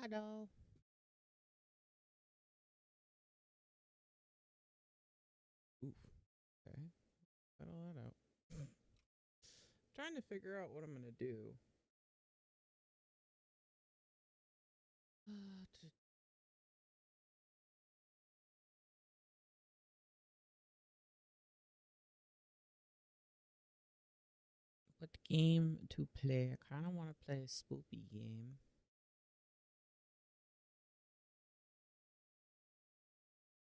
Hello. Oof. Okay. Cut all that out. Trying to figure out what I'm gonna do. What game to play? I kind of want to play a spoopy game.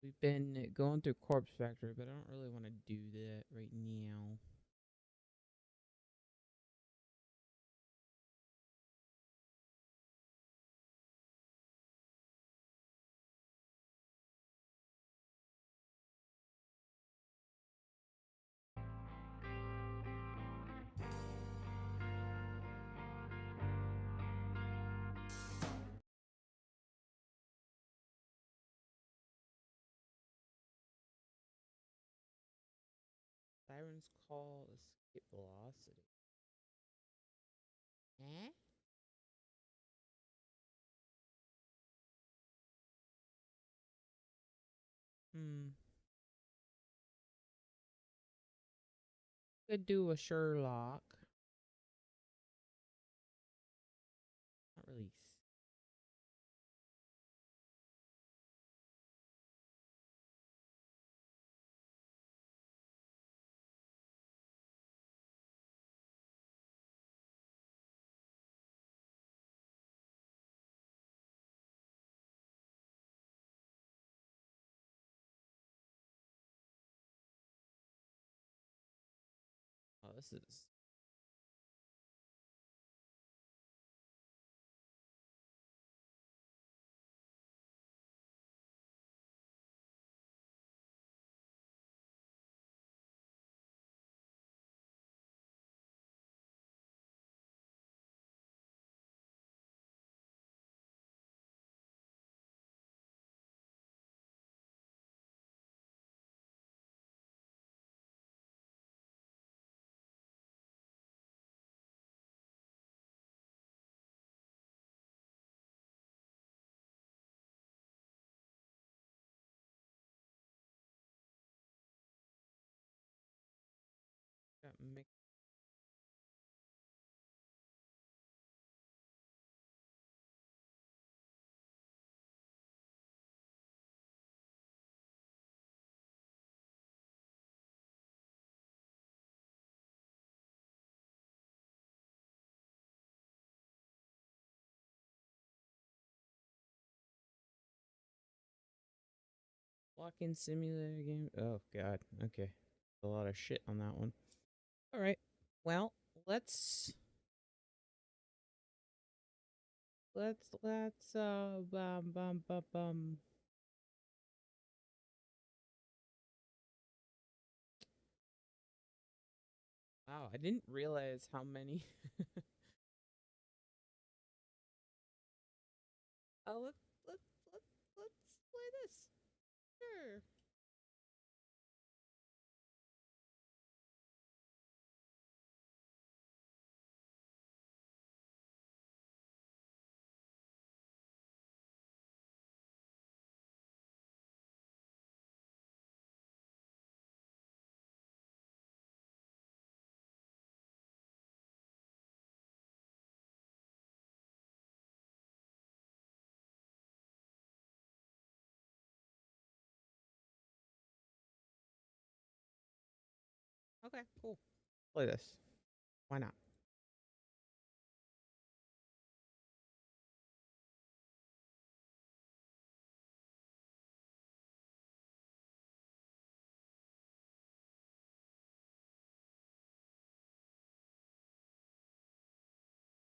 We've been going through Corpse Factory, but I don't really want to do that right now. Siren's Call, Escape Velocity. Eh? Hmm. Could do a Sherlock. Not really. Oh, this is got mixed. Walk-in simulator game. Oh god. Okay. A lot of shit on that one. All right. Well, let's bum. Wow, I didn't realize how many. Oh, let's play this. Sure. Okay, cool. Play this. Why not?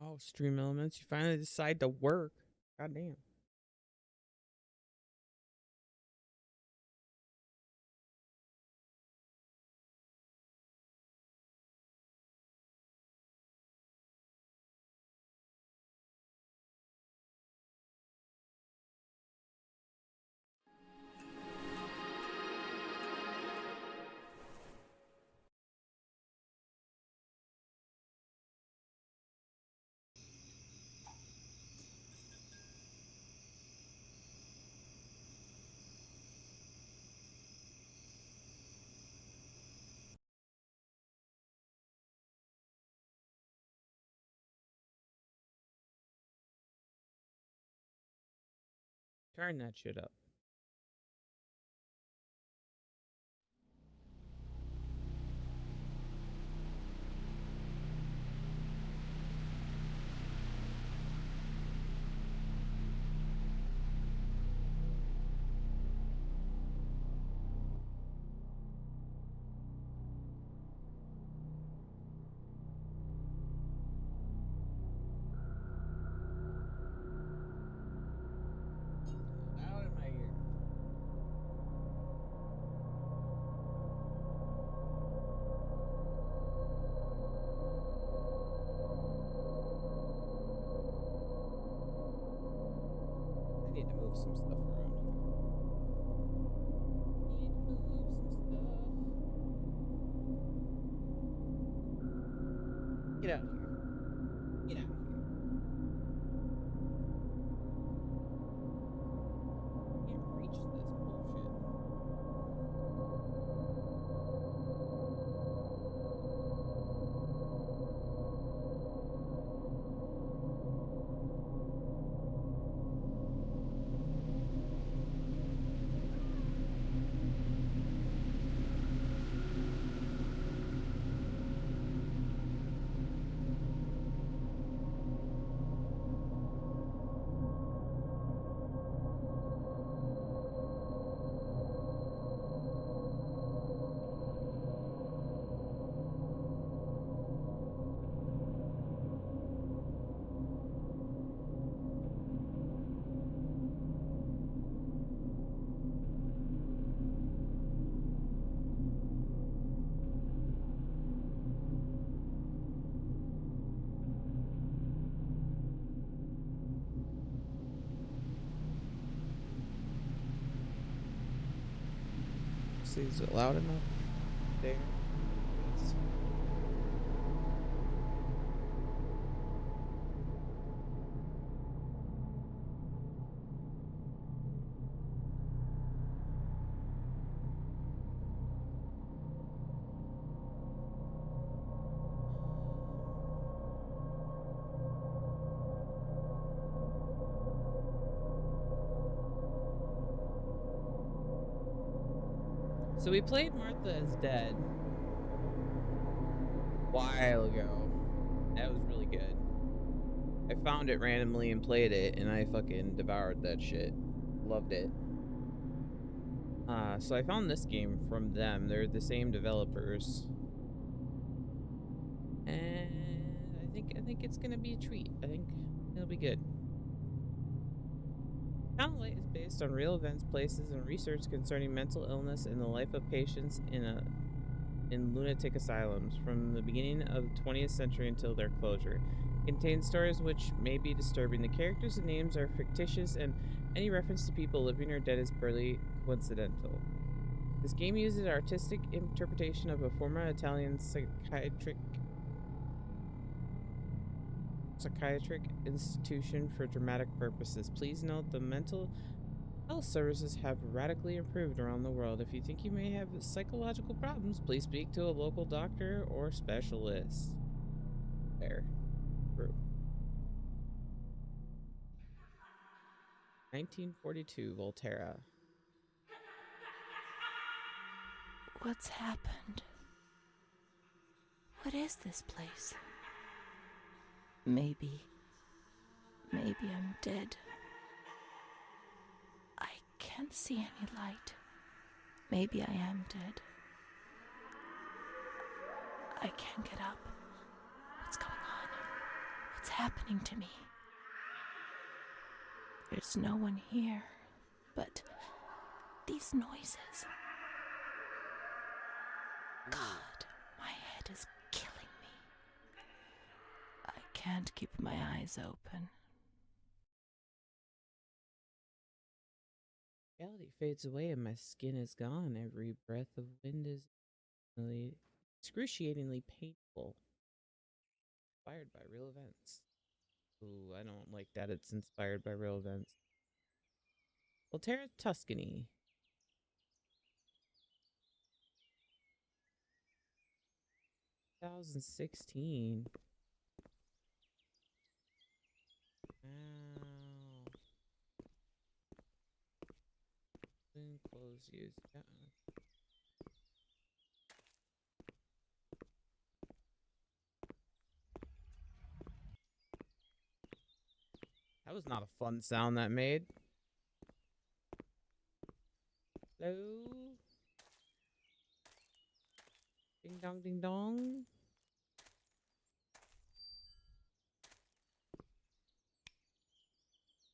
Oh, stream elements. You finally decide to work. God damn. Turn that shit up. Loud in my ear. I need to move some stuff around here. Need to move some stuff. Get out of here. Get out of here. Can't reach this bullshit. See, is it loud enough? There. Yes. So we played Martha is Dead a while ago. That was really good. I found it randomly and played it, and I fucking devoured that shit. Loved it. So I found this game from them. They're the same developers. And I think it's gonna be a treat. I think it'll be good. Town Light is based on real events, places, and research concerning mental illness and the life of patients in lunatic asylums from the beginning of the 20th century until their closure. It contains stories which may be disturbing. The characters and names are fictitious, and any reference to people living or dead is purely coincidental. This game uses artistic interpretation of a former Italian psychiatric institution for dramatic purposes. Please note the mental health services have radically improved around the world. If you think you may have psychological problems, please speak to a local doctor or specialist. There. True. 1942, Volterra. What's happened? What is this place? Maybe I'm dead. I can't see any light. Maybe I am dead. I can't get up. What's going on? What's happening to me? There's no one here, but these noises. God, my head is killing me. I can't keep my eyes open. Reality fades away and my skin is gone. Every breath of wind is really excruciatingly painful. Inspired by real events. Ooh, I don't like that it's inspired by real events. Volterra, Tuscany. 2016. Wow. clothes used. Yeah. That was not a fun sound that made. Hello? Ding dong, ding dong.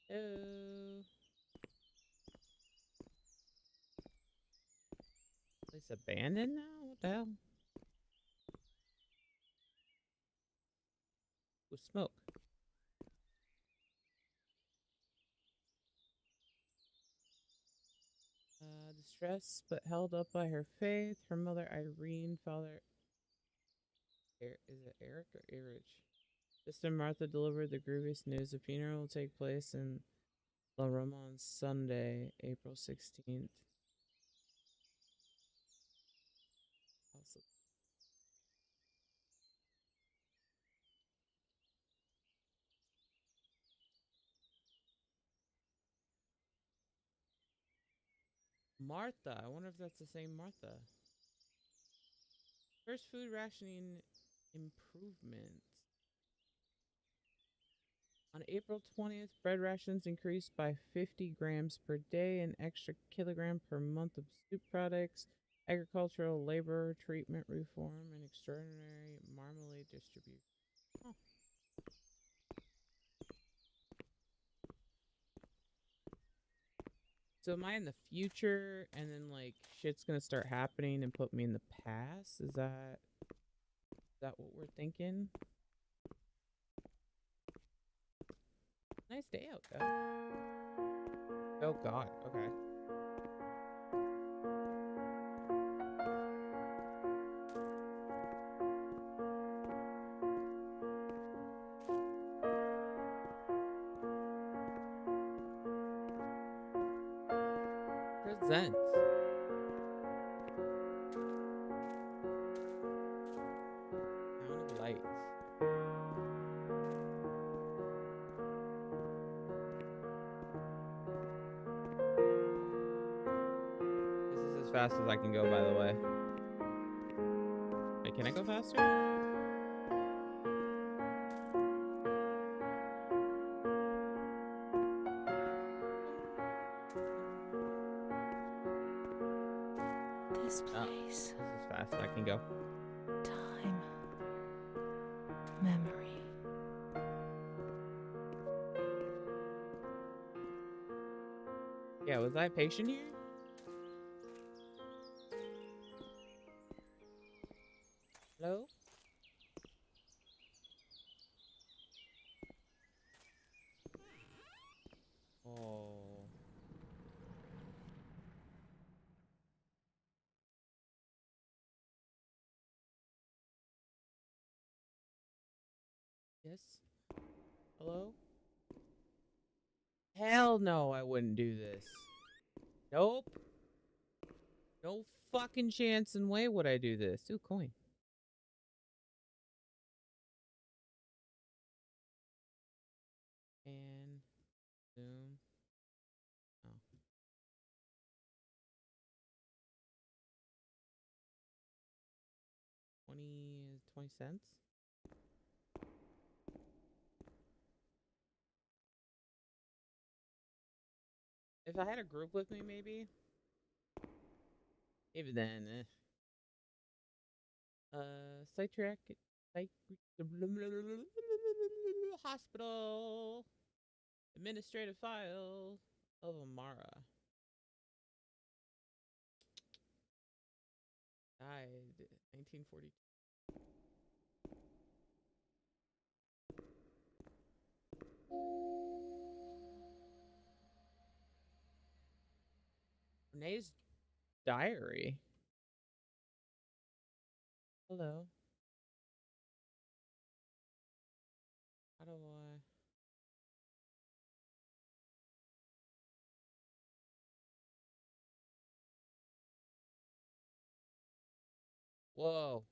Hello? Place abandoned now? What the hell? With smoke. Distressed but held up by her faith. Her mother Irene, father is it Eric or Erich? Sister Martha delivered the grievous news. The funeral will take place in La Roma on Sunday, April 16th. Also, Martha. I wonder if that's the same Martha. First food rationing improvements. On April 20th, bread rations increased by 50 grams per day, an extra kilogram per month of soup products, agricultural labor treatment reform, and extraordinary marmalade distribution. Oh. So am I in the future and then like shit's gonna start happening and put me in the past? Is that what we're thinking? Nice day out though. Oh god, okay. Present. Sound of lights. This is as fast as I can go, by the way. Wait, can I go faster? This Oh, place. this is as fast as I can go. Time. Memory. Yeah, was I a patient here? Hello? Oh. Yes? Hello? Hell no, I wouldn't do this. Nope. No fucking chance in way would I do this. Ooh, coin. And zoom. Oh. 20 cents? If I had a group with me, maybe. Even then, Sidetrack, psych, hospital, administrative file of Amara. Died 1942. Renee's diary. Hello. How do I? Whoa.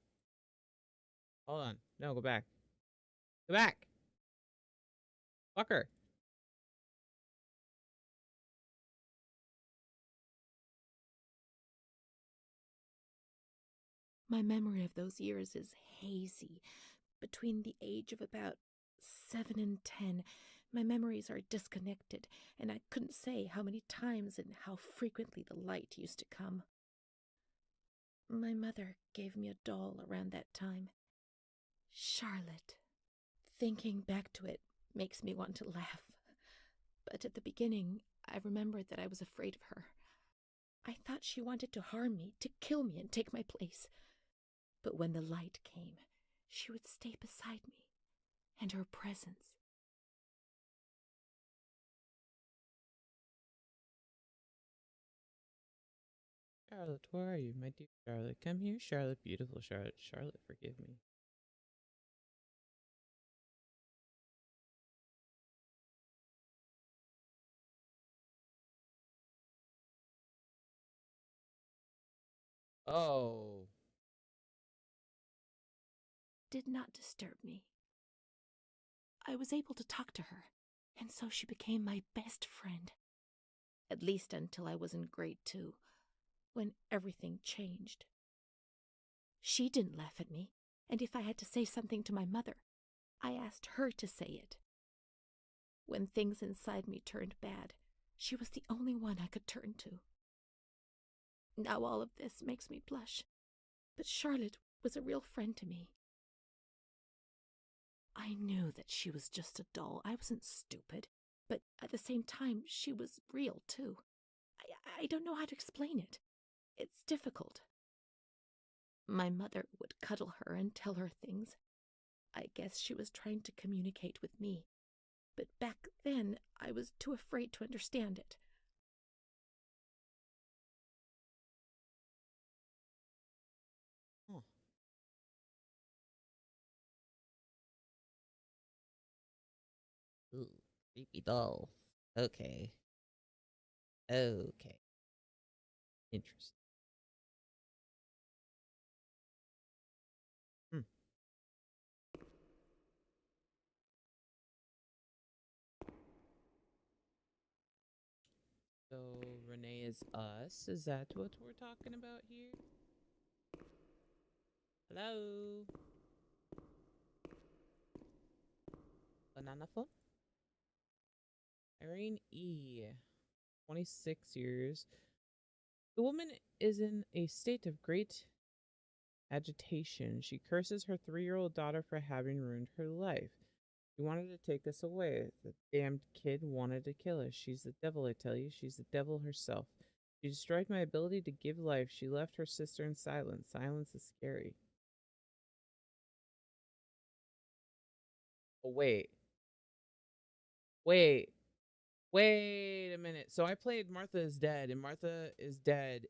Hold on. No, go back. Go back. Fucker. My memory of those years is hazy. Between the age of about 7 and 10, my memories are disconnected, and I couldn't say how many times and how frequently the light used to come. My mother gave me a doll around that time. Charlotte. Thinking back to it makes me want to laugh. But at the beginning, I remembered that I was afraid of her. I thought she wanted to harm me, to kill me and take my place. But when the light came, she would stay beside me, and her presence. Charlotte, where are you, my dear Charlotte? Come here, Charlotte, beautiful Charlotte. Charlotte, forgive me. Oh. Did not disturb me. I was able to talk to her, and so she became my best friend. At least until I was in grade 2, when everything changed. She didn't laugh at me, and if I had to say something to my mother, I asked her to say it. When things inside me turned bad, she was the only one I could turn to. Now all of this makes me blush, but Charlotte was a real friend to me. I knew that she was just a doll. I wasn't stupid, but at the same time, she was real too. I don't know how to explain it. It's difficult. My mother would cuddle her and tell her things. I guess she was trying to communicate with me, but back then I was too afraid to understand it. Huh. Ooh, creepy doll. Okay. Okay. Interesting. Hmm. So Renee is us. Is that what we're talking about here? Hello. Banana phone? Irene E. 26 years. The woman is in a state of great agitation. She curses her 3-year-old daughter for having ruined her life. She wanted to take us away. The damned kid wanted to kill us. She's the devil, I tell you. She's the devil herself. She destroyed my ability to give life. She left her sister in silence. Silence is scary. Oh, wait. Wait. Wait a minute. So I played Martha is Dead, and Martha is Dead.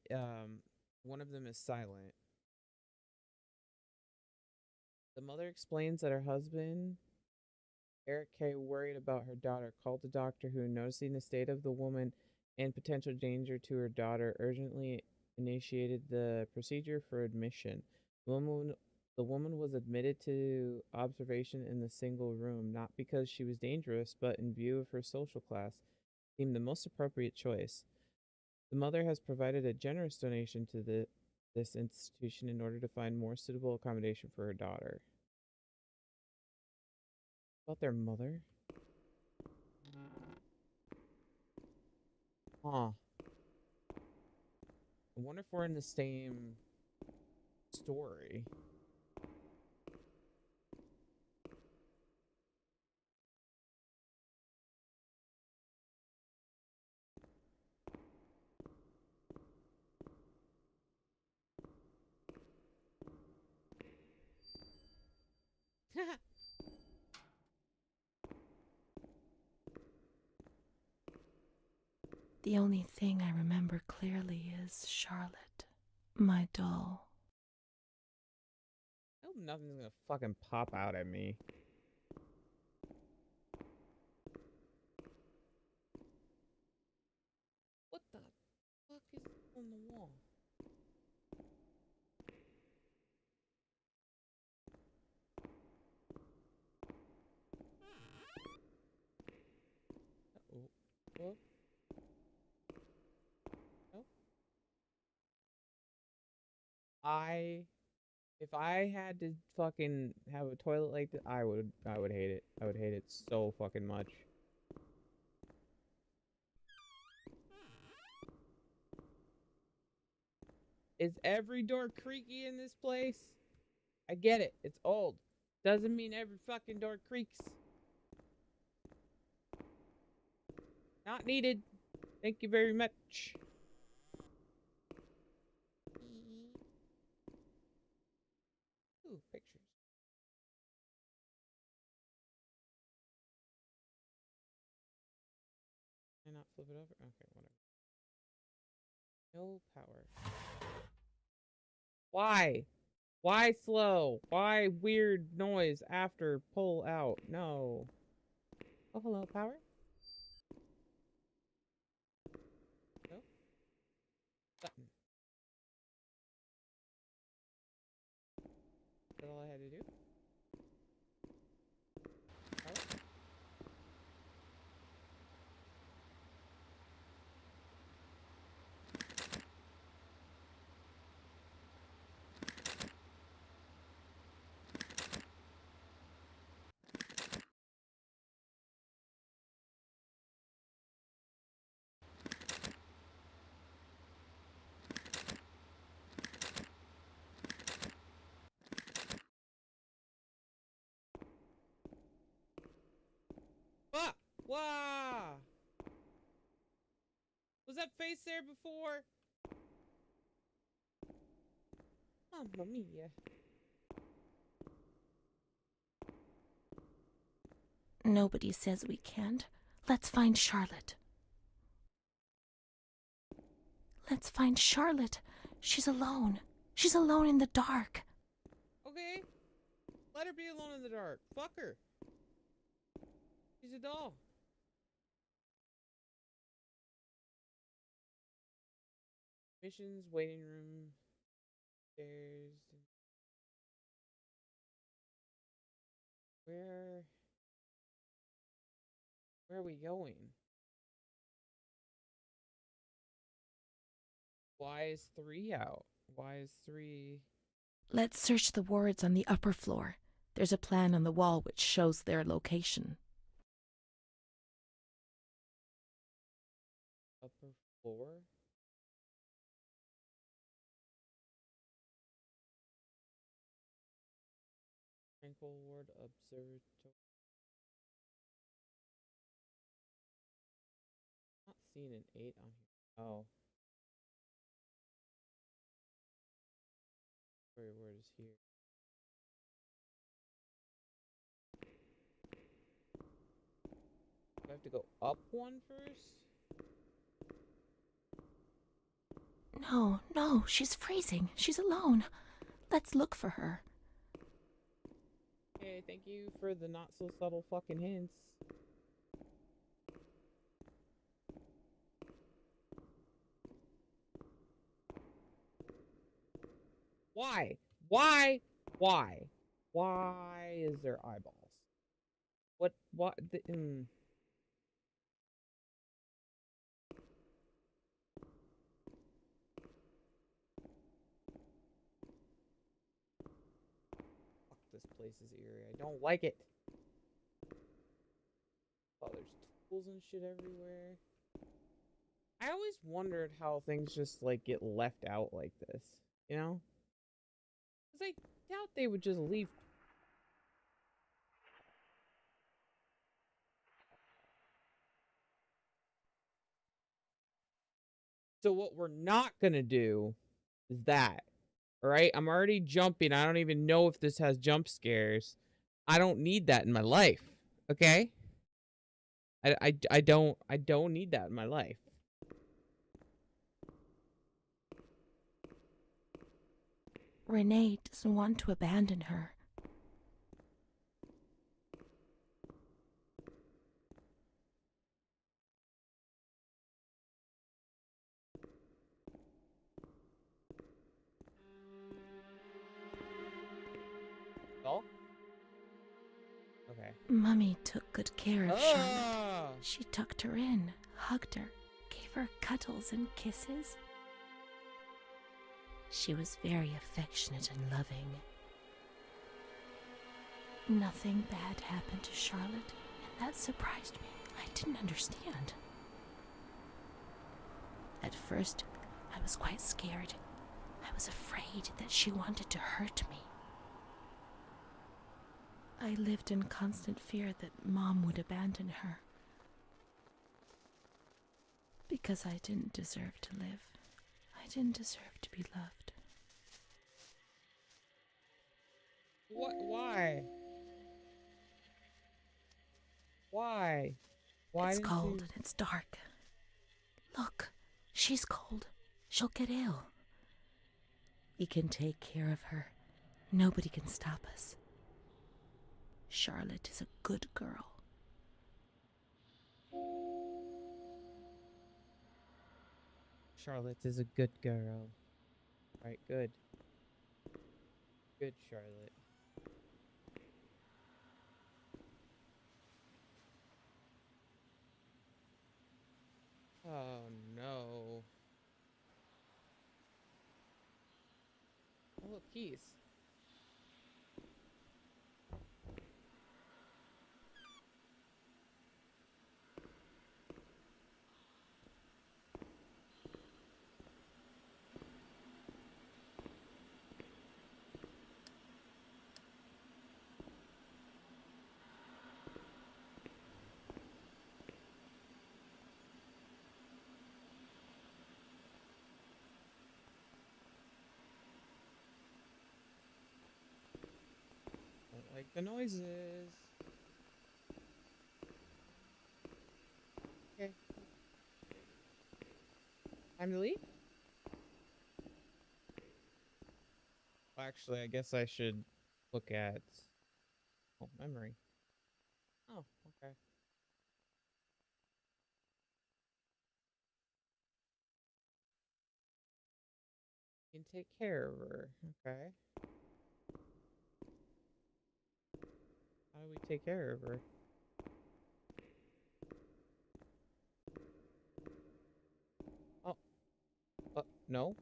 One of them is silent. The mother explains that her husband, Eric K., worried about her daughter, called the doctor who, noticing the state of the woman and potential danger to her daughter, urgently initiated the procedure for admission. The woman was admitted to observation in the single room, not because she was dangerous, but in view of her social class, seemed the most appropriate choice. The mother has provided a generous donation to this institution in order to find more suitable accommodation for her daughter. About their mother? Huh. I wonder if we're in the same story. The only thing I remember clearly is Charlotte, my doll. I hope nothing's gonna fucking pop out at me. What the fuck is on the wall? Oh, oh, oh. I If I had to fucking have a toilet like that, I would hate it. I would hate it so fucking much. Is every door creaky in this place? I get it. It's old. Doesn't mean every fucking door creaks. Not needed. Thank you very much. Ooh, pictures. Can I not flip it over? Okay, whatever. No power. Why? Why slow? Why weird noise after pull out? No. Oh, hello, power? No? Button. Is that all I had to do? Power? Ah! Wow! Was that face there before? Mamma mia. Nobody says we can't. Let's find Charlotte. Let's find Charlotte. She's alone. She's alone in the dark. Okay. Let her be alone in the dark. Fuck her. She's a doll. Missions, waiting room, stairs. Where are we going? Why is 3 out? Why is 3... Let's search the wards on the upper floor. There's a plan on the wall which shows their location. upper floor? Tranquil Ward Observatory. Not seeing an 8 on here. Oh. Where is here? Do I have to go up one first? No, she's freezing. She's alone. Let's look for her. Hey, thank you for the not so subtle fucking hints. Why? Why? Why? Why is there eyeballs? What the Fuck, this place is eerie. I don't like it. Oh, there's tools and shit everywhere. I always wondered how things just like get left out like this, you know? Cuz I doubt they would just leave. So what we're not going to do is that. All right? I'm already jumping. I don't even know if this has jump scares. I don't need that in my life. Okay? I don't need that in my life. Renee doesn't want to abandon her. Oh? Okay. Mummy took good care of Charlotte. She tucked her in, hugged her, gave her cuddles and kisses. She was very affectionate and loving. Nothing bad happened to Charlotte, and that surprised me. I didn't understand. At first, I was quite scared. I was afraid that she wanted to hurt me. I lived in constant fear that Mom would abandon her. Because I didn't deserve to live. I didn't deserve to be loved. What? Why? Why? Why It's didn't cold you? and it's dark. Look, she's cold. She'll get ill. We can take care of her. Nobody can stop us. Charlotte is a good girl. Charlotte is a good girl. Right, good. Good, Charlotte. Oh no. Oh, look, keys. Don't like the noises. Okay. Time to leave? Well, actually, I guess I should look at... Oh, memory. Oh, okay. You can take care of her. Okay. How do we take care of her? Oh. No?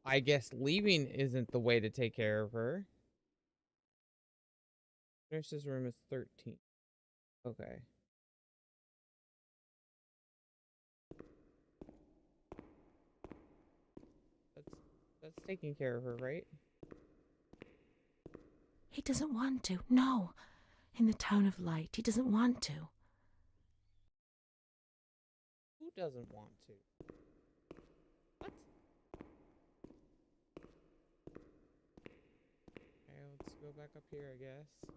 I guess leaving isn't the way to take care of her. Nurse's room is 13. Okay. That's taking care of her, right? He doesn't want to. No. In the Town of Light, he doesn't want to. Who doesn't want to? What? Okay, let's go back up here, I guess.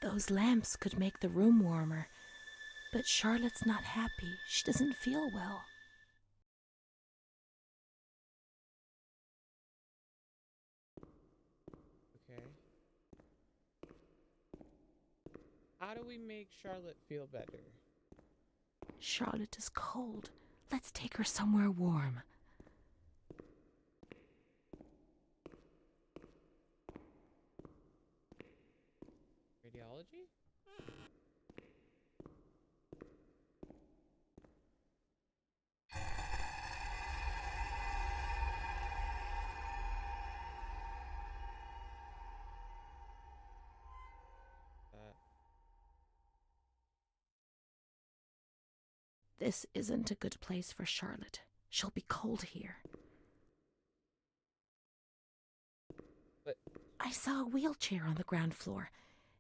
Those lamps could make the room warmer. But Charlotte's not happy. She doesn't feel well. Okay. How do we make Charlotte feel better? Charlotte is cold. Let's take her somewhere warm. Radiology? This isn't a good place for Charlotte. She'll be cold here. But I saw a wheelchair on the ground floor.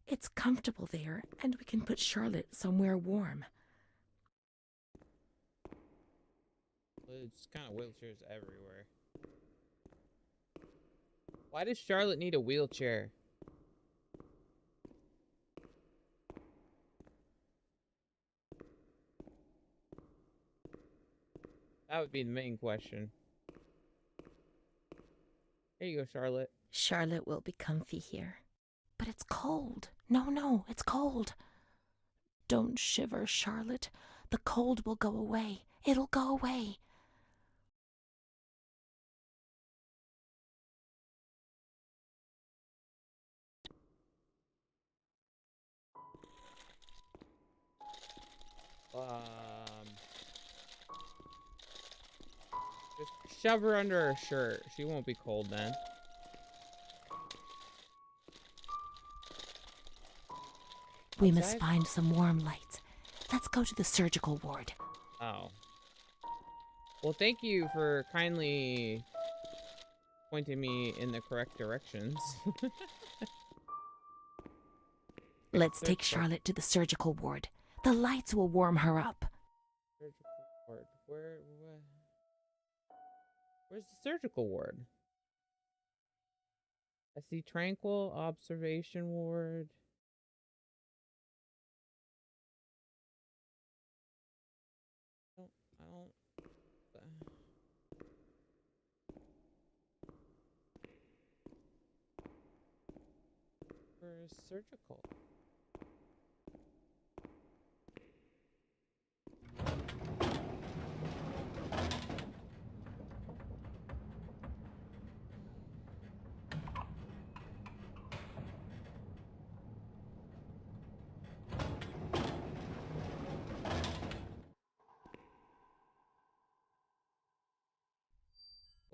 It's comfortable there, and we can put Charlotte somewhere warm. there's kind of wheelchairs everywhere. Why does Charlotte need a wheelchair? That would be the main question. Here you go, Charlotte. Charlotte will be comfy here. But it's cold. No, it's cold. Don't shiver, Charlotte. The cold will go away. It'll go away. Just shove her under her shirt. She won't be cold then. We must find some warm lights. Let's go to the surgical ward. Oh. Well, thank you for kindly pointing me in the correct directions. Let's take Charlotte to the surgical ward. The lights will warm her up. Surgical ward. Where's the surgical ward? I see tranquil observation ward. I don't. Where is surgical?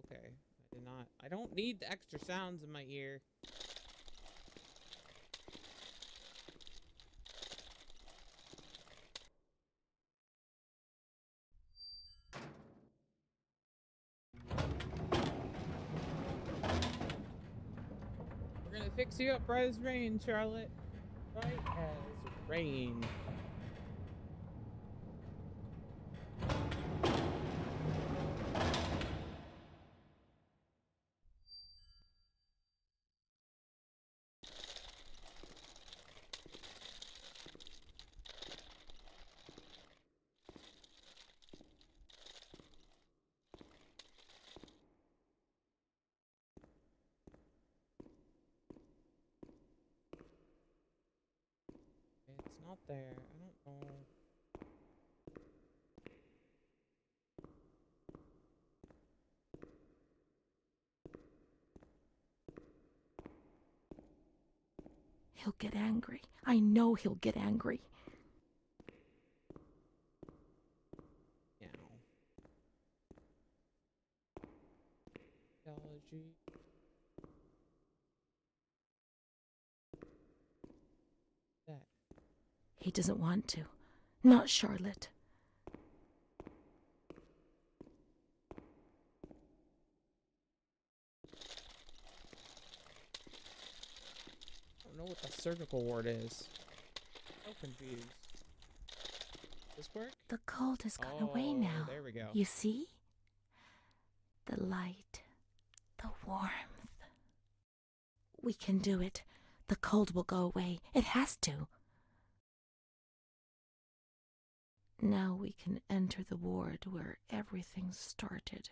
Okay, I did not. I don't need the extra sounds in my ear. We're gonna fix you up bright as rain, Charlotte. Bright as rain. It's not there. I don't know. He'll get angry. I know he'll get angry. Yeah. Theology. That. He doesn't want to. Not Charlotte. I don't know what the surgical ward is. So confused. This work? The cold has gone away now. There we go. You see? The light. The warmth. We can do it. The cold will go away. It has to. Now we can enter the ward where everything started.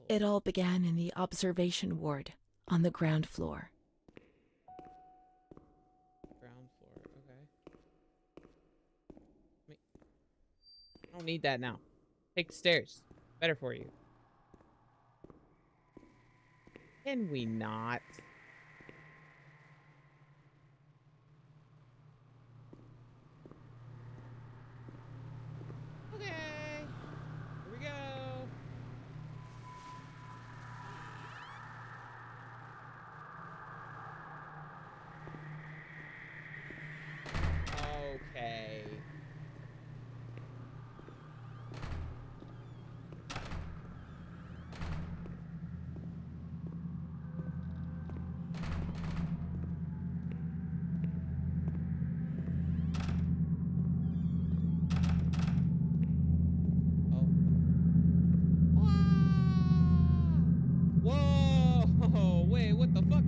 It all began in the observation ward on the ground floor. Ground floor, okay. I don't need that now. Take the stairs. Better for you. Can we not? Okay. Here we go. Okay. Whoa! Wait, what the fuck?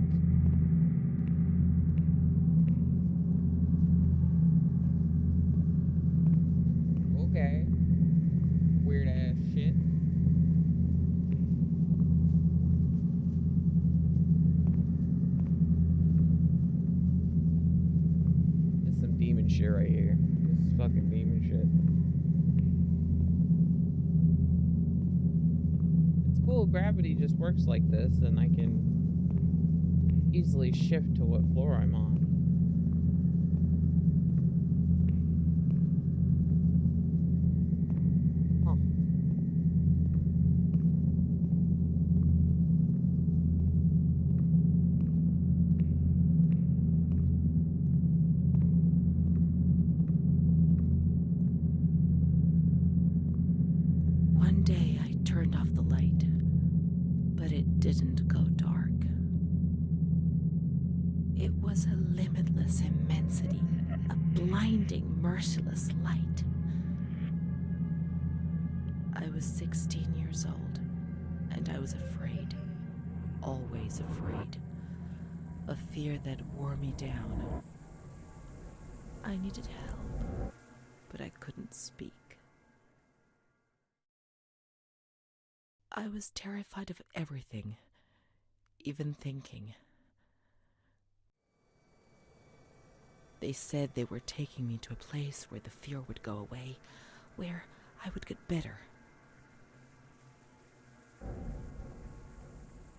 Okay. Weird ass shit. That's some demon shit right here. This fucking demon shit. It's cool gravity just works like this, and I can easily shift to what floor I'm on. One day I turned off the light, but it didn't go dark. It was a limitless immensity, a blinding, merciless light. I was 16 years old, and I was afraid, always afraid, a fear that wore me down. I needed help, but I couldn't speak. I was terrified of everything, even thinking. They said they were taking me to a place where the fear would go away, where I would get better.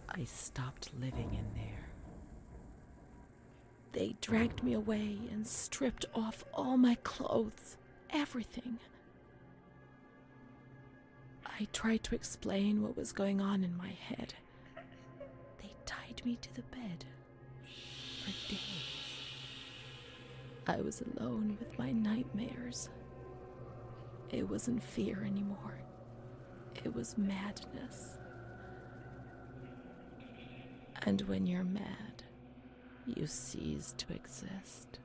I stopped living in there. They dragged me away and stripped off all my clothes, everything. I tried to explain what was going on in my head. They tied me to the bed for days. I was alone with my nightmares. It wasn't fear anymore. It was madness. And when you're mad, you cease to exist.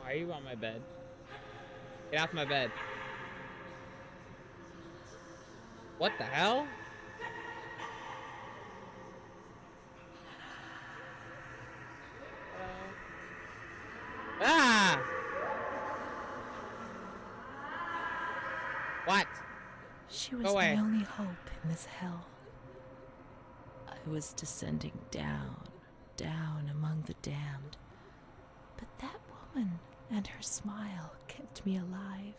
Why are you on my bed? Get off my bed. What the hell? Ah! What? She was my only hope in this hell. I was descending down, down among the damned. But that woman and her smile kept me alive.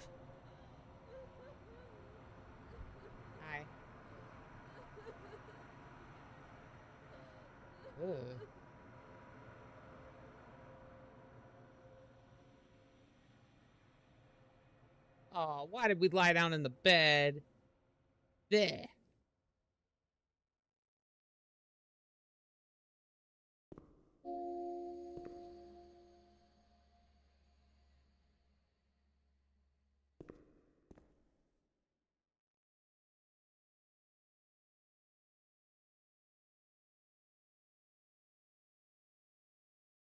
Hi. Ugh. Oh, why did we lie down in the bed? There.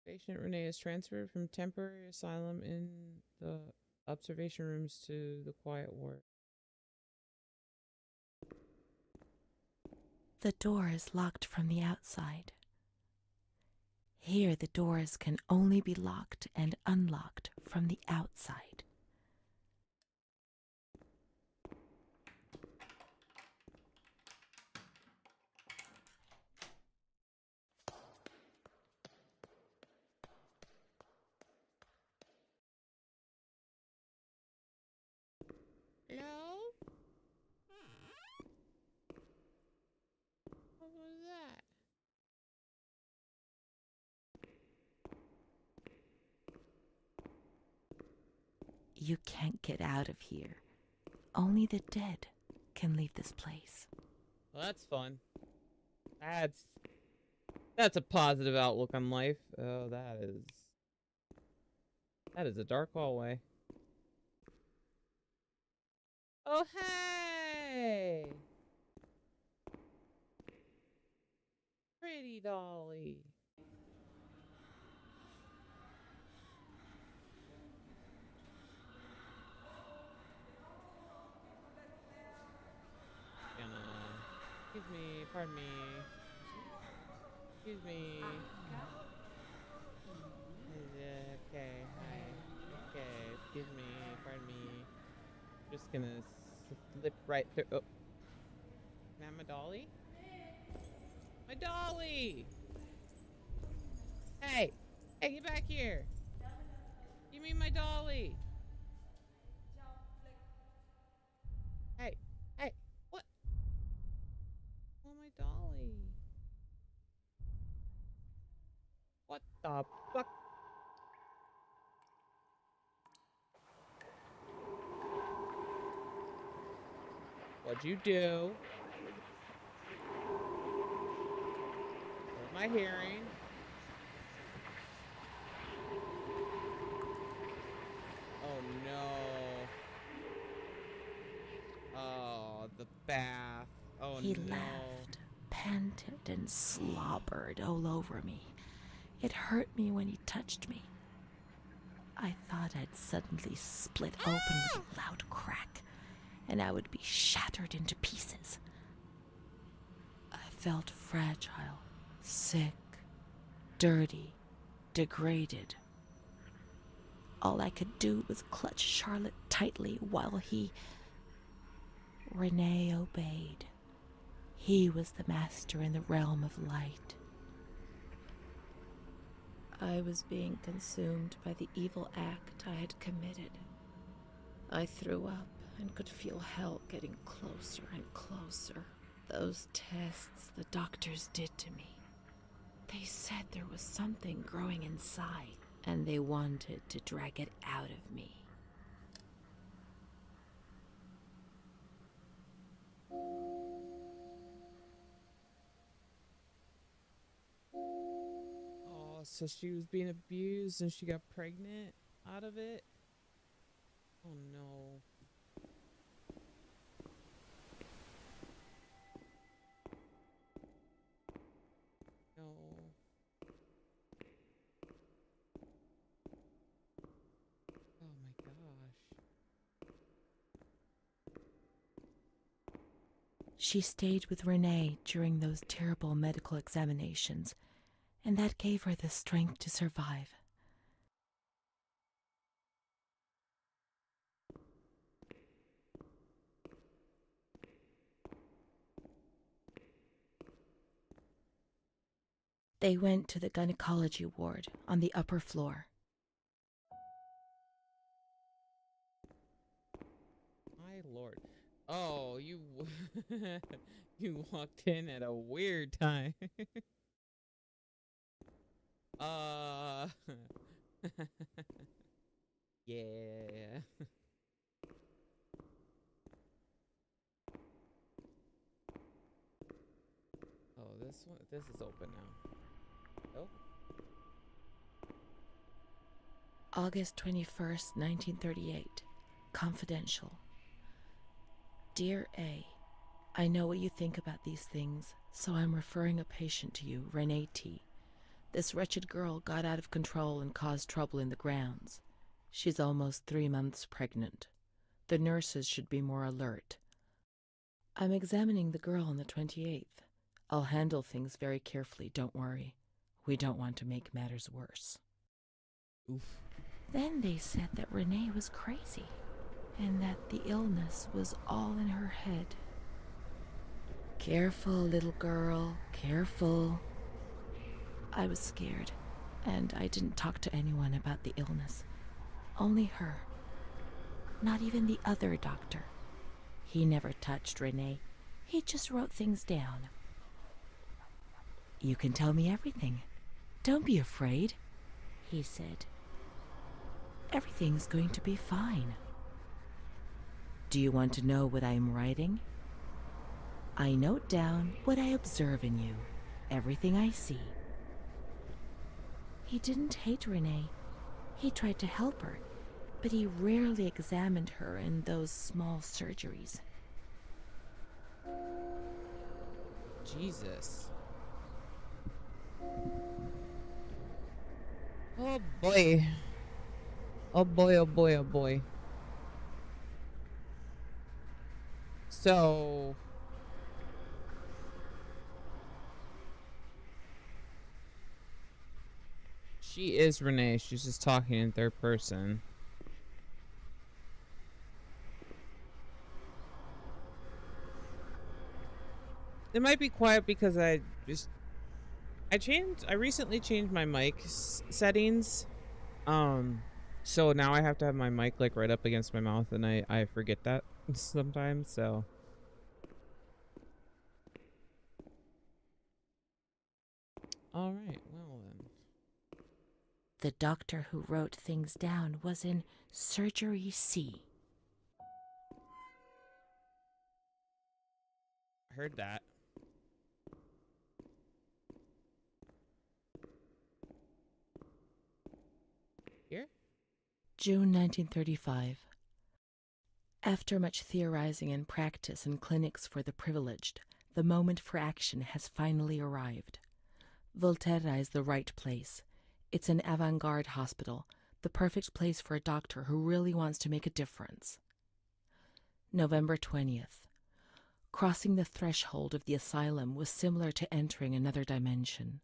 Patient Renee is transferred from temporary asylum in the observation rooms to the quiet ward. The door is locked from the outside. Here, the doors can only be locked and unlocked from the outside. Hello? What was that? You can't get out of here. Only the dead can leave this place. Well, that's fun. That's a positive outlook on life. Oh, that is a dark hallway. Oh, hey! Pretty dolly. Excuse me, pardon me. Excuse me. Okay, gonna slip right through. Oh, Mama Dolly? My dolly! Hey! Hey, get back here! Give me my dolly! Hey! Hey! What? Oh, my dolly. What the fuck? What'd you do? What am I hearing? Oh no. Oh, the bath. Oh He no. laughed, panted, and slobbered all over me. It hurt me when he touched me. I thought I'd suddenly split open with a loud crack, and I would be shattered into pieces. I felt fragile, sick, dirty, degraded. All I could do was clutch Charlotte tightly while Renee obeyed. He was the master in the realm of light. I was being consumed by the evil act I had committed. I threw up and could feel hell getting closer and closer. Those tests the doctors did to me. They said there was something growing inside, and they wanted to drag it out of me. Oh, so she was being abused and she got pregnant out of it? Oh no. No. Oh my gosh. She stayed with Renee during those terrible medical examinations, and that gave her the strength to survive. They went to the gynecology ward on the upper floor. My lord. Oh, you you walked in at a weird time. Yeah. Oh, this is open now. Oh. August 21st, 1938. Confidential. Dear A, I know what you think about these things, so I'm referring a patient to you, Renee T. This wretched girl got out of control and caused trouble in the grounds. She's almost 3 months pregnant. The nurses should be more alert. I'm examining the girl on the 28th. I'll handle things very carefully, don't worry. We don't want to make matters worse. Oof. Then they said that Renee was crazy, and that the illness was all in her head. Careful, little girl, careful. I was scared, and I didn't talk to anyone about the illness. Only her. Not even the other doctor. He never touched Renee. He just wrote things down. You can tell me everything. Don't be afraid, he said. Everything's going to be fine. Do you want to know what I am writing? I note down what I observe in you, everything I see. He didn't hate Renee. He tried to help her, but he rarely examined her in those small surgeries. Jesus. Oh boy. Oh boy, oh boy, oh boy. So she is Renee. She's just talking in third person. It might be quiet because I recently changed my mic settings. So now I have to have my mic like right up against my mouth, and I forget that sometimes. So all right, well then. The doctor who wrote things down was in Surgery C. I heard that. Here? June 1935. After much theorizing and practice in clinics for the privileged, the moment for action has finally arrived. Volterra is the right place. It's an avant-garde hospital, the perfect place for a doctor who really wants to make a difference. November 20th. Crossing the threshold of the asylum was similar to entering another dimension.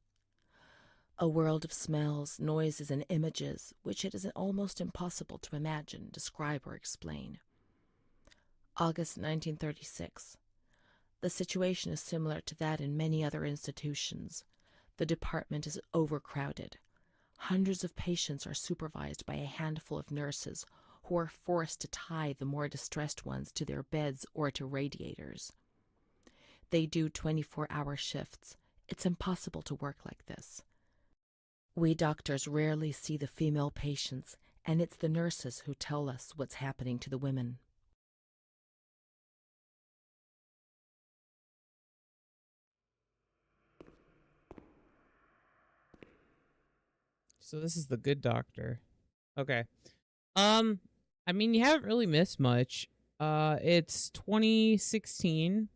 A world of smells, noises, and images which it is almost impossible to imagine, describe, or explain. August 1936. The situation is similar to that in many other institutions. The department is overcrowded. Hundreds of patients are supervised by a handful of nurses who are forced to tie the more distressed ones to their beds or to radiators. They do 24-hour shifts. It's impossible to work like this. We doctors rarely see the female patients, and it's the nurses who tell us what's happening to the women. So this is the good doctor. Okay. I mean, you haven't really missed much. It's 2016.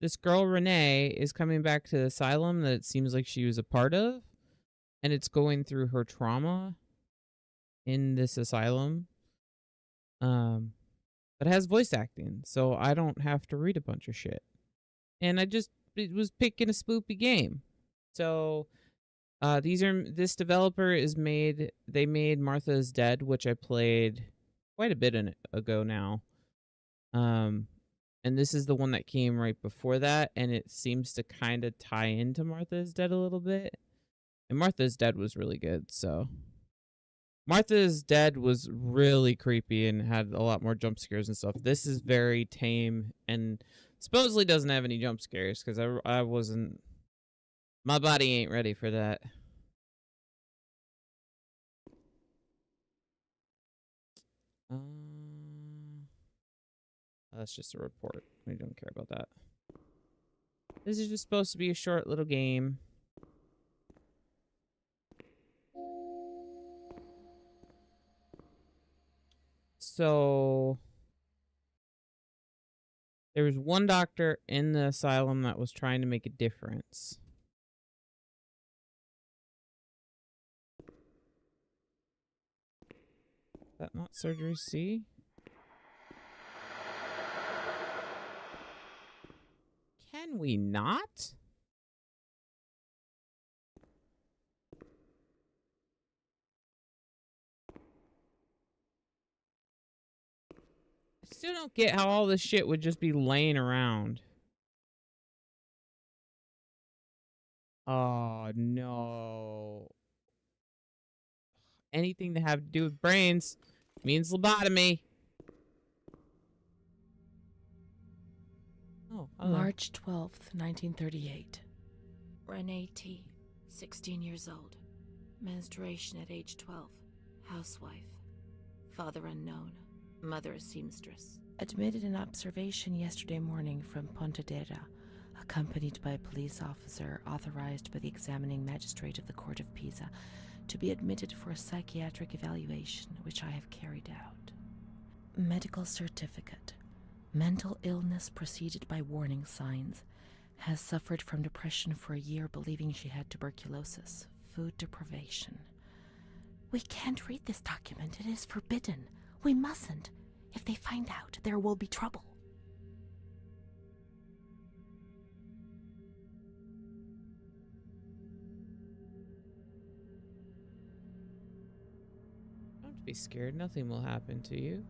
This girl Renee is coming back to the asylum that it seems like she was a part of, and it's going through her trauma in this asylum. But it has voice acting, so I don't have to read a bunch of shit. And it was picking a spoopy game. So this developer they made Martha is Dead, which I played quite a bit ago now. And this is the one that came right before that, and it seems to kind of tie into Martha is Dead a little bit. And Martha is Dead was really good, so Martha is Dead was really creepy and had a lot more jump scares and stuff. This is very tame and supposedly doesn't have any jump scares because I wasn't. My body ain't ready for that. That's just a report. We don't care about that. This is just supposed to be a short little game. So there was one doctor in the asylum that was trying to make a difference. Is that not Surgery C? Can we not? I still don't get how all this shit would just be laying around. Oh, no. Anything to have to do with brains means lobotomy. Oh, hello. March 12th, 1938. Renee T., 16 years old. Menstruation at age 12. Housewife. Father unknown. Mother a seamstress. Admitted in observation yesterday morning from Pontedera, accompanied by a police officer authorized by the examining magistrate of the Court of Pisa to be admitted for a psychiatric evaluation, which I have carried out. Medical certificate. Mental illness preceded by warning signs. Has suffered from depression for a year, believing she had tuberculosis. Food deprivation. We can't read this document. It is forbidden. We mustn't. If they find out, there will be trouble. Don't be scared. Nothing will happen to you.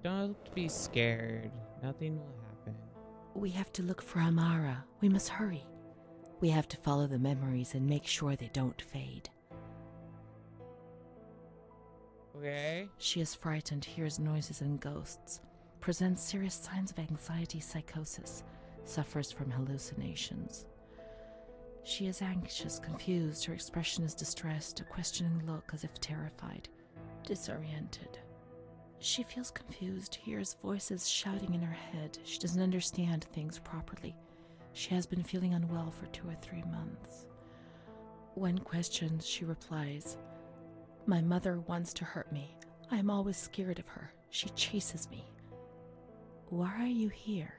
Don't be scared. Nothing will happen. We have to look for Amara. We must hurry. We have to follow the memories and make sure they don't fade. Okay. She is frightened, hears noises and ghosts, presents serious signs of anxiety psychosis, suffers from hallucinations. She is anxious, confused, her expression is distressed, a questioning look as if terrified, disoriented. She feels confused, hears voices shouting in her head. She doesn't understand things properly. She has been feeling unwell for 2 or 3 months. When questioned, she replies, "My mother wants to hurt me. I am always scared of her. She chases me." "Why are you here?"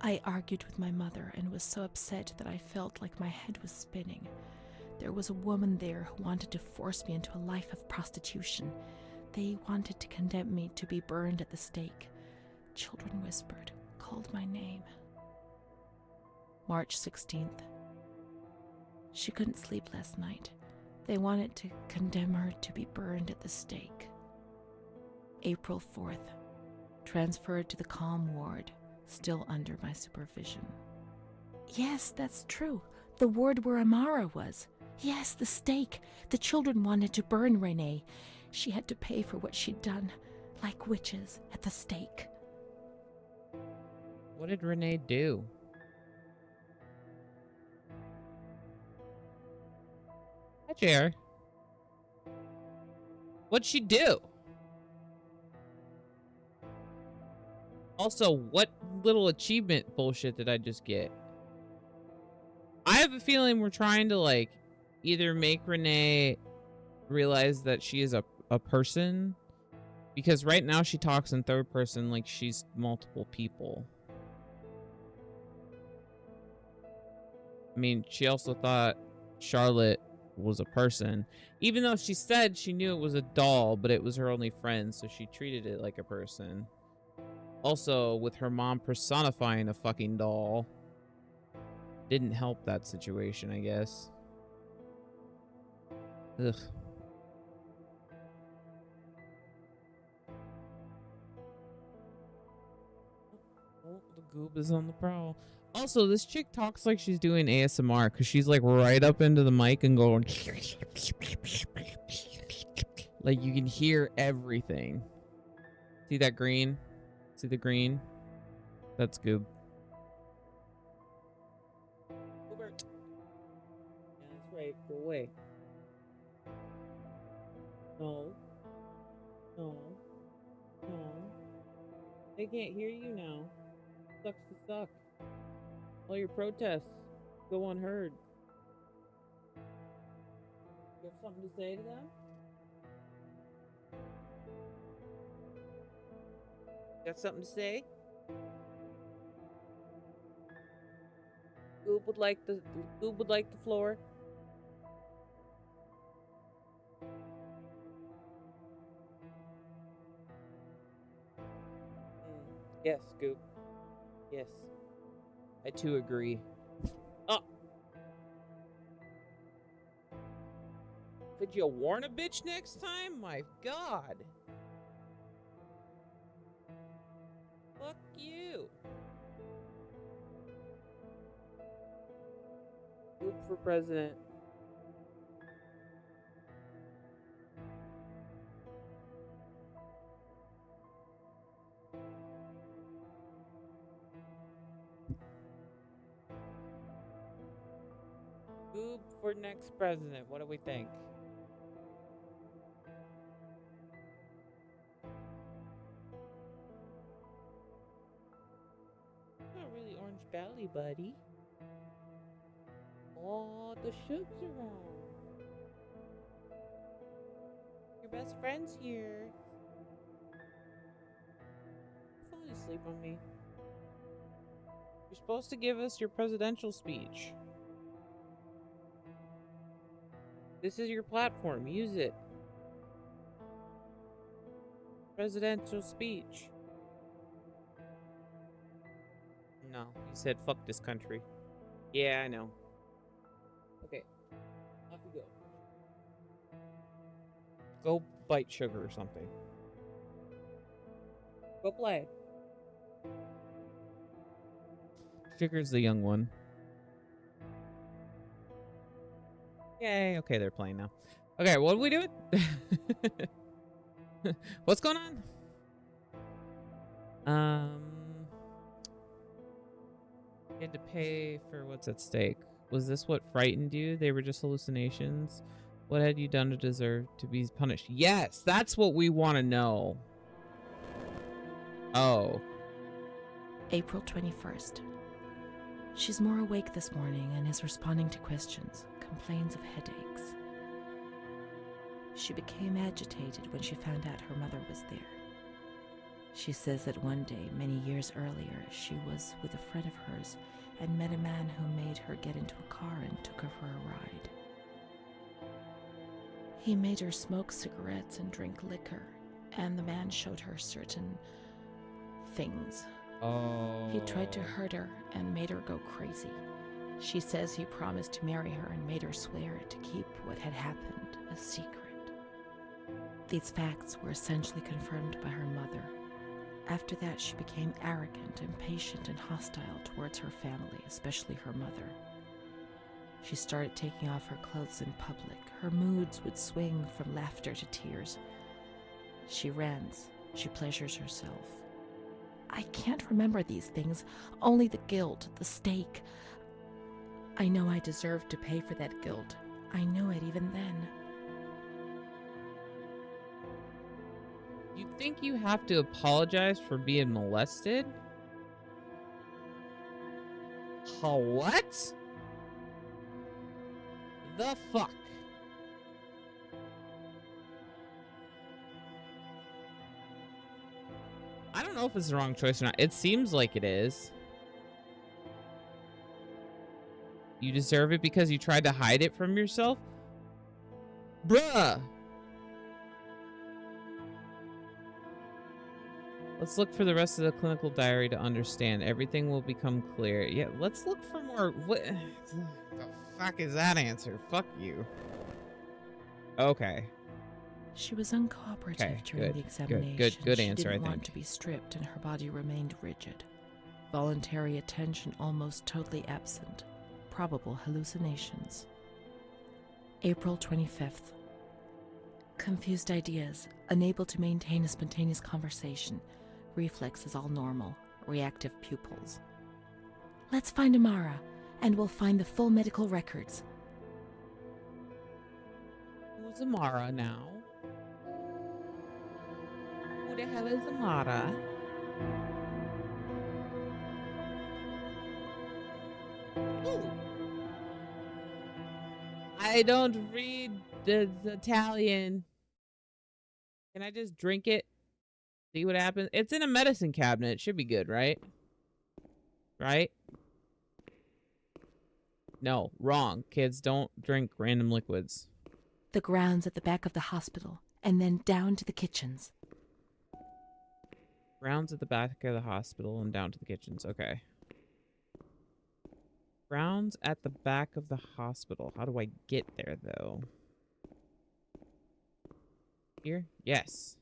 "I argued with my mother and was so upset that I felt like my head was spinning. There was a woman there who wanted to force me into a life of prostitution. They wanted to condemn me to be burned at the stake. Children whispered, called my name." March 16th. She couldn't sleep last night. They wanted to condemn her to be burned at the stake. April 4th. Transferred to the calm ward, still under my supervision. "Yes, that's true. The ward where Amara was. Yes, the stake. The children wanted to burn Renee. She had to pay for what she'd done, like witches at the stake." What did Renee do? Hi, Chair. What'd she do? Also, what little achievement bullshit did I just get? I have a feeling we're trying to, like, either make Renee realize that she is a person, because right now she talks in third person like she's multiple people. I mean, she also thought Charlotte was a person, even though she said she knew it was a doll, but it was her only friend, so she treated it like a person. Also, with her mom personifying a fucking doll, didn't help that situation, I guess. Ugh. Oh, the goob is on the prowl. Also, this chick talks like she's doing ASMR because she's like right up into the mic and going like you can hear everything. See that green? See the green? That's Goob. Goobert. Yeah, that's right. Go away. No. No. No. They can't hear you now. Sucks to suck. All your protests go unheard. You have something to say to them? Got something to say? Goob would like the floor. Yes, Goob. Yes. I too agree. Oh! Could you warn a bitch next time? My god. Fuck you. Goob for president. Goob for next president. What do we think? Not really Orange Valley, buddy. Oh, the Shooks around. Your best friend's here. Falling asleep on me. You're supposed to give us your presidential speech. This is your platform. Use it. Presidential speech. No, he said fuck this country. Yeah, I know. Okay. Off you go. Go bite sugar or something. Go play. Trigger's the young one. Yay. Okay, they're playing now. Okay, what are we doing? What's going on? You had to pay for what's at stake. Was this what frightened you? They were just hallucinations? What had you done to deserve to be punished? Yes, that's what we want to know. Oh. April 21st. She's more awake this morning and is responding to questions, complains of headaches. She became agitated when she found out her mother was there. She says that one day, many years earlier, she was with a friend of hers and met a man who made her get into a car and took her for a ride. He made her smoke cigarettes and drink liquor, and the man showed her certain things. Oh. He tried to hurt her and made her go crazy. She says he promised to marry her and made her swear to keep what had happened a secret. These facts were essentially confirmed by her mother. After that, she became arrogant, impatient, and hostile towards her family, especially her mother. She started taking off her clothes in public. Her moods would swing from laughter to tears. She rants. She pleasures herself. I can't remember these things, only the guilt, the stake. I know I deserved to pay for that guilt. I knew it even then. You think you have to apologize for being molested? What? The fuck? I don't know if it's the wrong choice or not. It seems like it is. You deserve it because you tried to hide it from yourself? Bruh! Let's look for the rest of the clinical diary to understand. Everything will become clear. Yeah, let's look for more. What the fuck is that answer? Fuck you. Okay. She was uncooperative during the examination. Good answer, She didn't I think. want to be stripped, and her body remained rigid. Voluntary attention almost totally absent. Probable hallucinations. April 25th. Confused ideas, unable to maintain a spontaneous conversation. Reflexes all normal. Reactive pupils. Let's find Amara, and we'll find the full medical records. Who's Amara now? Who the hell is Amara? Ooh. I don't read the Italian. Can I just drink it? See what happens? It's in a medicine cabinet. It should be good, right? Right? No, wrong. Kids, don't drink random liquids. The grounds at the back of the hospital, and then down to the kitchens. Grounds at the back of the hospital and down to the kitchens. Okay. Grounds at the back of the hospital. How do I get there, though? Here? Yes.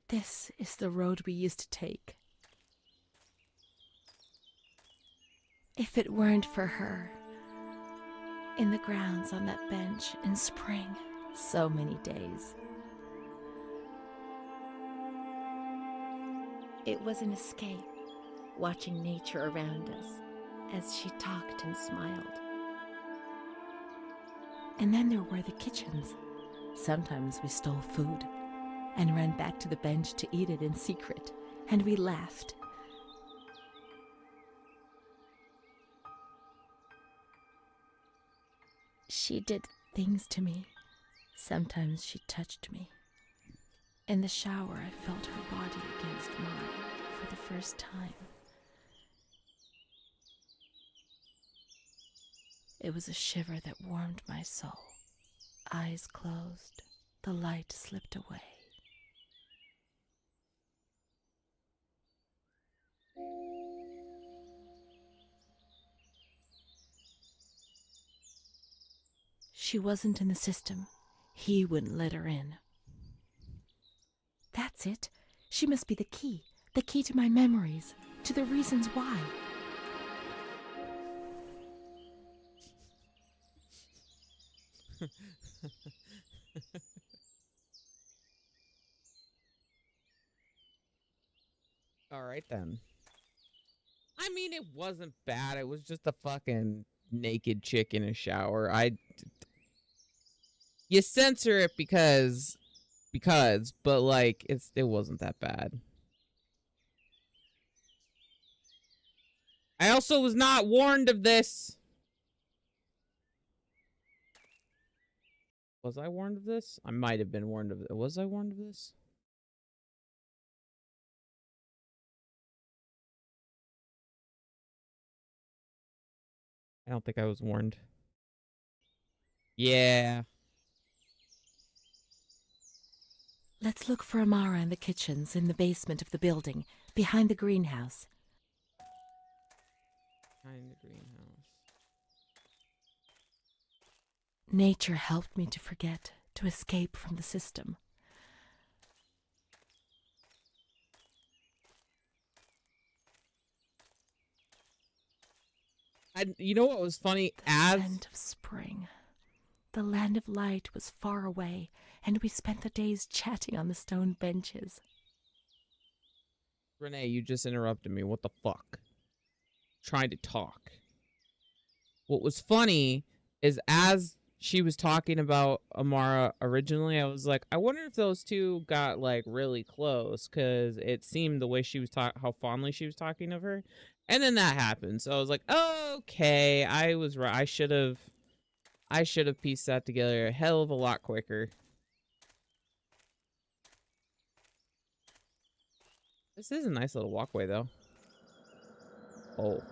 This is the road we used to take. If it weren't for her, in the grounds on that bench in spring, so many days. It was an escape, watching nature around us as she talked and smiled. And then there were the kitchens. Sometimes we stole food and ran back to the bench to eat it in secret, and we laughed. She did things to me. Sometimes she touched me. In the shower, I felt her body against mine for the first time. It was a shiver that warmed my soul. Eyes closed, the light slipped away. She wasn't in the system. He wouldn't let her in. That's it. She must be the key to my memories. to the reasons why. All right, then. I mean, it wasn't bad. It was just a fucking naked chick in a shower. You censor it because, but like, it wasn't that bad. I also was not warned of this. Was I warned of this? I might have been warned of it. Was I warned of this? I don't think I was warned. Yeah. Let's look for Amara in the kitchens in the basement of the building, behind the greenhouse. Behind the greenhouse. Nature helped me to forget, to escape from the system. You know what was funny? The scent of spring. The land of light was far away, and we spent the days chatting on the stone benches. Renee, you just interrupted me. What the fuck? Trying to talk. What was funny is as she was talking about Amara originally, I was like, I wonder if those two got like really close, because it seemed the way she was how fondly she was talking of her. And then that happened. So I was like, okay, I was right. I should have pieced that together a hell of a lot quicker. This is a nice little walkway, though. Oh.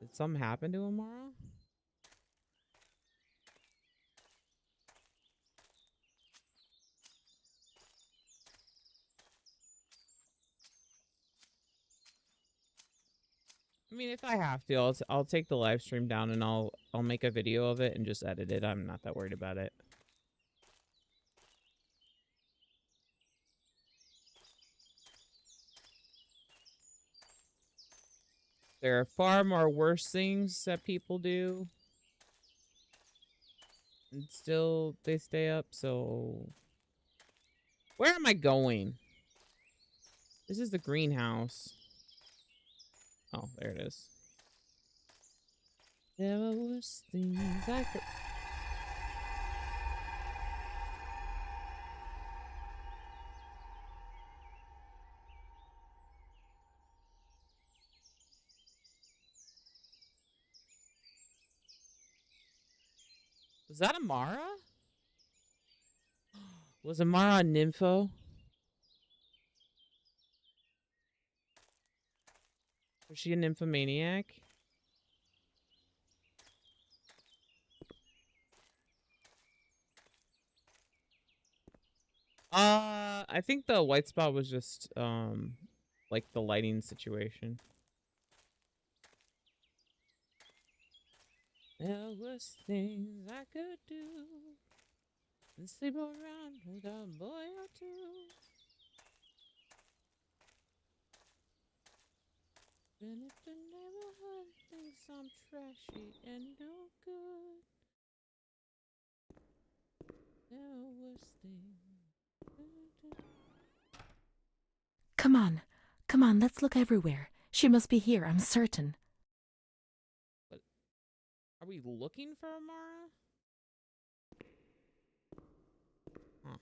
Did something happen to Amara? I mean, if I have to, I'll take the live stream down and I'll make a video of it and just edit it. I'm not that worried about it. There are far more worse things that people do. And still, they stay up, so... Where am I going? This is the greenhouse. Oh, there it is. There were worse things I could... Was that Amara? Was Amara a nympho? Was she a nymphomaniac? I think the white spot was just, like the lighting situation. There was things I could do and sleep around with a boy or two. And if the neighborhood thinks I'm trashy and no good, there was things. Come on, let's look everywhere. She must be here, I'm certain. But are we looking for Amara? Huh.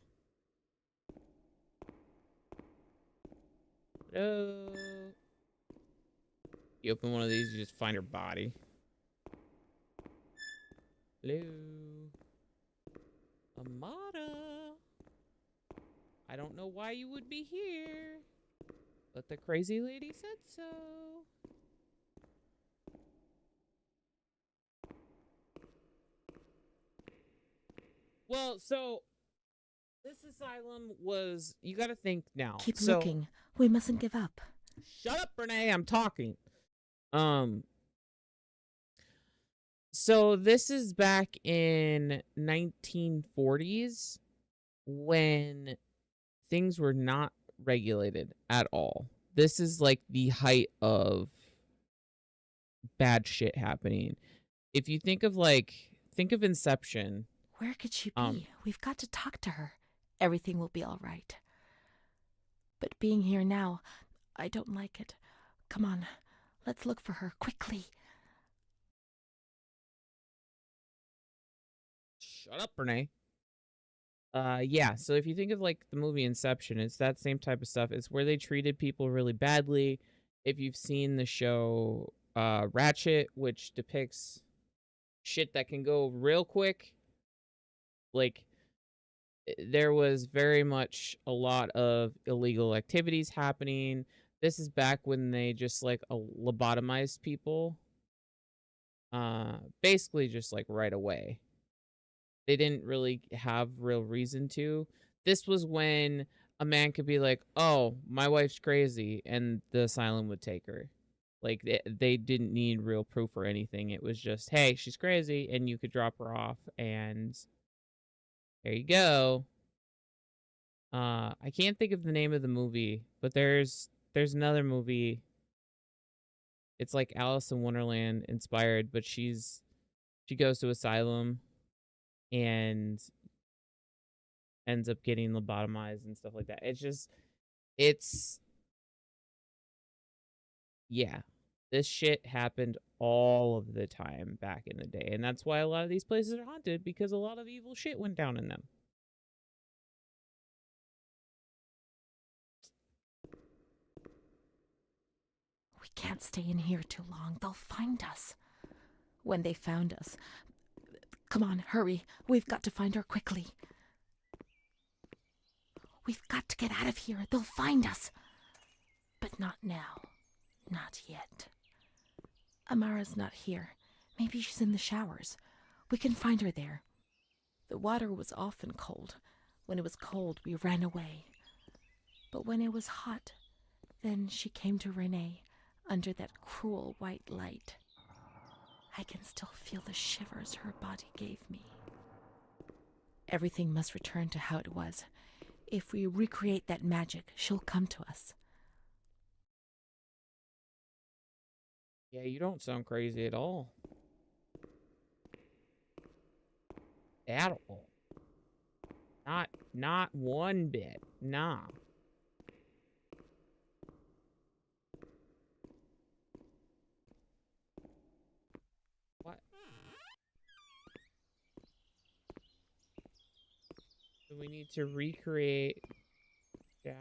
Hello. You open one of these, you just find her body. Hello. Amara. I don't know why you would be here, but the crazy lady said so. Well, so this asylum was, you gotta think now. Keep looking. We mustn't give up. Shut up, Renee, I'm talking. So this is back in 1940s. when things were not regulated at all. This is like the height of bad shit happening. If you think of Inception. Where could she Um be? We've got to talk to her. Everything will be all right. But being here now, I don't like it. Come on, let's look for her quickly. Shut up, Renee. Yeah, so if you think of like the movie Inception, it's that same type of stuff. It's where they treated people really badly. If you've seen the show Ratchet, which depicts shit that can go real quick, like there was very much a lot of illegal activities happening. This is back when they just like lobotomized people, basically just like right away. They didn't really have real reason to. This was when a man could be like, "Oh, my wife's crazy," and the asylum would take her. Like they didn't need real proof or anything. It was just, "Hey, she's crazy," and you could drop her off, and there you go. I can't think of the name of the movie, but there's another movie. It's like Alice in Wonderland inspired, but she goes to asylum and ends up getting lobotomized and stuff like that. It's yeah. This shit happened all of the time back in the day, and that's why a lot of these places are haunted, because a lot of evil shit went down in them. We can't stay in here too long. They'll find us. When they found us. Come on, hurry. We've got to find her quickly. We've got to get out of here. They'll find us. But not now. Not yet. Amara's not here. Maybe she's in the showers. We can find her there. The water was often cold. When it was cold, we ran away. But when it was hot, then she came to Renee under that cruel white light. I can still feel the shivers her body gave me. Everything must return to how it was. If we recreate that magic, she'll come to us. Yeah, you don't sound crazy at all. At all. Not one bit. Nah. What? Do we need to recreate showers?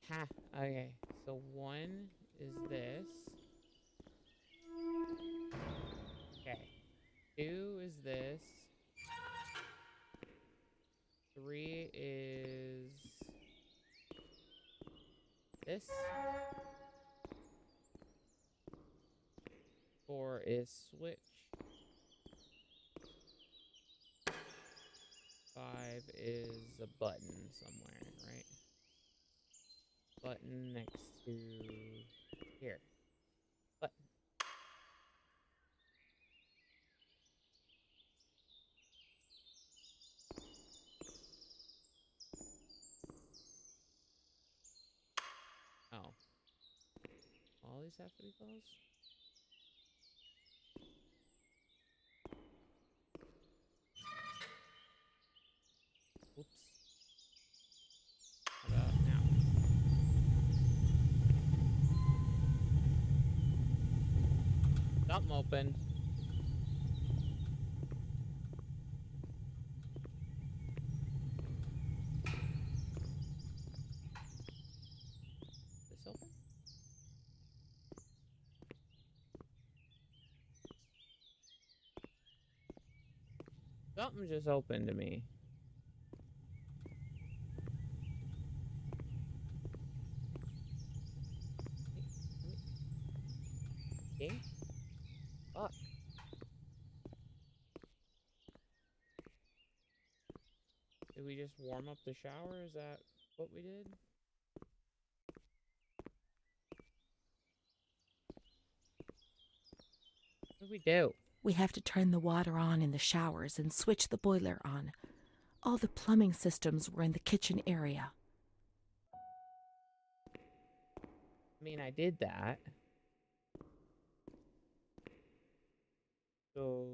Ha. Okay. So one is this. Okay. Two is this. Three is this. Four is switch. Five is a button somewhere, right? Button next to here. Button. Oh. All these have to be closed? Oops. How about now? Something opened. This open? Something just opened to me. Game? Fuck. just warm up the shower? Is that what we did? What did we do? We have to turn the water on in the showers and switch the boiler on. All the plumbing systems were in the kitchen area. I mean, I did that. So...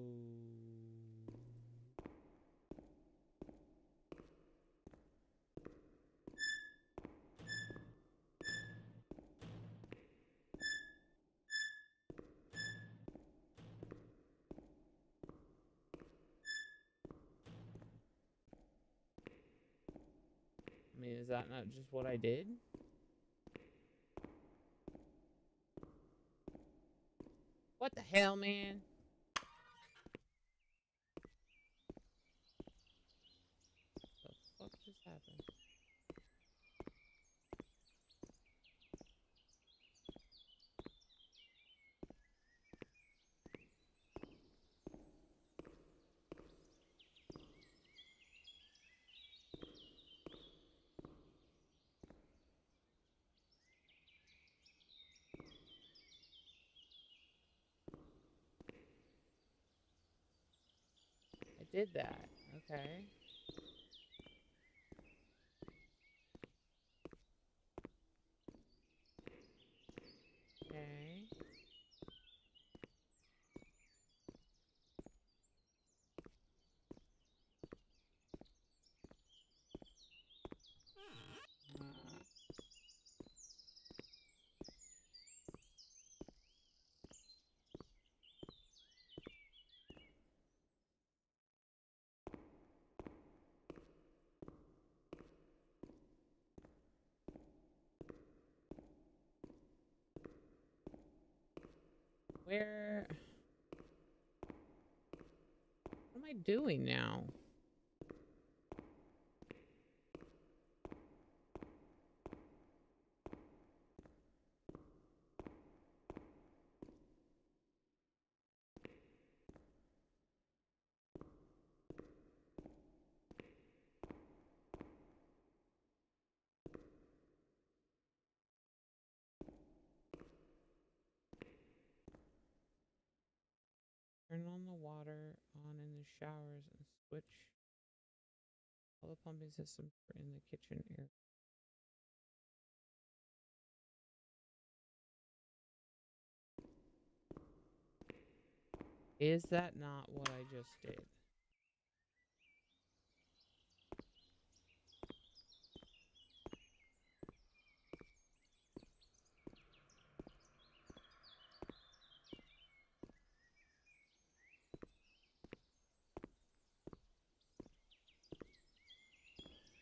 I mean, is that not just what I did? What the hell, man? The fuck just happened? I did that. Okay. Okay. Where... What am I doing now? Turn on the water on in the showers and switch all the pumping systems for in the kitchen area. Is that not what I just did?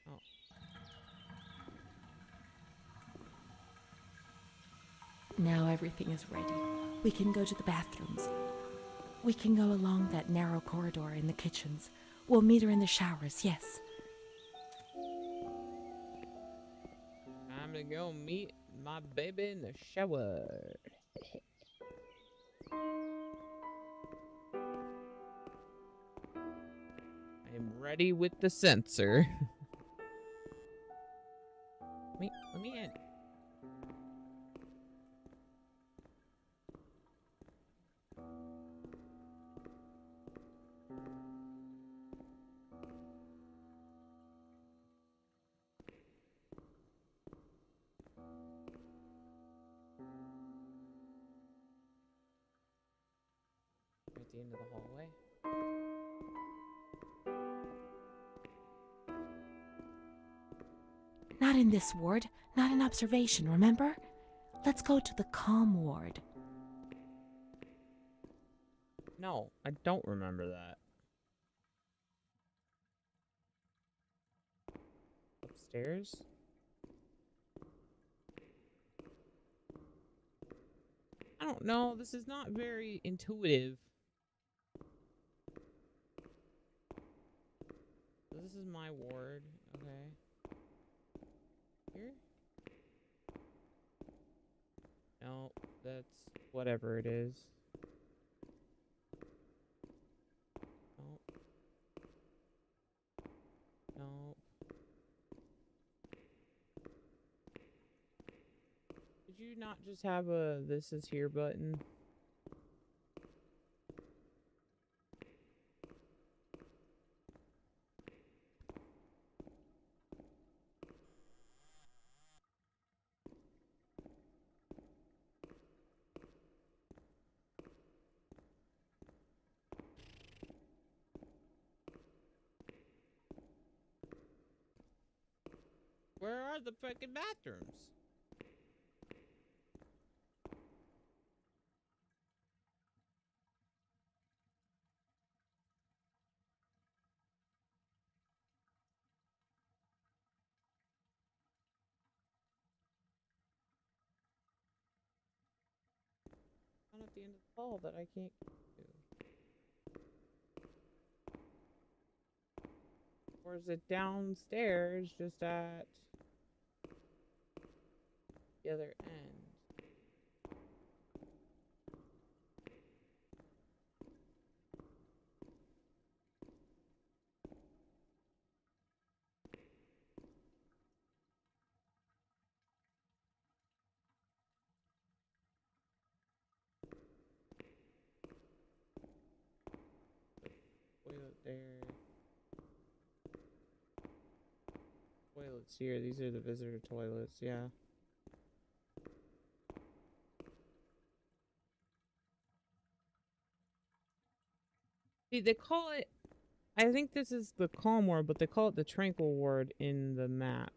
Oh. Now everything is ready. We can go to the bathrooms. We can go along that narrow corridor in the kitchens. We'll meet her in the showers, yes. Time to go meet my baby in the shower. I am ready with the sensor. Let me in. At the end of the hallway. Not in this ward, not in observation, remember? Let's go to the calm ward. No, I don't remember that. Upstairs? I don't know. This is not very intuitive. So this is my ward. Okay. Here? No, that's whatever it is. Nope. Nope. you not just have a this is here button? Where are the fucking bathrooms? One at the end of the hall that I can't get to. Or is it downstairs just at the other end? Toilet there. Toilets here. These are the visitor toilets, yeah. See, they call it, I think this is the calm ward, but they call it the tranquil ward in the maps.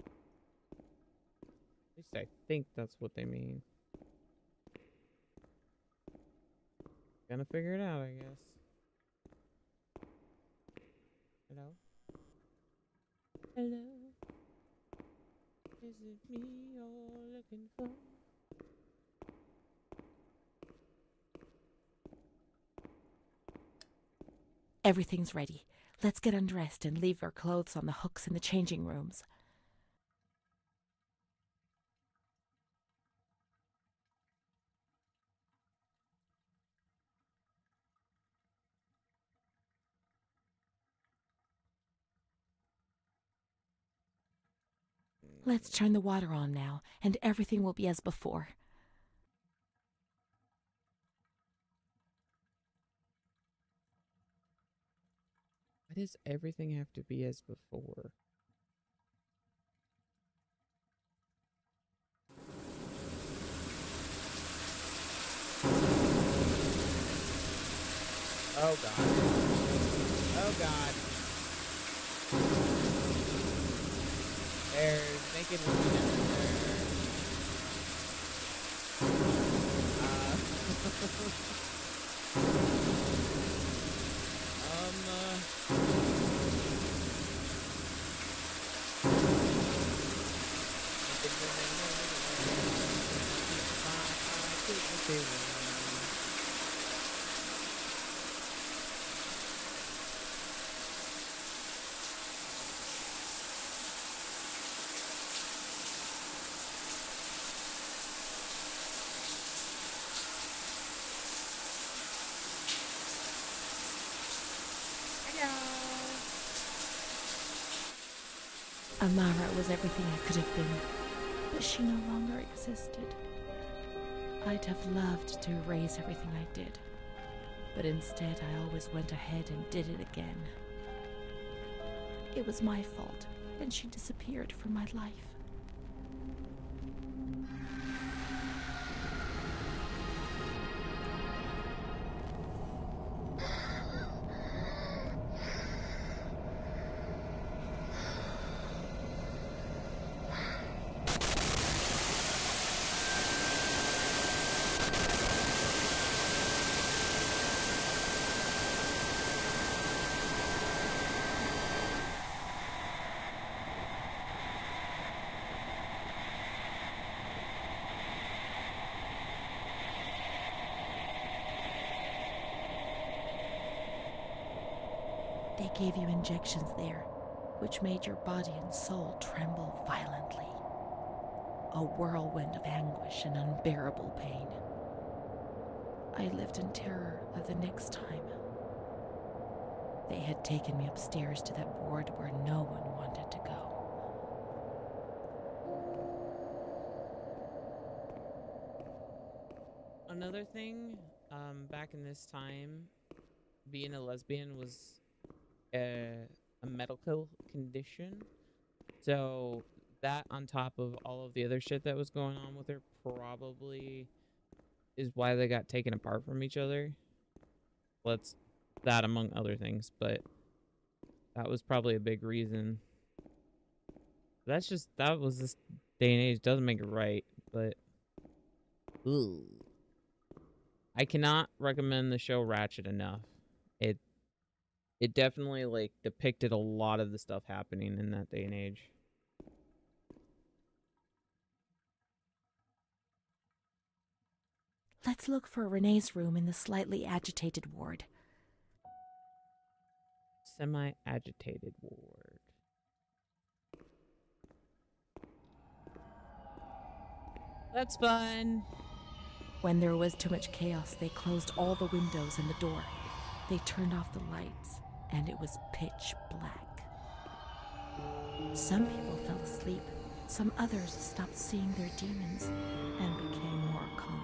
At least I think that's what they mean. Gonna figure it out, I guess. Hello? Hello? Is it me you're looking for? Everything's ready. Let's get undressed and leave our clothes on the hooks in the changing rooms. Let's turn the water on now, and everything will be as before. Why does everything have to be as before? Oh god. Oh god. There's naked women everywhere. Amara was everything I could have been, but she no longer existed. I'd have loved to erase everything I did, but instead I always went ahead and did it again. It was my fault, and she disappeared from my life. They gave you injections there, which made your body and soul tremble violently. A whirlwind of anguish and unbearable pain. I lived in terror of the next time. They had taken me upstairs to that ward where no one wanted to go. another thing, back in this time, being a lesbian was a medical condition. So that on top of all of the other shit that was going on with her probably is why they got taken apart from each other. Let's that among other things, but that was probably a big reason. That's just that was this day and age. Doesn't make it right, but ooh. I cannot recommend the show Ratchet enough. It it definitely like depicted a lot of the stuff happening in that day and age. Let's look for Renee's room in the slightly agitated ward. Semi-agitated ward. That's fun. When there was too much chaos, they closed all the windows and the door. They turned off the lights, and it was pitch black. Some people fell asleep. Some others stopped seeing their demons and became more calm.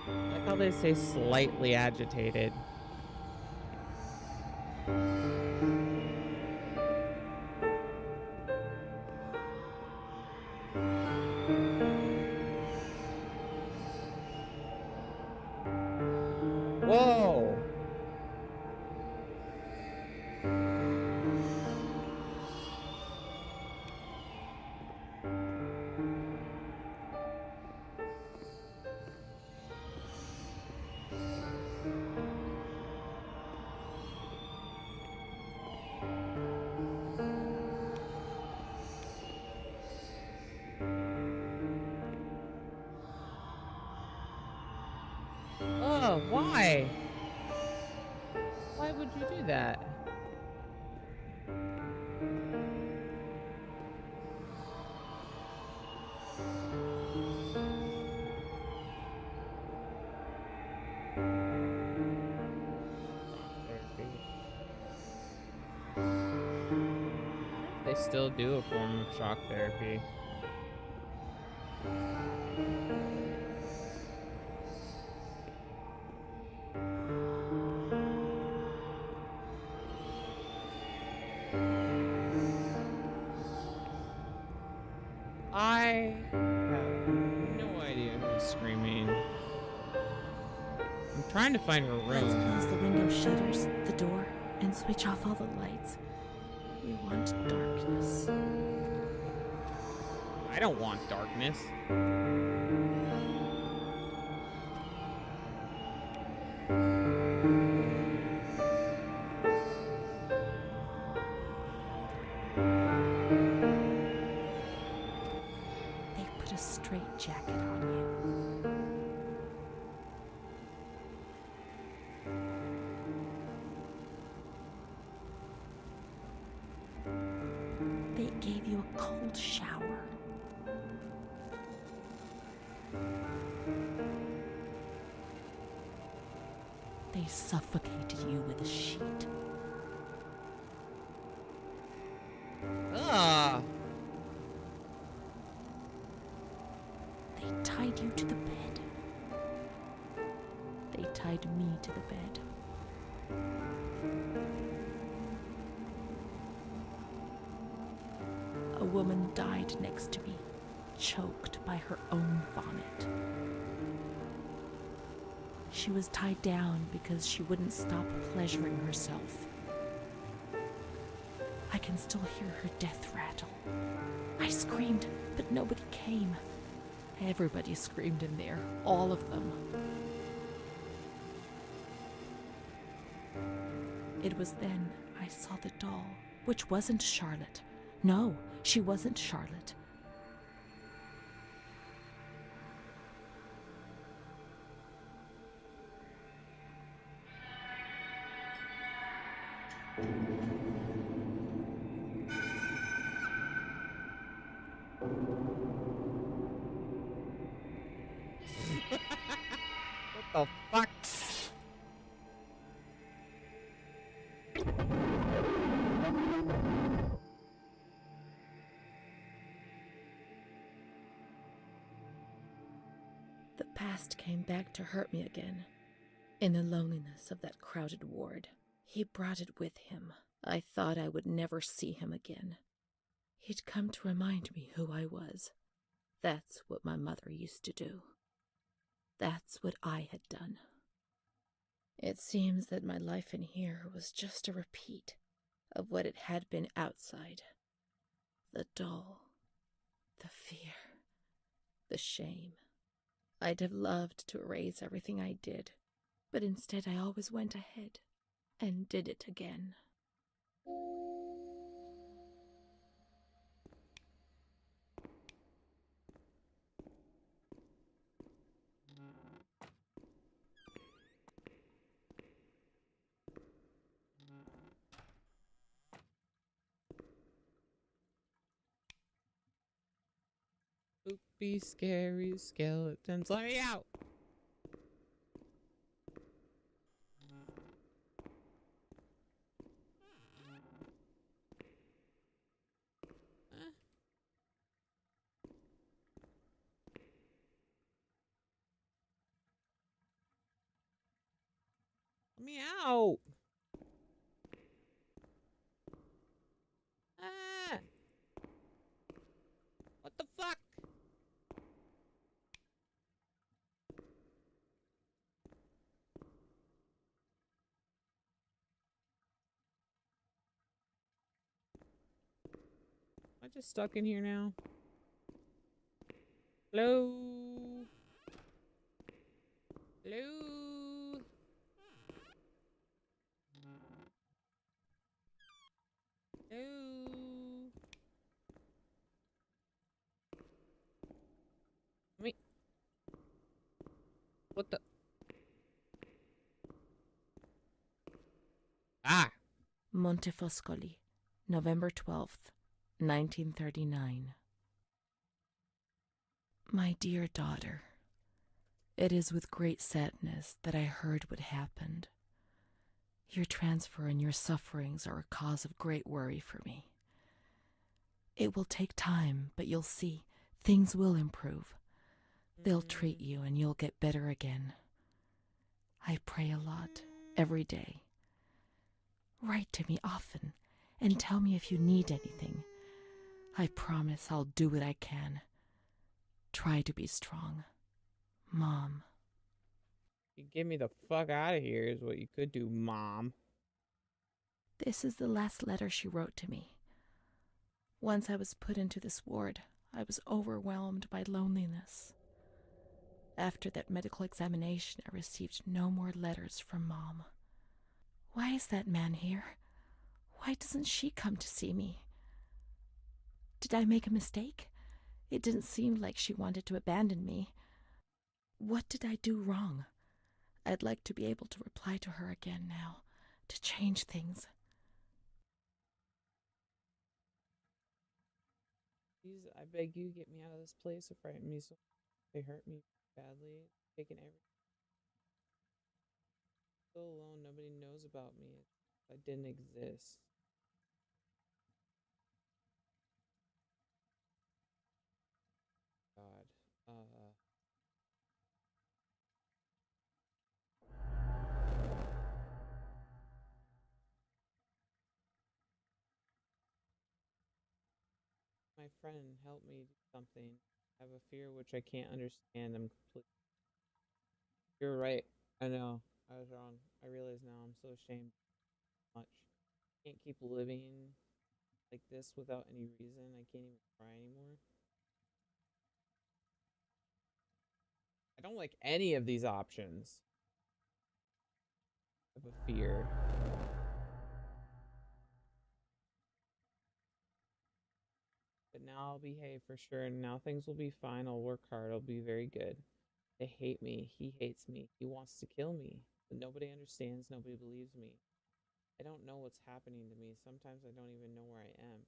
I like how they say slightly agitated. Whoa! Oh, why? Why would you do that? They still do a form of shock therapy. I have no idea who's screaming. I'm trying to find her Let's room. close the window shutters, the door, and switch off all the lights. We want darkness. I don't want darkness. They put a straight jacket on you. They gave you a cold shower. They suffocated you with a sheet. Ah. tied me to the bed. A woman died next to me, choked by her own vomit. She was tied down because she wouldn't stop pleasuring herself. I can still hear her death rattle. I screamed, but nobody came. Everybody screamed in there, all of them. It was then I saw the doll, which wasn't Charlotte. No, she wasn't Charlotte. What the fuck? The past came back to hurt me again. In the loneliness of that crowded ward, he brought it with him. I thought I would never see him again. He'd come to remind me who I was. That's what my mother used to do. That's what I had done. It seems that my life in here was just a repeat of what it had been outside. The doll, the fear, the shame. I'd have loved to erase everything I did, but instead I always went ahead and did it again. Spooky, scary skeletons. Let me out! Let me out! Ah! What the fuck? Am I just stuck in here now? Hello? Hello? Hello? Me? What the? Ah! Montefoscoli, November 12th, 1939. My dear daughter, it is with great sadness that I heard what happened. Your transfer and your sufferings are a cause of great worry for me. It will take time, but you'll see, things will improve. They'll treat you and you'll get better again. I pray a lot, every day. Write to me often and tell me if you need anything. I promise I'll do what I can. Try to be strong. Mom. You get me the fuck out of here is what you could do, Mom. This is the last letter she wrote to me. Once I was put into this ward, I was overwhelmed by loneliness. After that medical examination, I received no more letters from Mom. Why is that man here? Why doesn't she come to see me? Did I make a mistake? It didn't seem like she wanted to abandon me. What did I do wrong? I'd like to be able to reply to her again now, to change things. Please, I beg you, get me out of this place. It frightened me so they hurt me badly. Taking everything. Still alone, nobody knows about me. I didn't exist. God. my friend, help me do something. I have a fear which I can't understand. I'm completely. You're right. I know. I was wrong. I realize now. I'm so ashamed. Much. Can't keep living like this without any reason. I can't even cry anymore. I don't like any of these options. I have a fear. But now I'll behave for sure, and now things will be fine. I'll work hard. I'll be very good. They hate me. He hates me. He wants to kill me. But nobody understands. Nobody believes me. I don't know what's happening to me. Sometimes I don't even know where I am.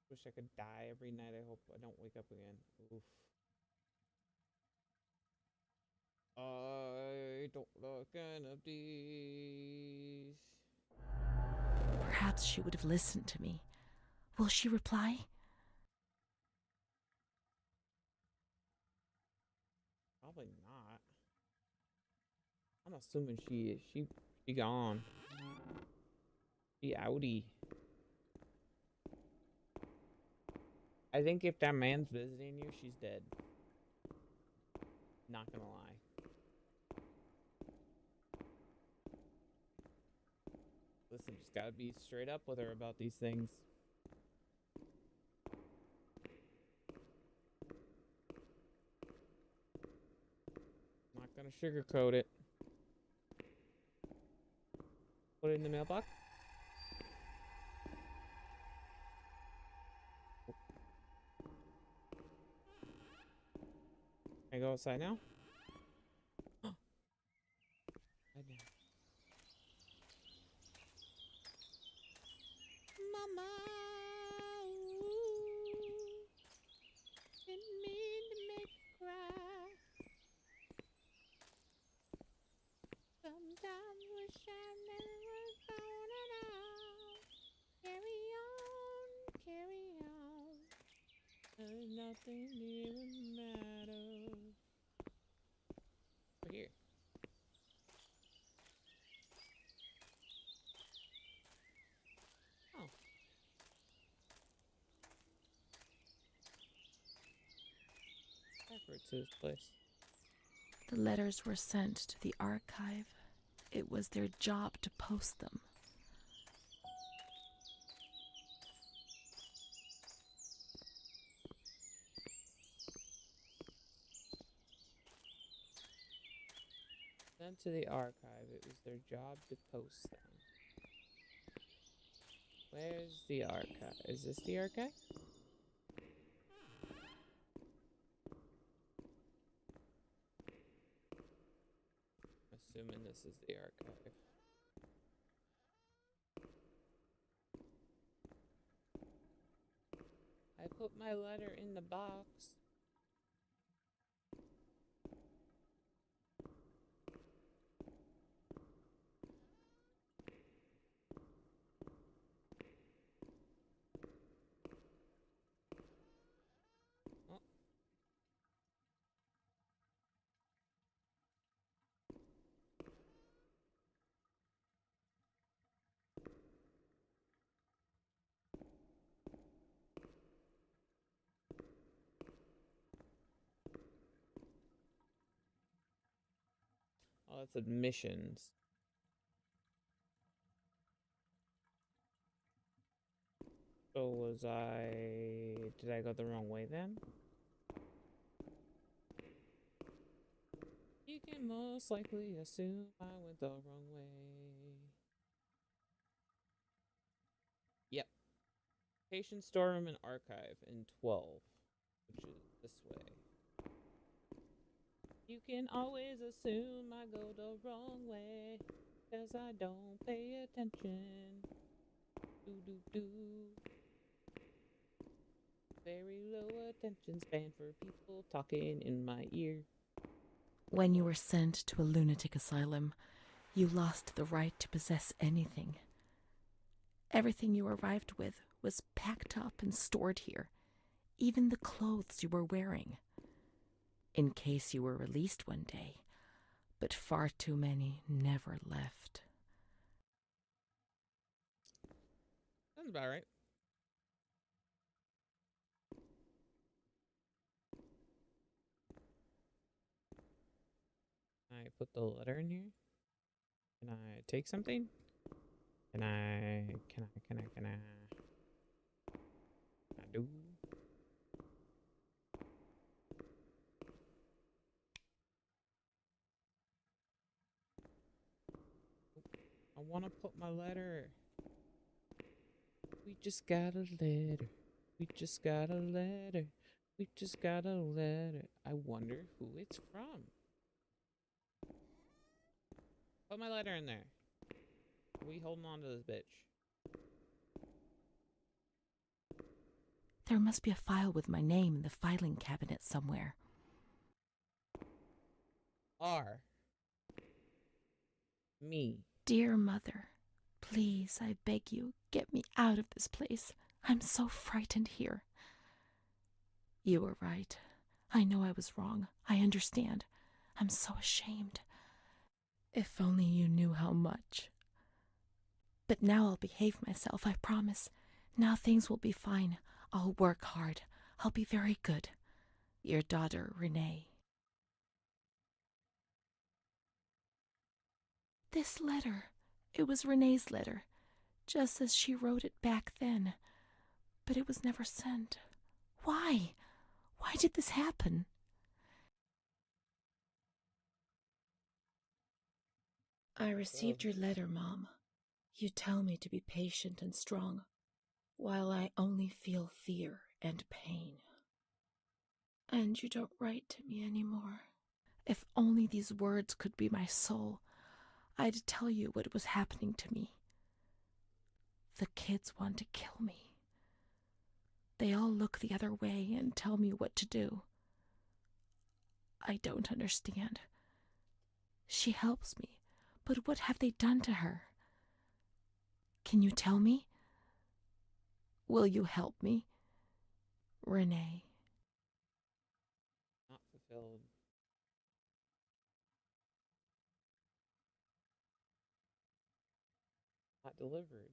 Wish I could die every night. I hope I don't wake up again. Oof. I don't like any of these. Perhaps she would have listened to me. Will she reply? Probably not. I'm assuming she is. She gone. She outie. I think if that man's visiting you, she's dead. Not gonna lie. Listen, just gotta be straight up with her about these things. Not gonna sugarcoat it. Put it in the mailbox. Can I go outside now? Mama, ooh, didn't mean to make you cry. Sometimes wish I never was born at all. Carry on, carry on. There's nothing even matters. We're here. Oh. Backwards to this place. The letters were sent to the archive. It was their job to post them. Sent to the archive. It was their job to post them. Where's the archive? Is this the archive? Assuming this is the archive. I put my letter in the box. Oh. Oh, that's admissions. So was I... Did I go the wrong way then? You can most likely assume I went the wrong way. Yep. Patient storeroom and archive in 12, which is this way. You can always assume I go the wrong way, 'cause I don't pay attention. Do. Very low attention span for people talking in my ear. When you were sent to a lunatic asylum, you lost the right to possess anything. Everything you arrived with was packed up and stored here, even the clothes you were wearing, in case you were released one day, but far too many never left. Sounds about right. put the letter in here? Can I take something? Can I do? I want to put my letter. We just got a letter. We just got a letter. We just got a letter. I wonder who it's from. Put my letter in there. Are we holding on to this bitch? There must be a file with my name in the filing cabinet somewhere. R. Me. Dear Mother, please, I beg you, get me out of this place. I'm so frightened here. You were right. I know I was wrong. I understand. I'm so ashamed. If only you knew how much. But now I'll behave myself, I promise. Now things will be fine. I'll work hard. I'll be very good. Your daughter, Renee. This letter. It was Renee's letter, just as she wrote it back then. But it was never sent. Why? Why did this happen? I received your letter, Mom. You tell me to be patient and strong, while I only feel fear and pain. And you don't write to me anymore. If only these words could be my soul, I'd tell you what was happening to me. The kids want to kill me. They all look the other way and tell me what to do. I don't understand. She helps me, but what have they done to her? Can you tell me? Will you help me? Renee. Not fulfilled. Not delivered.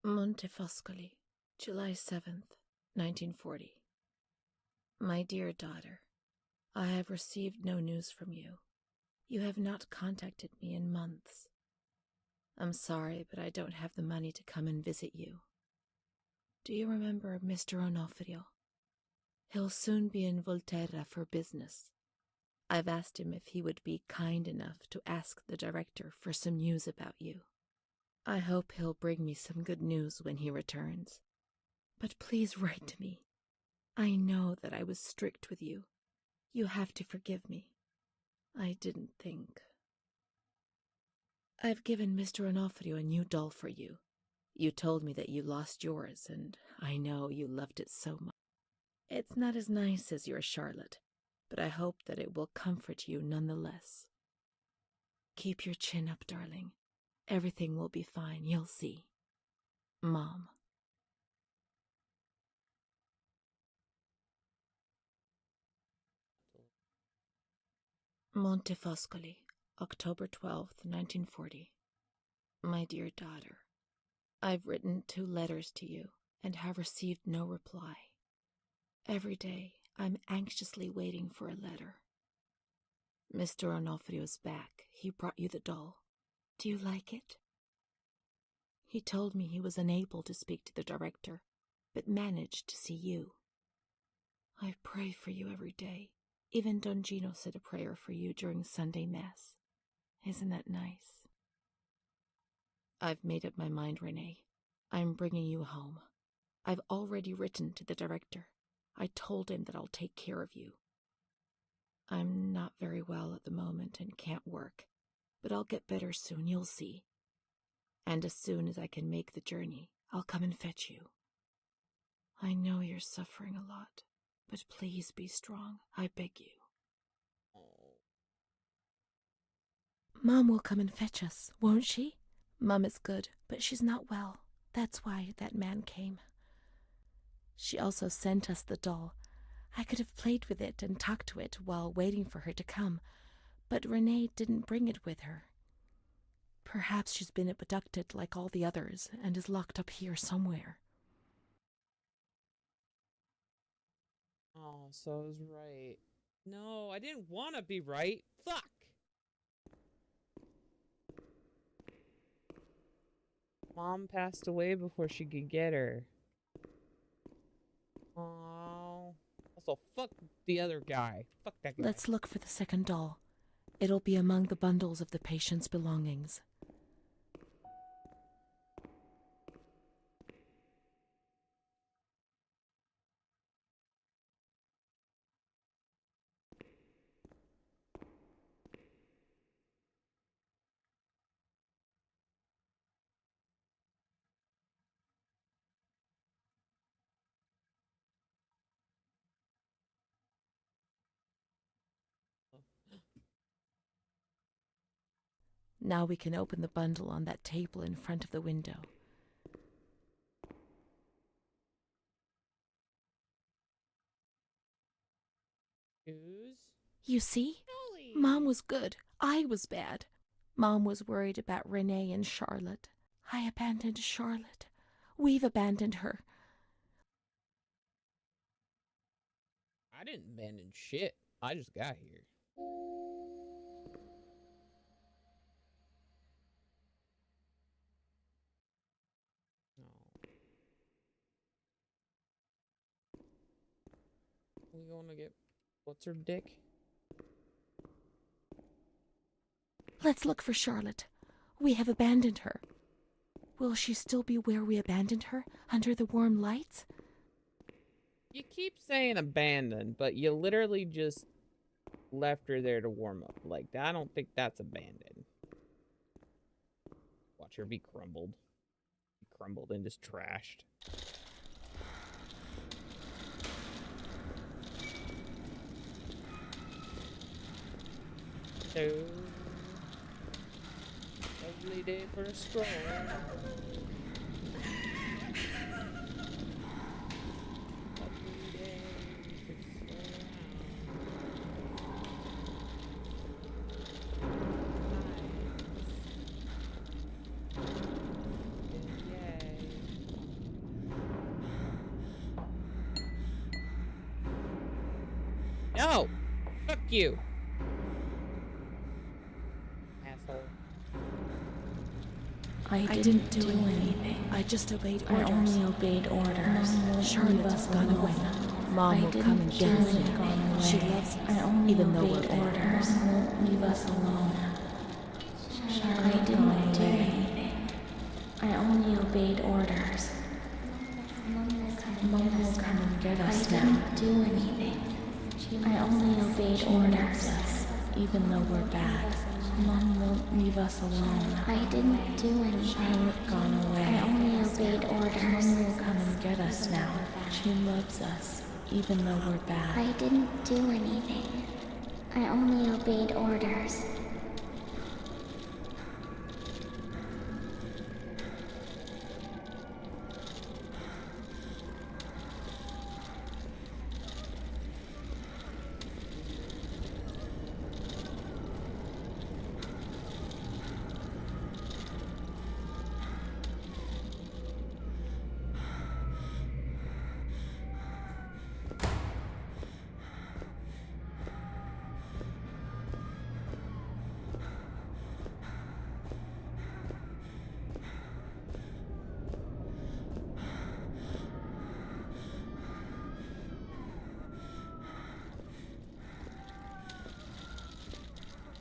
Montefoscoli, July 7th, 1940. My dear daughter, I have received no news from you. You have not contacted me in months. I'm sorry, but I don't have the money to come and visit you. Do you remember Mr. Onofrio? He'll soon be in Volterra for business. I've asked him if he would be kind enough to ask the director for some news about you. I hope he'll bring me some good news when he returns. But please write to me. I know that I was strict with you. You have to forgive me. I didn't think. I've given Mr. Onofrio a new doll for you. You told me that you lost yours, and I know you loved it so much. It's not as nice as your Charlotte, but I hope that it will comfort you nonetheless. Keep your chin up, darling. Everything will be fine, you'll see. Mom. Montefoscoli, October 12th, 1940. My dear daughter, I've written 2 letters to you and have received no reply. Every day I'm anxiously waiting for a letter. Mr. Onofrio's back. He brought you the doll. Do you like it? He told me he was unable to speak to the director, but managed to see you. I pray for you every day. Even Don Gino said a prayer for you during Sunday Mass. Isn't that nice? I've made up my mind, Renee. I'm bringing you home. I've already written to the director. I told him that I'll take care of you. I'm not very well at the moment and can't work, but I'll get better soon, you'll see. And as soon as I can make the journey, I'll come and fetch you. I know you're suffering a lot, but please be strong, I beg you. Mom will come and fetch us, won't she? Mom is good, but she's not well. That's why that man came. She also sent us the doll. I could have played with it and talked to it while waiting for her to come, but Renee didn't bring it with her. Perhaps she's been abducted like all the others and is locked up here somewhere. Oh, so I was right. No, I didn't want to be right. Fuck! Mom passed away before she could get her. Oh. Also, fuck the other guy. Fuck that guy. Let's look for the second doll. It'll be among the bundles of the patient's belongings. Now we can open the bundle on that table in front of the window. Who's? You see? Dolly. Mom was good. I was bad. Mom was worried about Renee and Charlotte. I abandoned Charlotte. We've abandoned her. I didn't abandon shit. I just got here. We going to get what's her dick? Let's look for Charlotte. We have abandoned her. Will she still be where we abandoned her, under the warm lights? You keep saying abandoned, but you literally just left her there to warm up. Like, I don't think that's abandoned. Watch her be crumbled. Be crumbled and just trashed. So, lovely day for a stroll. No! Fuck you! Asshole. I didn't do anything. I just obeyed orders. I only obeyed orders. Charlotte's gone away. Mom will come and get us now. She loves us, even though we're bad. Orders won't leave us alone. I didn't do anything. I only obeyed orders. Mom will come and get us now. I didn't do anything. I only obeyed orders, even though we're bad. Mom won't leave us alone. I didn't do anything. Charlotte gone away. I only obeyed orders. Mom will come and get us now. She loves us, even though we're bad. I didn't do anything. I only obeyed orders.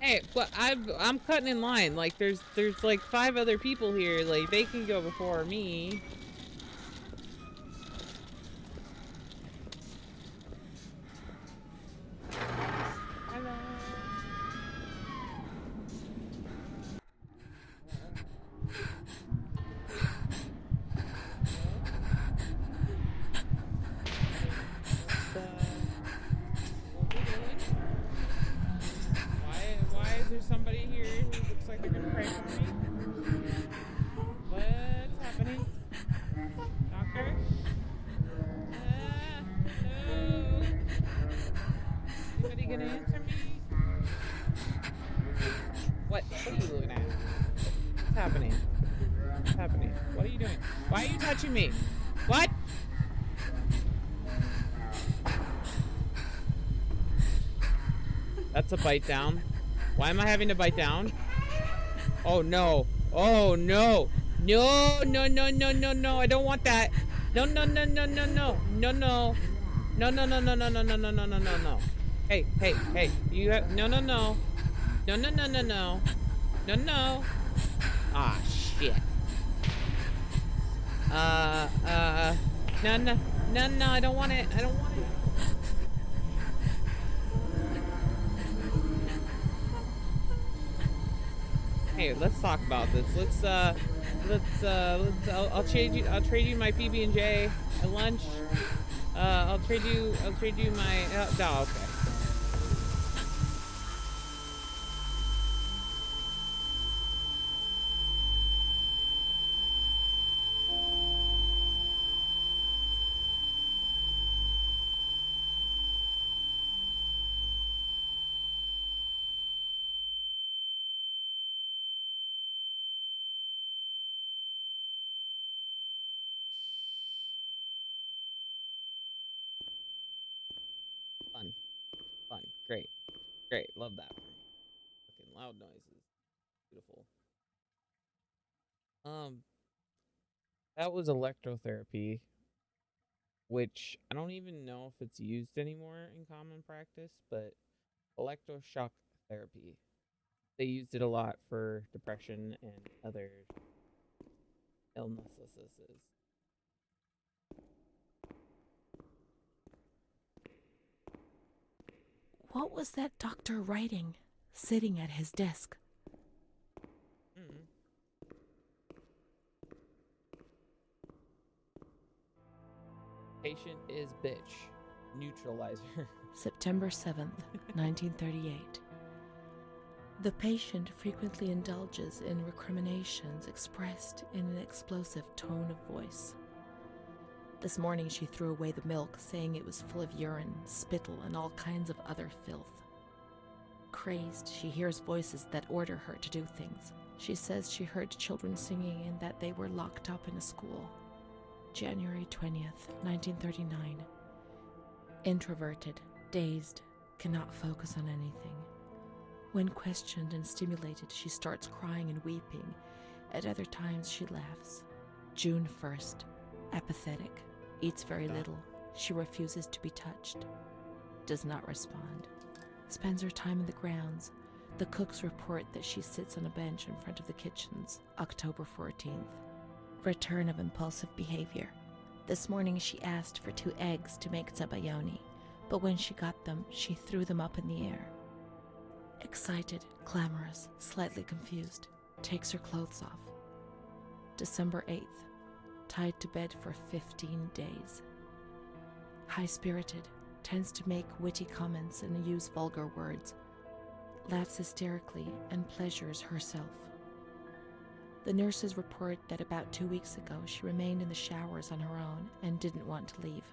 Hey, but I'm cutting in line. Like, there's like 5 other people here. Like, they can go before me. Hello. Why is there somebody here who looks like they're gonna pray for me? What's happening? Doctor? No. Anybody gonna answer me? What are you looking at? What's happening? What's happening? What are you doing? Why are you touching me? What? That's a bite down. Why am I having to bite down? Oh no. Oh no. No, no, no, no, no, no. I don't want that. No, no, no, no, no, no. No, no. No, no, no, no, no, no, no, no, no, no, no, no. Hey, hey, hey. You have no, no, no. No, no, no, no, no. No, no. Ah, shit. No, no, no, no. I don't want it. I don't want it. Hey, let's talk about this. I'll trade you my PB&J at lunch. I'll trade you my, no, okay. Fun, fun, great, great. Love that for me. Fucking loud noises, beautiful. Um, that was electrotherapy, which I don't even know if it's used anymore in common practice, but electroshock therapy. They used it a lot for depression and other illnesses. What was that doctor writing, sitting at his desk? Mm. Patient is bitch. Neutralizer. September 7th, 1938. The patient frequently indulges in recriminations expressed in an explosive tone of voice. This morning she threw away the milk, saying it was full of urine, spittle, and all kinds of other filth. Crazed, she hears voices that order her to do things. She says she heard children singing and that they were locked up in a school. January 20th, 1939. Introverted, dazed, cannot focus on anything. When questioned and stimulated, she starts crying and weeping. At other times, she laughs. June 1st. Apathetic. Eats very little. She refuses to be touched. Does not respond. Spends her time in the grounds. The cooks report that she sits on a bench in front of the kitchens. October 14th. Return of impulsive behavior. This morning she asked for 2 eggs to make zabayoni, but when she got them, she threw them up in the air. Excited, clamorous, slightly confused, takes her clothes off. December 8th. Tied to bed for 15 days. High-spirited, tends to make witty comments and use vulgar words, laughs hysterically and pleasures herself. The nurses report that about 2 weeks ago she remained in the showers on her own and didn't want to leave.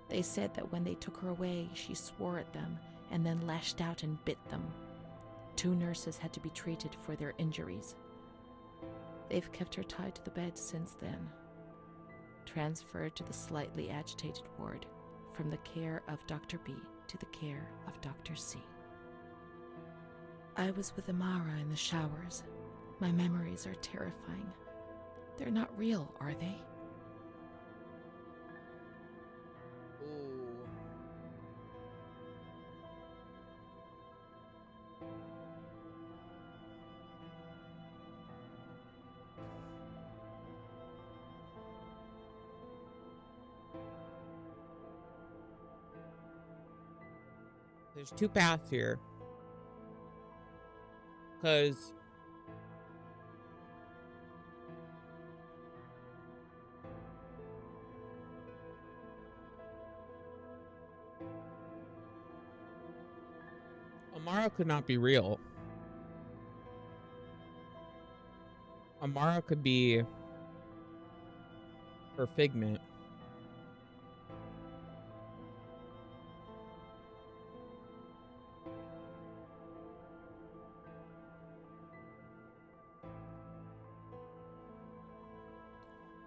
They said that when they took her away, she swore at them and then lashed out and bit them. 2 nurses had to be treated for their injuries. They've kept her tied to the bed since then. Transferred to the slightly agitated ward, from the care of Dr. B to the care of Dr. C. I was with Amara in the showers. My memories are terrifying. They're not real, are they? Ooh. There's 2 paths here. Because Amara could not be real. Amara could be her figment.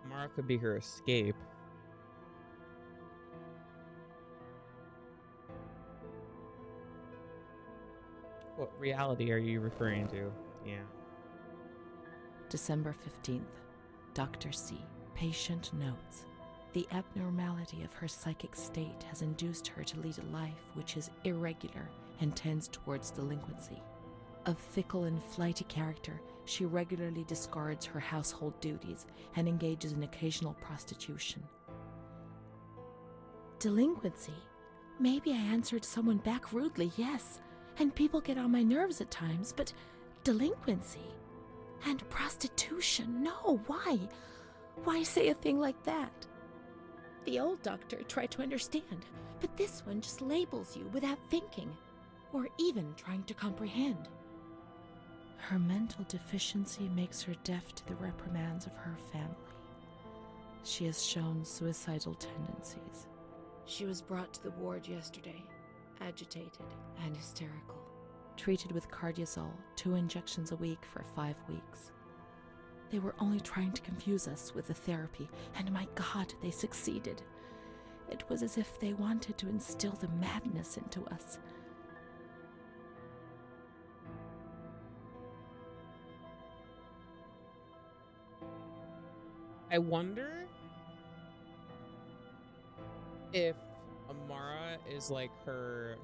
Amara could be her escape. What reality are you referring to? Yeah. December 15th. Dr. C. Patient notes. The abnormality of her psychic state has induced her to lead a life which is irregular and tends towards delinquency. Of fickle and flighty character, she regularly discards her household duties and engages in occasional prostitution. Delinquency? Maybe I answered someone back rudely, yes, and people get on my nerves at times, but delinquency? And prostitution? No, why? Why say a thing like that? The old doctor tried to understand, but this one just labels you without thinking, or even trying to comprehend. Her mental deficiency makes her deaf to the reprimands of her family. She has shown suicidal tendencies. She was brought to the ward yesterday, agitated and hysterical. Treated with Cardiazol, 2 injections a week for 5 weeks. They were only trying to confuse us with the therapy, and my God, they succeeded. It was as if they wanted to instill the madness into us. I wonder if Amara is like her,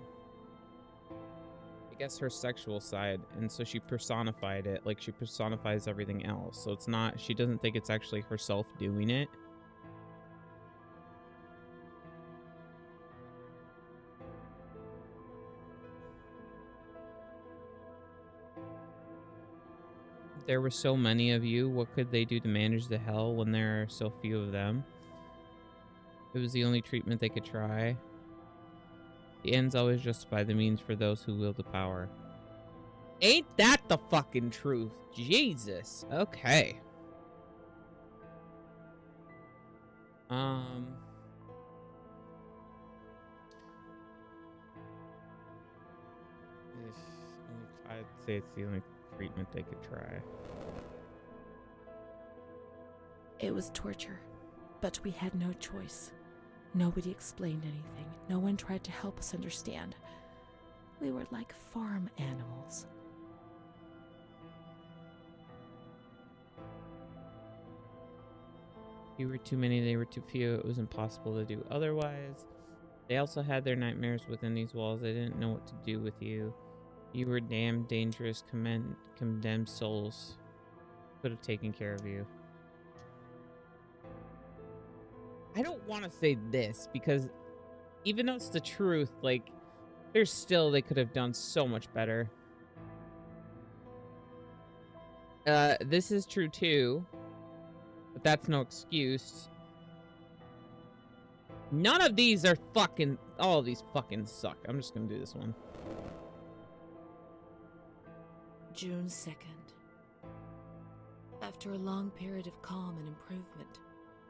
I guess, her sexual side, and so she personified it, like she personifies everything else. So it's not, she doesn't think it's actually herself doing it. There were so many of you. What could they do to manage the hell when there are so few of them? It was the only treatment they could try. The ends always justify the means for those who wield the power. Ain't that the fucking truth? Jesus. Okay. I'd say it's the only treatment they could try. It was torture, but we had no choice. Nobody explained anything. No one tried to help us understand. We were like farm animals. You were too many, they were too few. It was impossible to do otherwise. They also had their nightmares within these walls. They didn't know what to do with you. You were damned dangerous, condemned souls. Could have taken care of you. I don't want to say this because even though it's the truth, like, there's still, they could have done so much better. This is true too, but that's no excuse. None of these are fucking, all of these fucking suck. I'm just gonna do this one. June 2nd. After a long period of calm and improvement,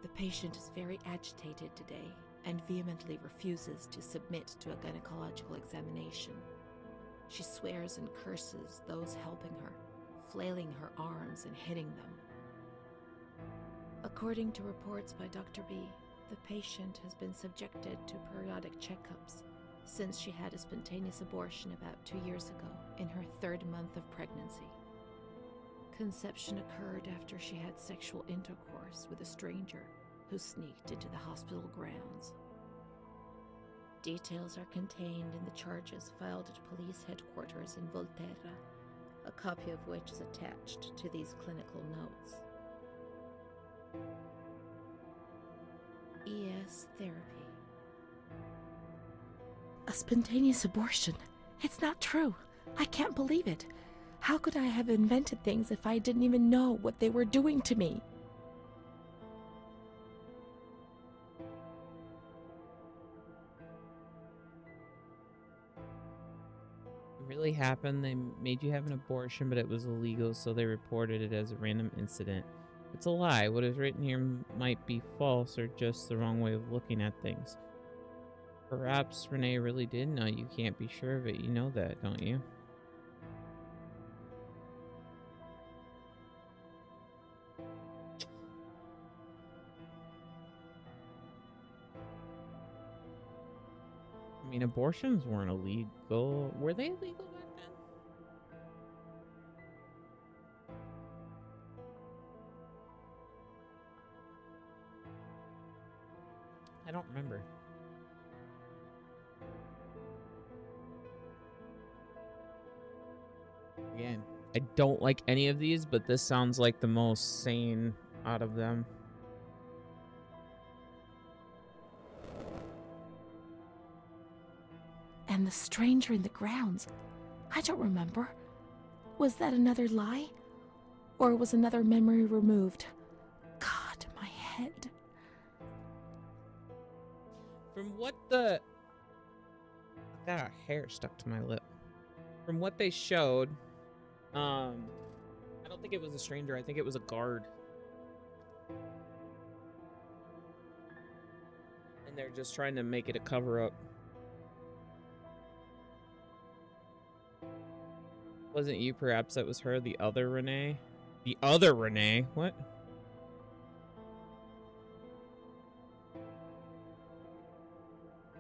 the patient is very agitated today and vehemently refuses to submit to a gynecological examination. She swears and curses those helping her, flailing her arms and hitting them. According to reports by Dr. B, the patient has been subjected to periodic checkups since she had a spontaneous abortion about 2 years ago in her 3rd month of pregnancy. Conception occurred after she had sexual intercourse with a stranger who sneaked into the hospital grounds. Details are contained in the charges filed at police headquarters in Volterra, a copy of which is attached to these clinical notes. ES therapy. A spontaneous abortion? It's not true. I can't believe it. How could I have invented things if I didn't even know what they were doing to me? It really happened. They made you have an abortion, but it was illegal, so they reported it as a random incident. It's a lie. What is written here might be false or just the wrong way of looking at things. Perhaps Renee really did know. You can't be sure of it. You know that, don't you? I mean, abortions weren't illegal. Were they illegal back then? I don't remember. Again, I don't like any of these, but this sounds like the most sane out of them. And the stranger in the grounds, I don't remember. Was that another lie? Or was another memory removed? God, my head. From what the... I got a hair stuck to my lip. From what they showed, I don't think it was a stranger. I think it was a guard. And they're just trying to make it a cover-up. Wasn't you, perhaps that was her, the other Renee? The other Renee? What?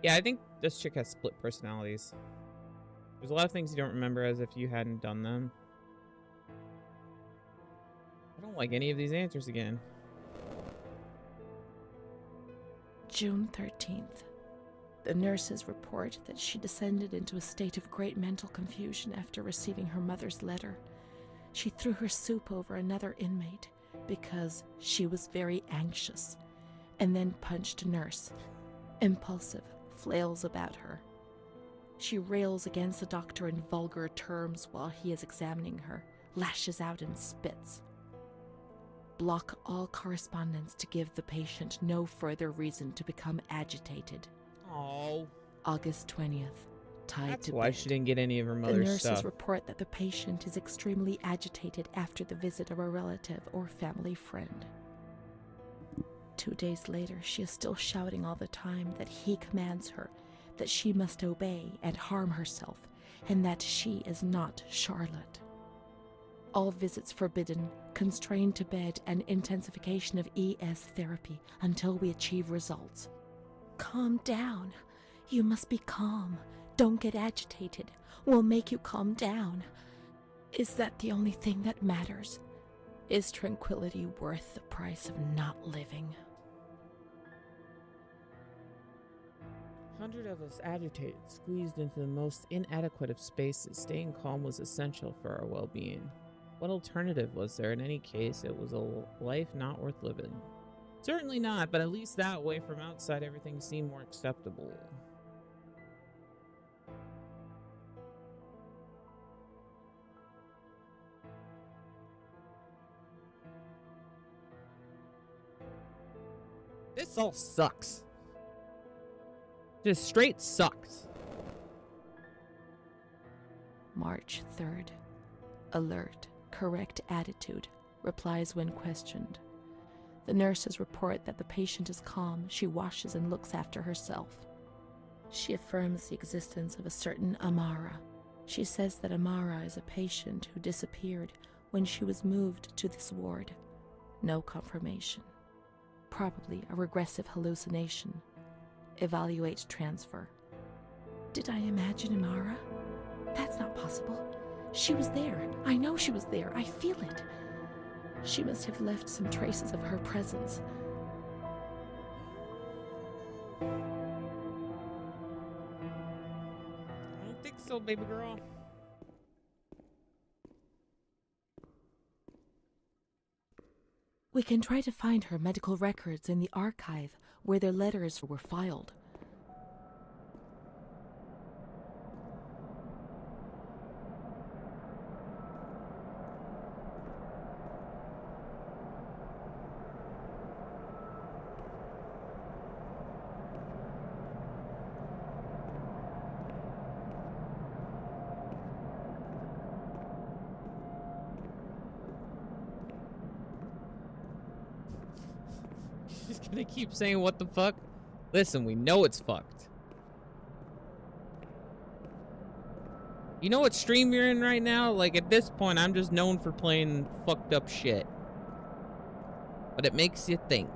Yeah, I think this chick has split personalities. There's a lot of things you don't remember as if you hadn't done them. I don't like any of these answers again. June 13th. The nurses report that she descended into a state of great mental confusion after receiving her mother's letter. She threw her soup over another inmate because she was very anxious, and then punched a nurse. Impulsive, flails about her. She rails against the doctor in vulgar terms while he is examining her, lashes out and spits. Block all correspondence to give the patient no further reason to become agitated. Oh, August 20th. Tied that's to why bed. she didn't get any of her The mother's nurses stuff. report that the patient is extremely agitated after the visit of a relative or family friend. 2 days later, she is still shouting all the time that he commands her, that she must obey and harm herself, and that she is not Charlotte. All visits forbidden, constrained to bed, and intensification of ES therapy until we achieve results. Calm down. You must be calm. Don't get agitated. We'll make you calm down. Is that the only thing that matters? Is tranquility worth the price of not living? 100 of us agitated, squeezed into the most inadequate of spaces. Staying calm was essential for our well-being. What alternative was there? In any case, it was a life not worth living. Certainly not, but at least that way from outside everything seemed more acceptable. This all sucks. Just straight sucks. March 3rd. Alert, correct attitude, replies when questioned. The nurses report that the patient is calm. She washes and looks after herself. She affirms the existence of a certain Amara. She says that Amara is a patient who disappeared when she was moved to this ward. No confirmation. Probably a regressive hallucination. Evaluate transfer. Did I imagine Amara? That's not possible. She was there. I know she was there. I feel it. She must have left some traces of her presence. I don't think so, baby girl. We can try to find her medical records in the archive where their letters were filed. She's gonna keep saying what the fuck? Listen, we know it's fucked. You know what stream you're in right now? Like, at this point, I'm just known for playing fucked up shit. But it makes you think.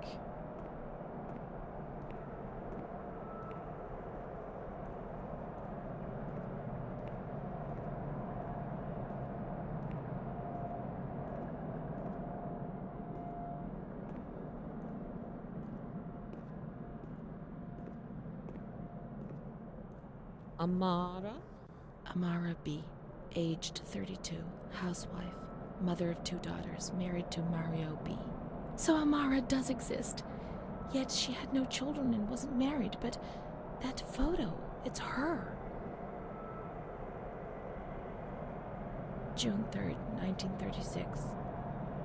Amara? Amara B., aged 32, housewife, mother of 2 daughters, married to Mario B. So Amara does exist. Yet she had no children and wasn't married, but that photo, it's her. June 3rd, 1936.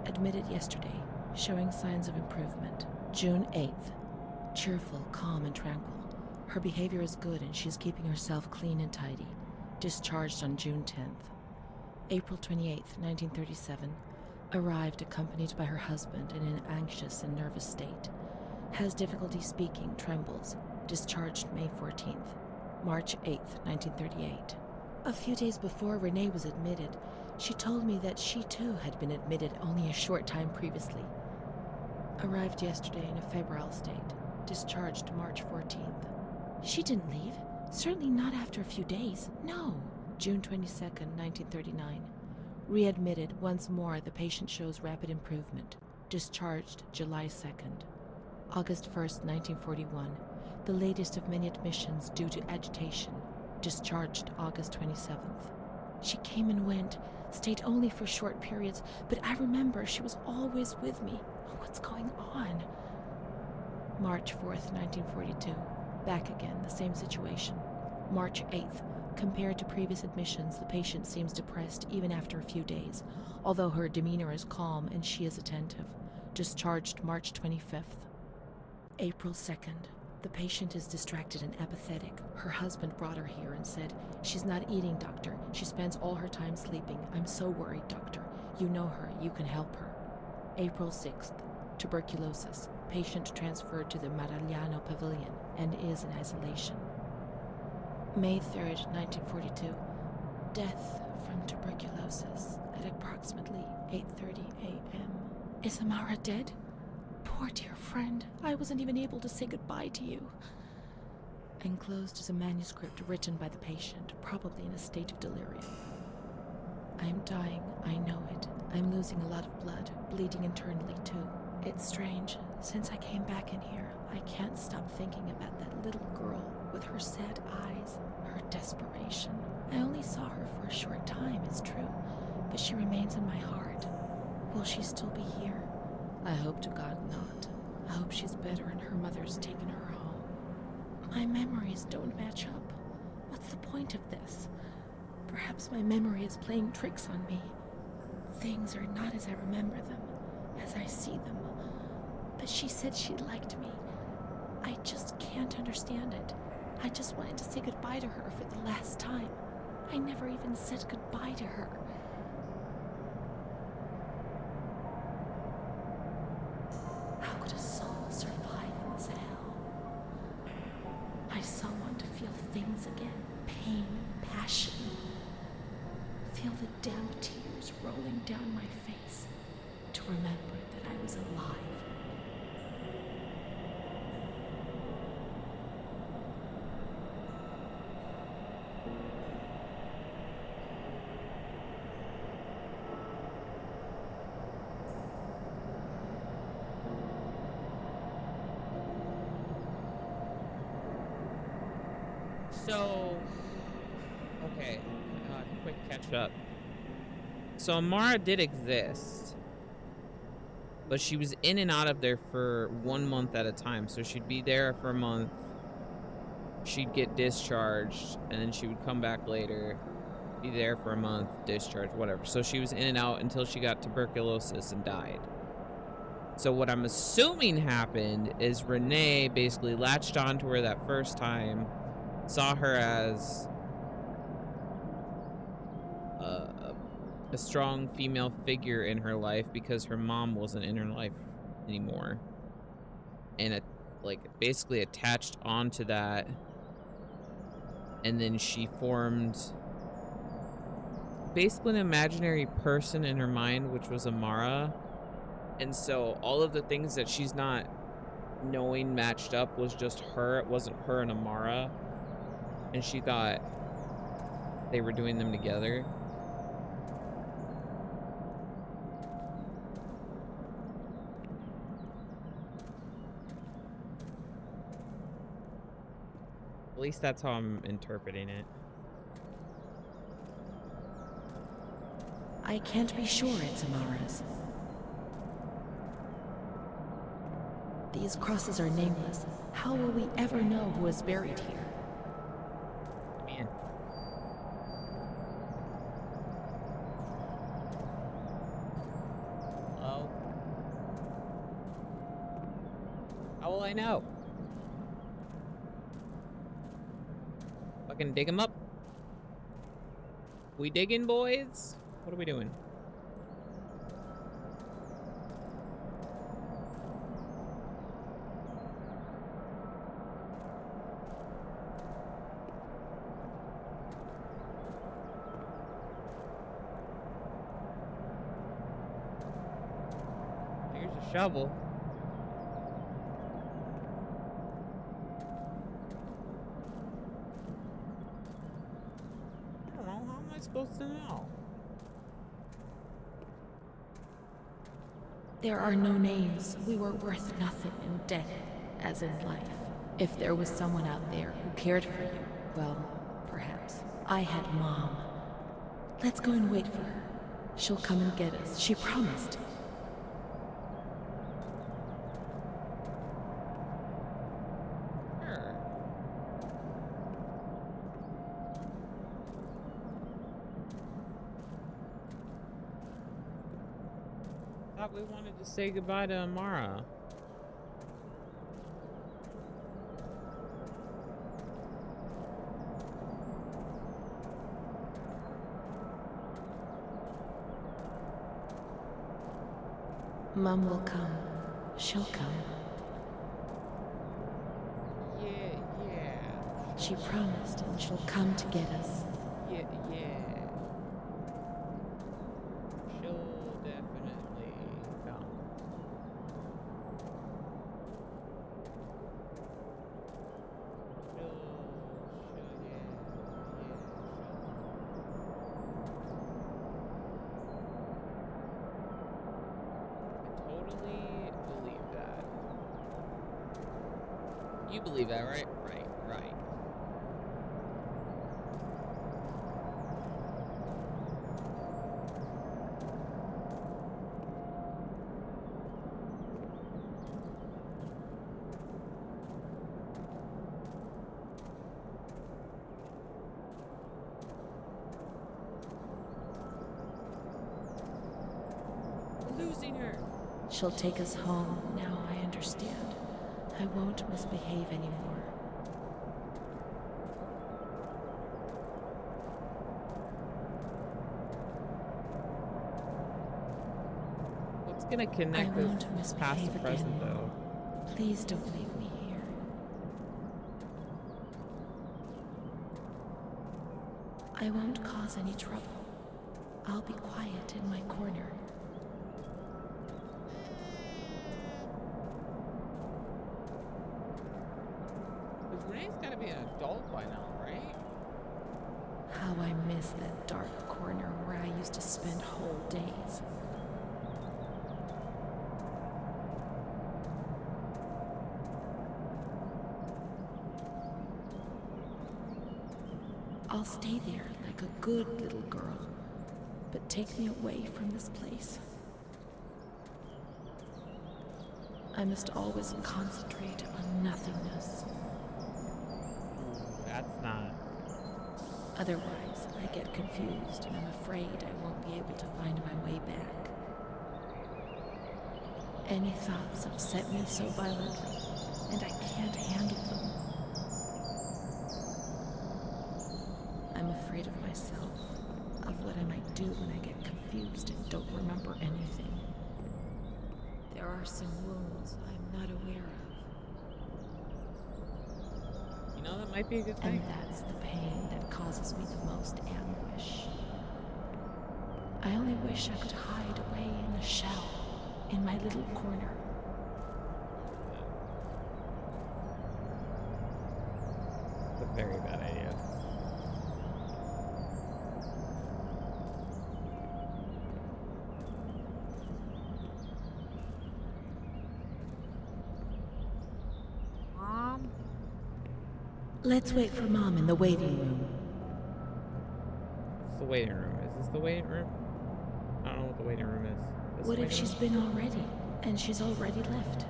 Admitted yesterday, showing signs of improvement. June 8th. Cheerful, calm, and tranquil. Her behavior is good and she's keeping herself clean and tidy. Discharged on June 10th. April 28th, 1937. Arrived accompanied by her husband in an anxious and nervous state. Has difficulty speaking, trembles. Discharged May 14th. March 8th, 1938. A few days before Renee was admitted, she told me that she too had been admitted only a short time previously. Arrived yesterday in a febrile state. Discharged March 14th. She didn't leave. Certainly not after a few days. No. June 22nd, 1939. Readmitted once more. The patient shows rapid improvement. Discharged July 2nd. August 1st, 1941. The latest of many admissions due to agitation. Discharged August 27th. She came and went, stayed only for short periods, but I remember she was always with me. What's going on? March 4th, 1942. Back again, the same situation. March 8th. Compared to previous admissions, the patient seems depressed even after a few days, although her demeanor is calm and she is attentive. Discharged March 25th. April 2nd. The patient is distracted and apathetic. Her husband brought her here and said, "She's not eating, doctor. She spends all her time sleeping. I'm so worried, doctor. You know her. You can help her." April 6th. Tuberculosis. Patient transferred to the Maragliano Pavilion and is in isolation. May 3rd, 1942. Death from tuberculosis at approximately 8:30 a.m. Is Amara dead? Poor dear friend, I wasn't even able to say goodbye to you. Enclosed is a manuscript written by the patient, probably in a state of delirium. I'm dying, I know it. I'm losing a lot of blood, bleeding internally too. It's strange. Since I came back in here, I can't stop thinking about that little girl with her sad eyes, her desperation. I only saw her for a short time, it's true, but she remains in my heart. Will she still be here? I hope to God not. I hope she's better and her mother's taken her home. My memories don't match up. What's the point of this? Perhaps my memory is playing tricks on me. Things are not as I remember them, as I see them. But she said she liked me. I just can't understand it. I just wanted to say goodbye to her for the last time. I never even said goodbye to her. How could a soul survive in this hell? I so want to feel things again. Pain, passion. Feel the damp tears rolling down my face. To remember that I was alive. So, okay, quick catch up. So Amara did exist, but she was in and out of there for 1 month at a time. So she'd be there for a month, she'd get discharged, and then she would come back later, be there for a month, discharged, whatever. So she was in and out until she got tuberculosis and died. So what I'm assuming happened is Renee basically latched onto her that first time, saw her as a strong female figure in her life because her mom wasn't in her life anymore, and basically attached onto that, and then she formed basically an imaginary person in her mind, which was Amara. And so all of the things that she's not knowing matched up was just her. It wasn't her and Amara. And she thought they were doing them together. At least that's how I'm interpreting it. I can't be sure it's Amara's. These crosses are nameless. How will we ever know who is buried here? Man. Hello? How will I know? Fucking dig them up. We digging, boys? What are we doing? Here's a shovel. I don't know. How am I supposed to know? There are no names. We were worth nothing in debt, as in life. If there was someone out there who cared for you, well, perhaps. I had Mom. Let's go and wait for her. She'll come and get us. She promised. Sure. Thought we wanted to say goodbye to Amara. Mom will come. She'll come. Yeah. She promised, and she'll come to get us. Yeah. She'll definitely come. I totally believe that. You believe that, right? Right. We're losing her. She'll take us home. Now I understand. I won't misbehave anymore. What's gonna I connect won't us past misbehave the again, present, though? Mom. Please don't leave me here. I won't cause any trouble. I'll be quiet in my corner. Because Renee's gotta be an adult by now, right? How I miss that dark corner where I used to spend whole days. I'll stay there like a good little girl, but take me away from this place. I must always concentrate on nothingness. That's not. Otherwise, I get confused and I'm afraid I won't be able to find my way back. Any thoughts upset me so violently, and I can't handle them. I'm afraid of myself, of what I might do when I get confused and don't remember anything. There are some wounds I'm not aware of. You know, that might be a good And thing. that's the pain that causes me the most anguish. I only wish I could hide away in a shell, in my little corner. It's a very bad idea. Mom? Let's wait for Mom in the waiting room. It's the waiting room. Is this the waiting room? I don't know what the waiting room is. This What if waiting she's room? been already, and she's already left?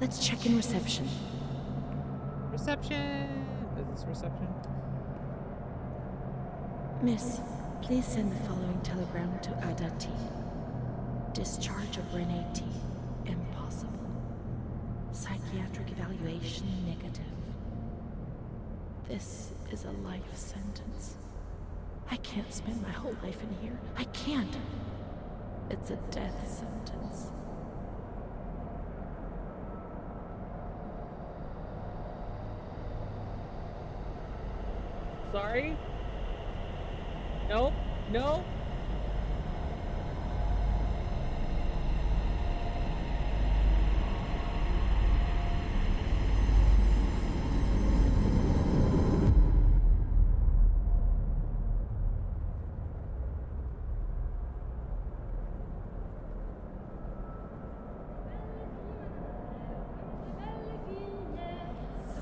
Let's check in reception. Reception? Is this reception? Miss, please send the following telegram to Ada T. Discharge of Renee T. Impossible. Psychiatric evaluation negative. This is a life sentence. I can't spend my whole life in here. I can't. It's a death sentence. Sorry? No? No?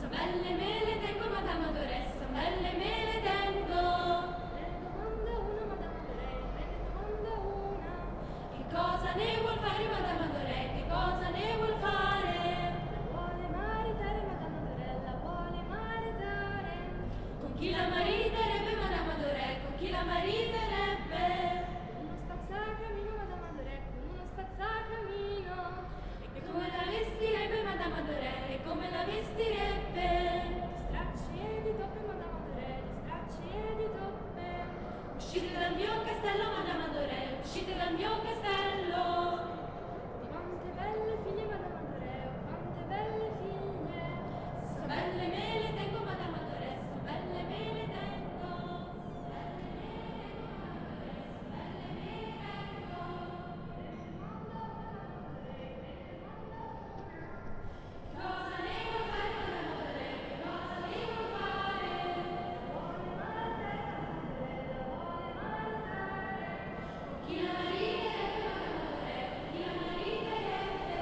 Belle me le tengo, Madame Adoressa, belle me le tengo. Me ne domanda una, Madame Adorei, me ne domanda una. Che cosa ne vuol fare, Madame Adorei, che cosa ne vuol fare? La vuole maritare, Madame Adorei, la vuole maritare. Con chi la mariterebbe, Madame Adorei, con chi la mariterebbe? Con uno spazzacamino, Madame Adorei, con uno spazzacamino. E come la vestirebbe, Madame Adorei, e come la vestirebbe? Stracci e di toppe, Madame Adorei, stracci e di toppe. Uscite dal mio castello, Madame Adorei, uscite dal mio castello. Di quante belle figlie, Madame Adorei, oh, quante belle figlie. So belle me le tengo, Madame Adorei, so belle me le tengo. Belle me le tengo, belle me le tengo. Cosa ne vuol fare, Madame Adorei, che cosa ne vuol fare? Vuole maritare, vuole maritare. Chi la mariterebbe, Madame Adorei, chi la mariterebbe?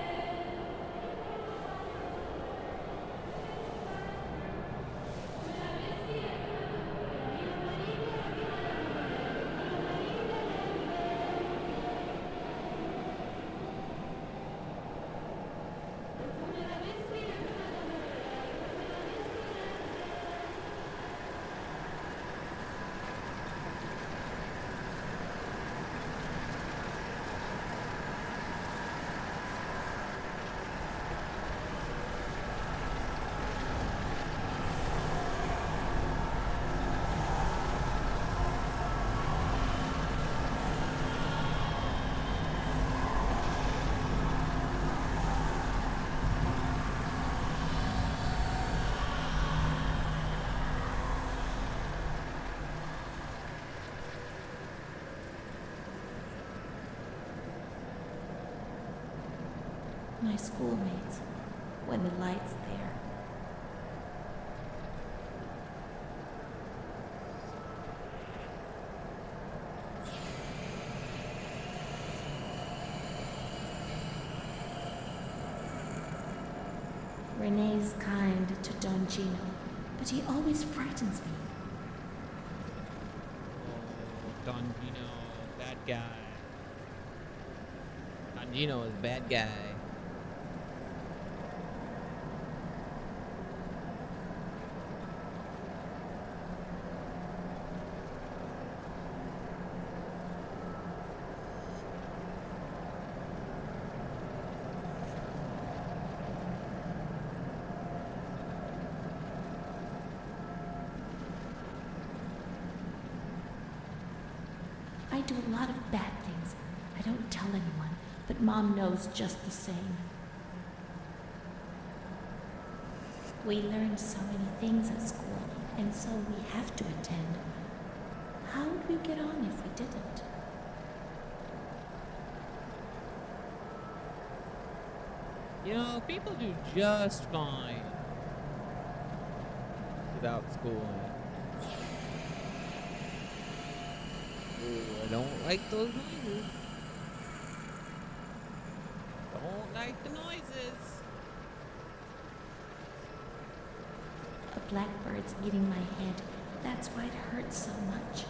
Come la vestirebbe, Madame Adorei, chi la mariterebbe, Madame Adorei, chi la mariterebbe? Come la vestirebbe, Madame Adorei, come la vestirebbe? My schoolmates, when the light's there. Renee's kind to Don Gino, but he always frightens me. Oh, Don Gino, bad guy. Don Gino is bad guy. I do a lot of bad things. I don't tell anyone, but Mom knows just the same. We learn so many things at school, and so we have to attend. How would we get on if we didn't? You know, people do just fine without schooling. Ooh, I don't like those noises. Don't like the noises. A blackbirds eating my head. That's why it hurts so much.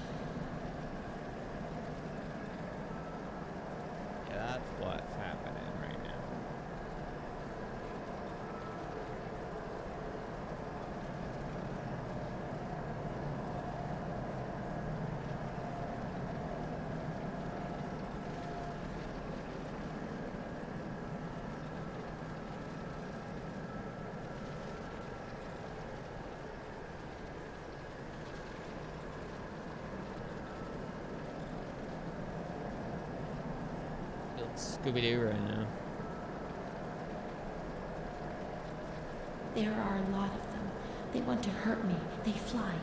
Yeah, that's what's happening right now. Scooby-Doo right now. There are a lot of them. They want to hurt me. They fly.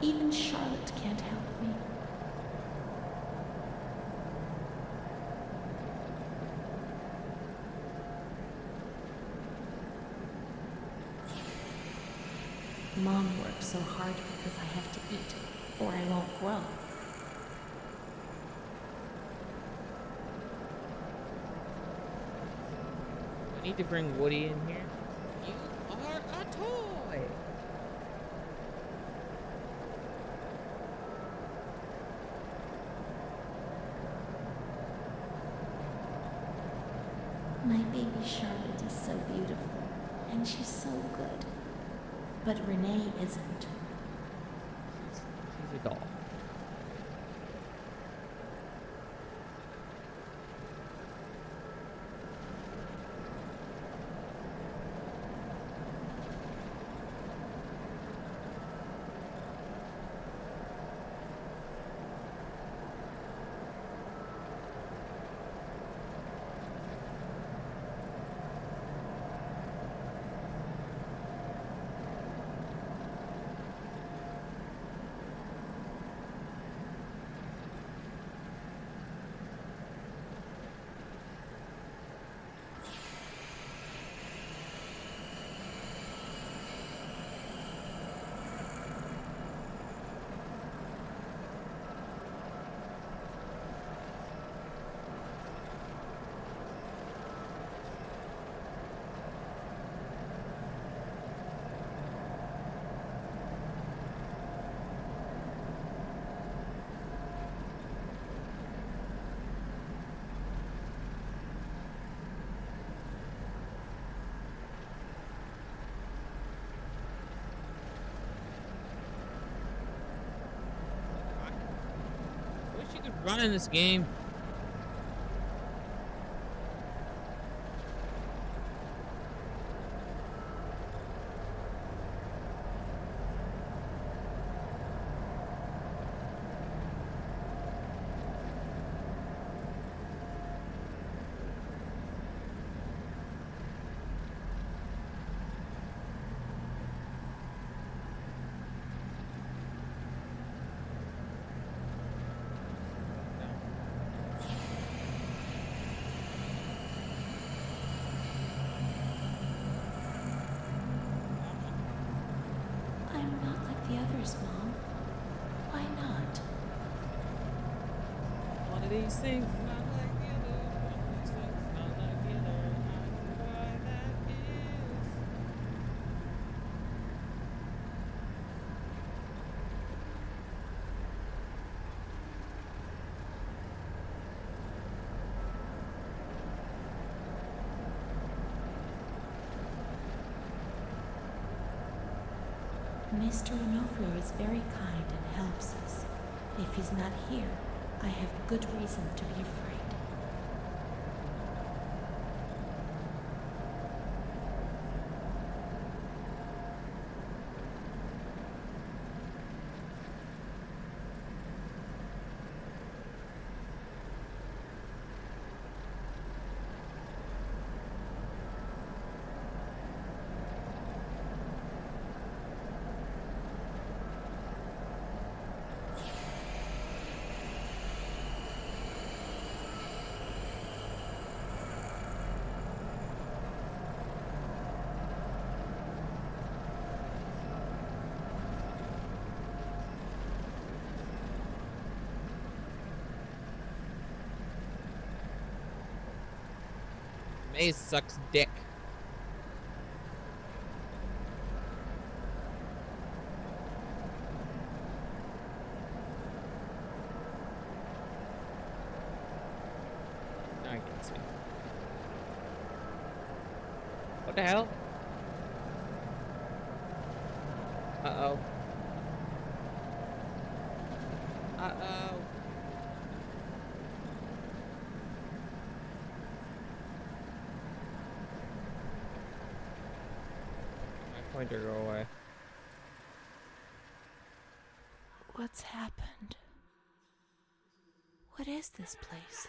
Even Charlotte can't help me. Mom works so hard because I have to eat, or I won't grow. We need to bring Woody in here. You are a toy. My baby Charlotte is so beautiful, and she's so good. But Renee isn't. She's a doll. I wish you could run in this game. I'm not like the others, Mom. Why not? One of these things is not like the other. One of these things is not like the other. I wonder why that is. Mr. Onofrio is very kind and helps us. If he's not here, I have good reason to be afraid. Maze sucks dick. The hell? Uh-oh. Uh-oh. My pointer go away. What's happened? What is this place?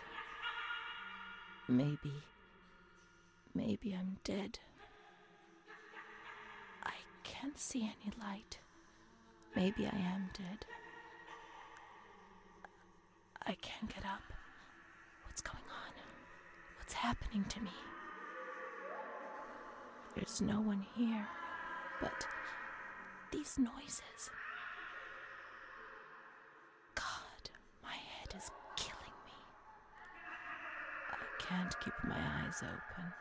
Maybe I'm dead. I can't see any light. Maybe I am dead. I can't get up. What's going on? What's happening to me? There's no one here, but these noises. God, my head is killing me. I can't keep my eyes open.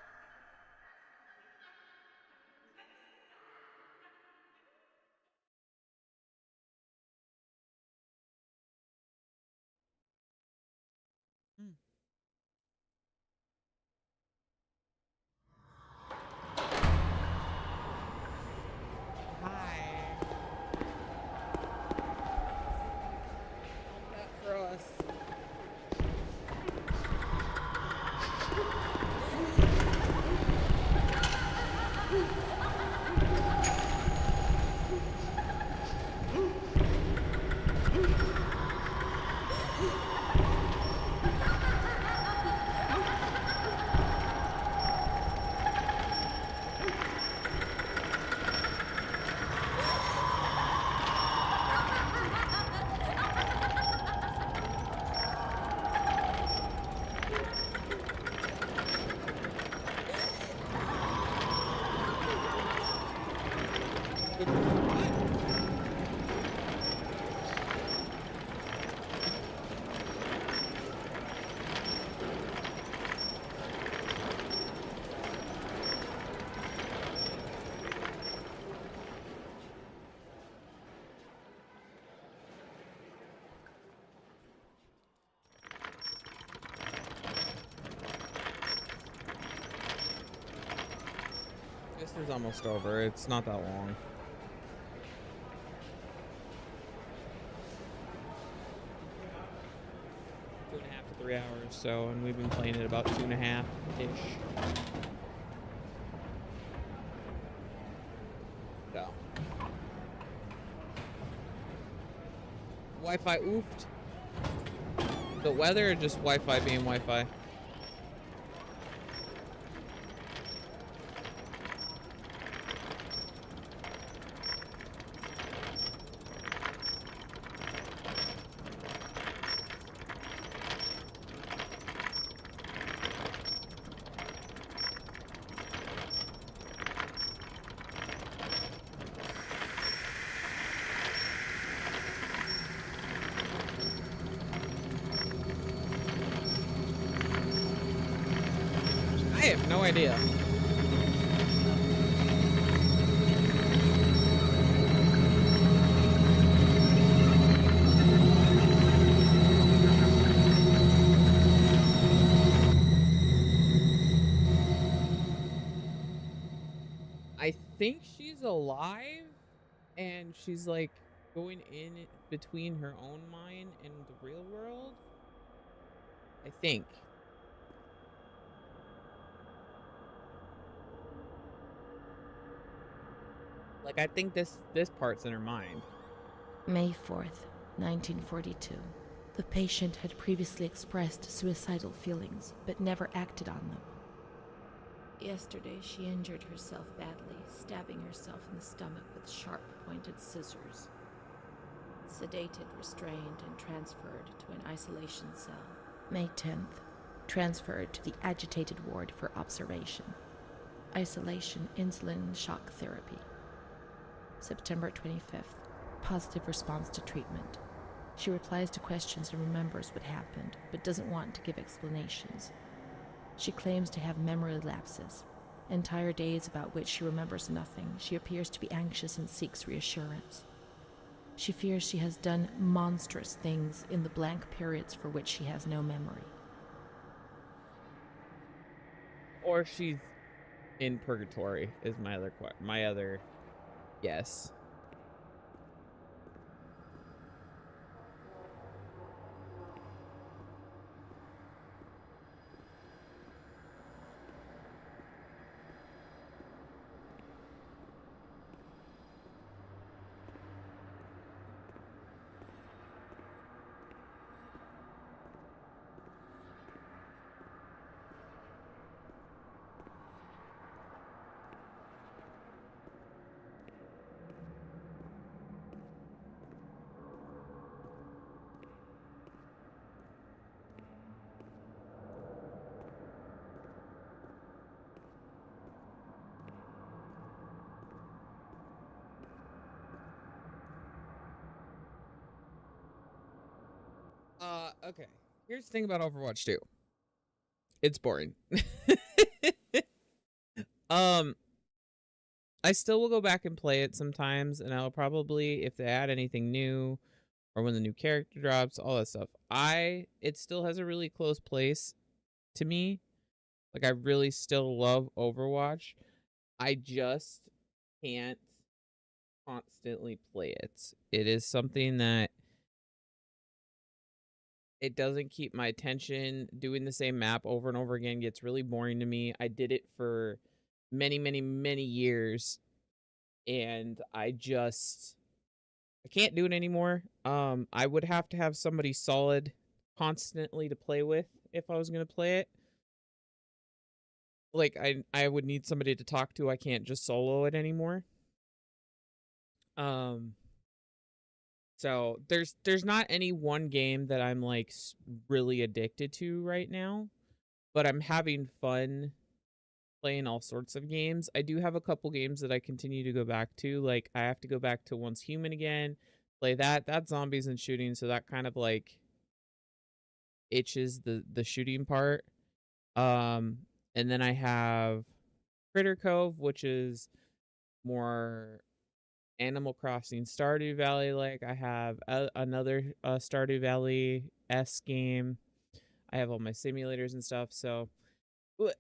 Hi. That for us. This is almost over. It's not that long. 2.5 to 3 hours, so, and we've been playing it about 2.5-ish. So. Wi-Fi oofed. The weather or just Wi-Fi being Wi-Fi? I have no idea. I think she's alive and she's like going in between her own mind and the real world. I think. Like, I think this part's in her mind. May 4th, 1942. The patient had previously expressed suicidal feelings, but never acted on them. Yesterday, she injured herself badly, stabbing herself in the stomach with sharp-pointed scissors. Sedated, restrained, and transferred to an isolation cell. May 10th, transferred to the agitated ward for observation. Isolation, insulin, and shock therapy. September 25th, positive response to treatment. She replies to questions and remembers what happened, but doesn't want to give explanations. She claims to have memory lapses, entire days about which she remembers nothing. She appears to be anxious and seeks reassurance. She fears she has done monstrous things in the blank periods for which she has no memory. Or she's in purgatory is my other guess. Okay. Here's the thing about Overwatch 2. It's boring. um, I still will go back and play it sometimes, and I'll probably, if they add anything new, or when the new character drops, all that stuff. It still has a really close place to me. Like, I really still love Overwatch. I just can't constantly play it. It is something that it doesn't keep my attention. Doing the same map over and over again gets really boring to me. I did it for many, many, many years, and I can't do it anymore. I would have to have somebody solid constantly to play with if I was going to play it. Like, I would need somebody to talk to. I can't just solo it anymore. So there's not any one game that I'm like really addicted to right now, but I'm having fun playing all sorts of games. I do have a couple games that I continue to go back to. Like, I have to go back to Once Human again, play that. That's zombies and shooting, so that kind of like itches the shooting part. And then I have Critter Cove, which is more Animal Crossing Stardew Valley. Like, I have another Stardew Valley-esque game. I have all my simulators and stuff. So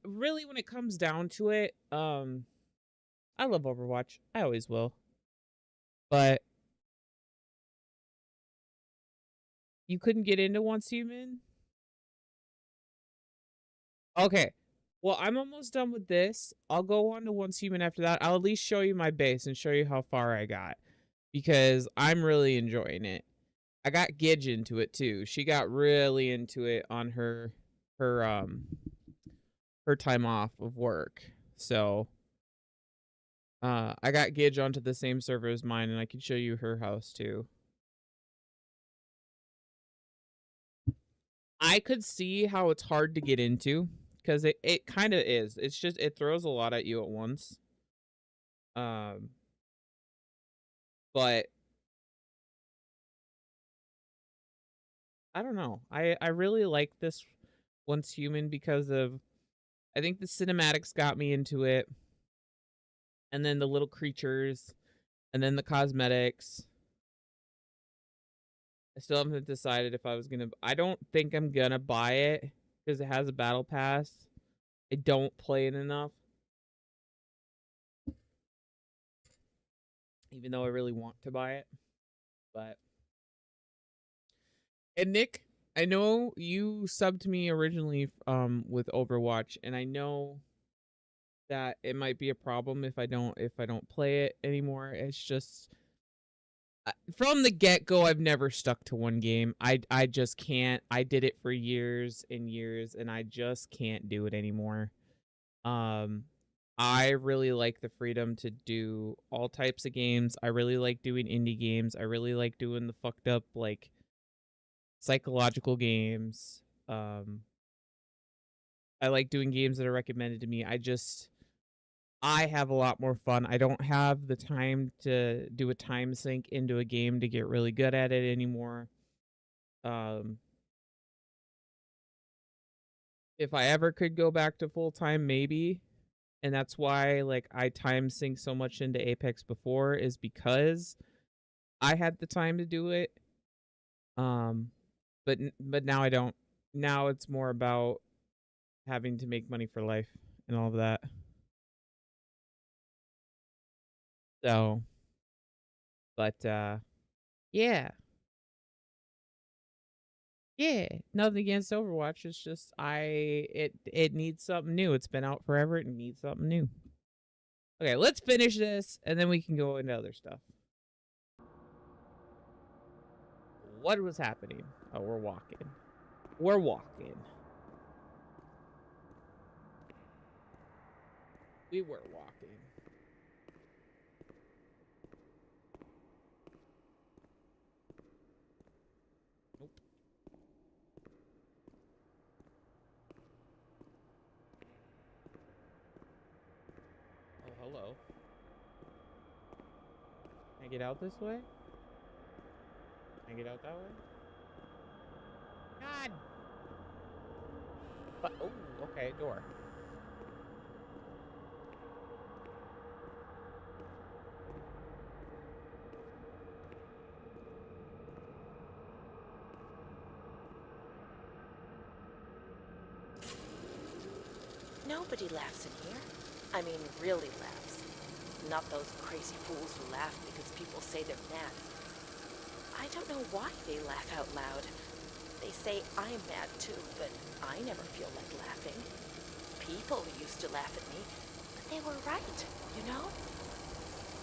really, when it comes down to it, I love Overwatch. I always will. But you couldn't get into Once Human? Okay. Well, I'm almost done with this. I'll go on to Once Human after that. I'll at least show you my base and show you how far I got, because I'm really enjoying it. I got Gidge into it too. She got really into it on her time off of work. So I got Gidge onto the same server as mine, and I can show you her house too. I could see how it's hard to get into, because it kind of is. It's just, it throws a lot at you at once. But I don't know. I really like this Once Human because of, I think the cinematics got me into it, and then the little creatures, and then the cosmetics. I still haven't decided if I was gonna. I don't think I'm gonna buy it because it has a battle pass. I don't play it enough, even though I really want to buy it. But, and Nick, I know you subbed to me originally with Overwatch, and I know that it might be a problem if I don't play it anymore. It's just, from the get-go, I've never stuck to one game. I just can't. I did it for years and years, and I just can't do it anymore. I really like the freedom to do all types of games. I really like doing indie games. I really like doing the fucked up, like, psychological games. I like doing games that are recommended to me. I have a lot more fun. I don't have the time to do a time sink into a game to get really good at it anymore. If I ever could go back to full time, maybe. And that's why, like, I time sink so much into Apex before, is because I had the time to do it. But now I don't. Now it's more about having to make money for life and all of that. So, but yeah. Yeah, nothing against Overwatch. It's just it needs something new. It's been out forever. It needs something new. Okay, let's finish this and then we can go into other stuff. What was happening? Oh, we're walking. We're walking. We were walking. Nope. Oh, hello. Can I get out this way? Can I get out that way? God! But, oh, okay, door. Nobody laughs in here. I mean, really laughs. Not those crazy fools who laugh because people say they're mad. I don't know why they laugh out loud. They say I'm mad too, but I never feel like laughing. People used to laugh at me, but they were right, you know?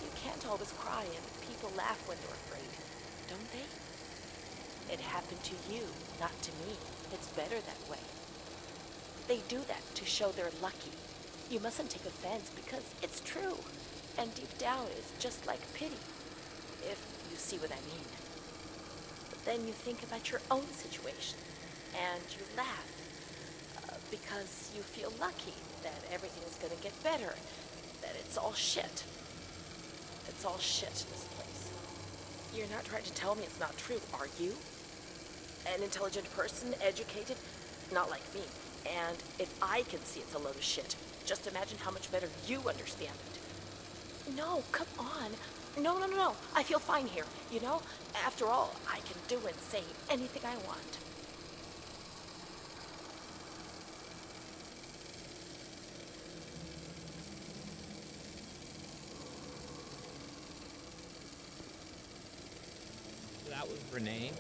You can't always cry and people laugh when they're afraid, don't they? It happened to you, not to me. It's better that way. They do that to show they're lucky. You mustn't take offense because it's true. And deep down it's just like pity, if you see what I mean. But then you think about your own situation, and you laugh, because you feel lucky that everything's gonna get better, that it's all shit. It's all shit, this place. You're not trying to tell me it's not true, are you? An intelligent person, educated, not like me. And if I can see it's a load of shit, just imagine how much better you understand it. No, come on. No. I feel fine here, you know? After all, I can do and say anything I want. That was Renee.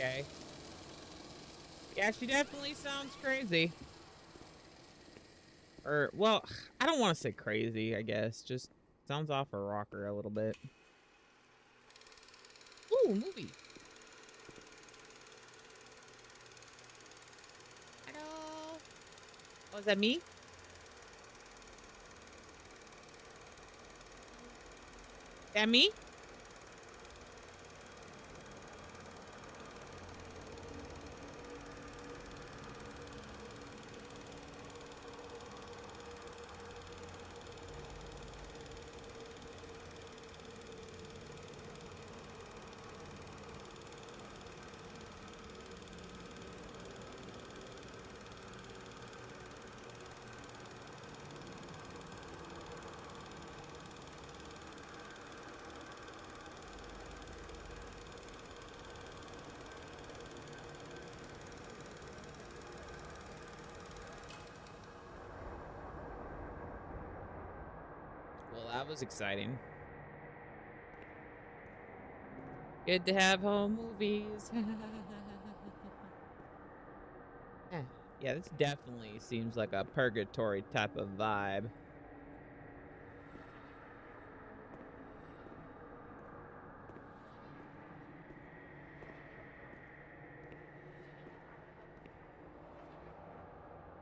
Okay. Yeah, she definitely sounds crazy. Or, well, I don't want to say crazy, I guess. Just sounds off her rocker a little bit. Ooh, movie. Hello. Oh, is that me? That me? Well, that was exciting. Good to have home movies. Yeah, this definitely seems like a purgatory type of vibe.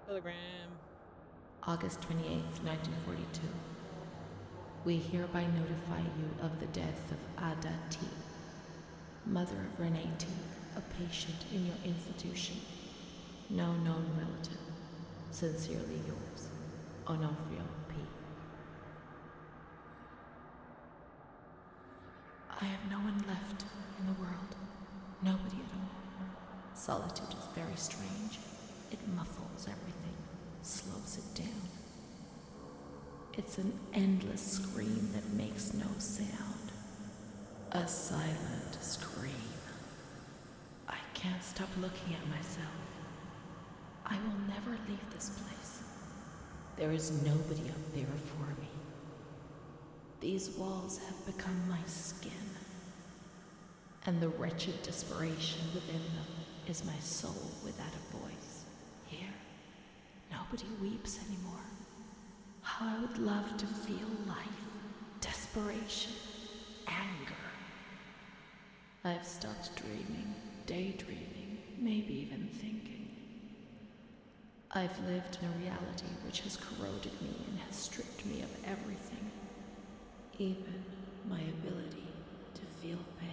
Telegram. August 28th, 1942. We hereby notify you of the death of Ada T., mother of Renee T., a patient in your institution. No known relative. Sincerely yours, Onofrio P. I have no one left in the world. Nobody at all. Solitude is very strange. It muffles everything, slows it down. It's an endless scream that makes no sound. A silent scream. I can't stop looking at myself. I will never leave this place. There is nobody up there for me. These walls have become my skin, and the wretched desperation within them is my soul without a voice. Here, nobody weeps anymore. How I would love to feel life, desperation, anger. I've stopped dreaming, daydreaming, maybe even thinking. I've lived in a reality which has corroded me and has stripped me of everything, even my ability to feel pain.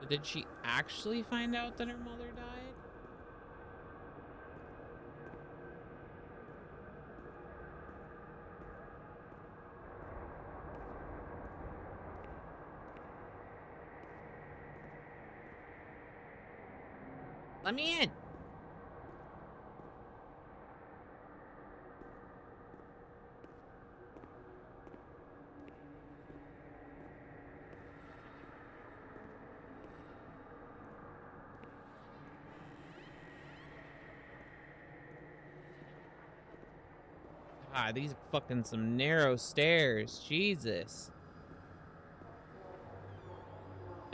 Did she actually find out that her mother died? Let me in. God, these are fucking some narrow stairs. Jesus.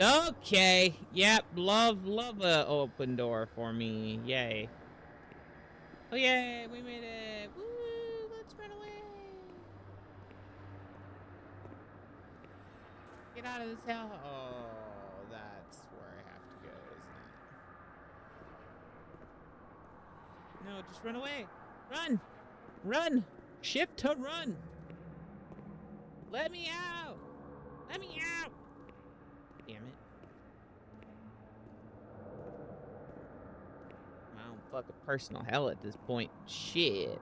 Okay. Yep. Love a open door for me. Yay. Oh, yay. We made it. Woo. Let's run away. Get out of this hell. Oh, that's where I have to go, isn't it? No, just run away. Run. Run. Shift to run. Let me out. Let me out. Damn it. My own fucking personal hell at this point. Shit.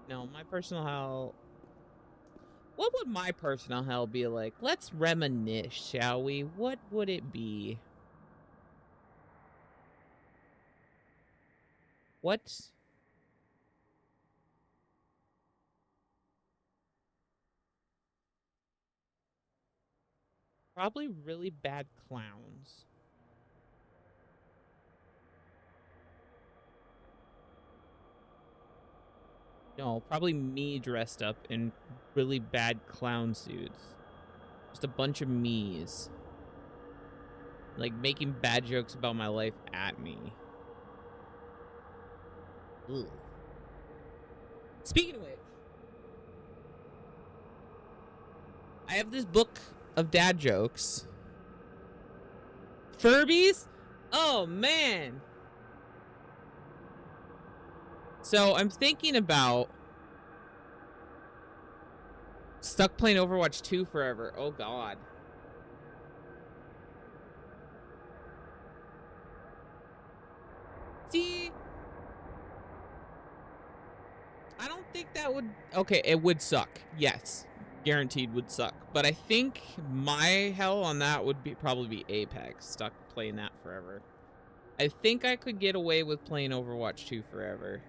No, my personal hell. What would my personal hell be like? Let's reminisce, shall we? What would it be? What? Probably really bad clowns. No, probably me dressed up in really bad clown suits. Just a bunch of me's. Like, making bad jokes about my life at me. Ugh. Speaking of which, I have this book of dad jokes. Furbies? Oh, man. So I'm thinking about stuck playing Overwatch 2 forever. Oh, God. See? I don't think that would... Okay, it would suck. Yes. Guaranteed would suck. But I think my hell on that would probably be Apex. Stuck playing that forever. I think I could get away with playing Overwatch 2 forever.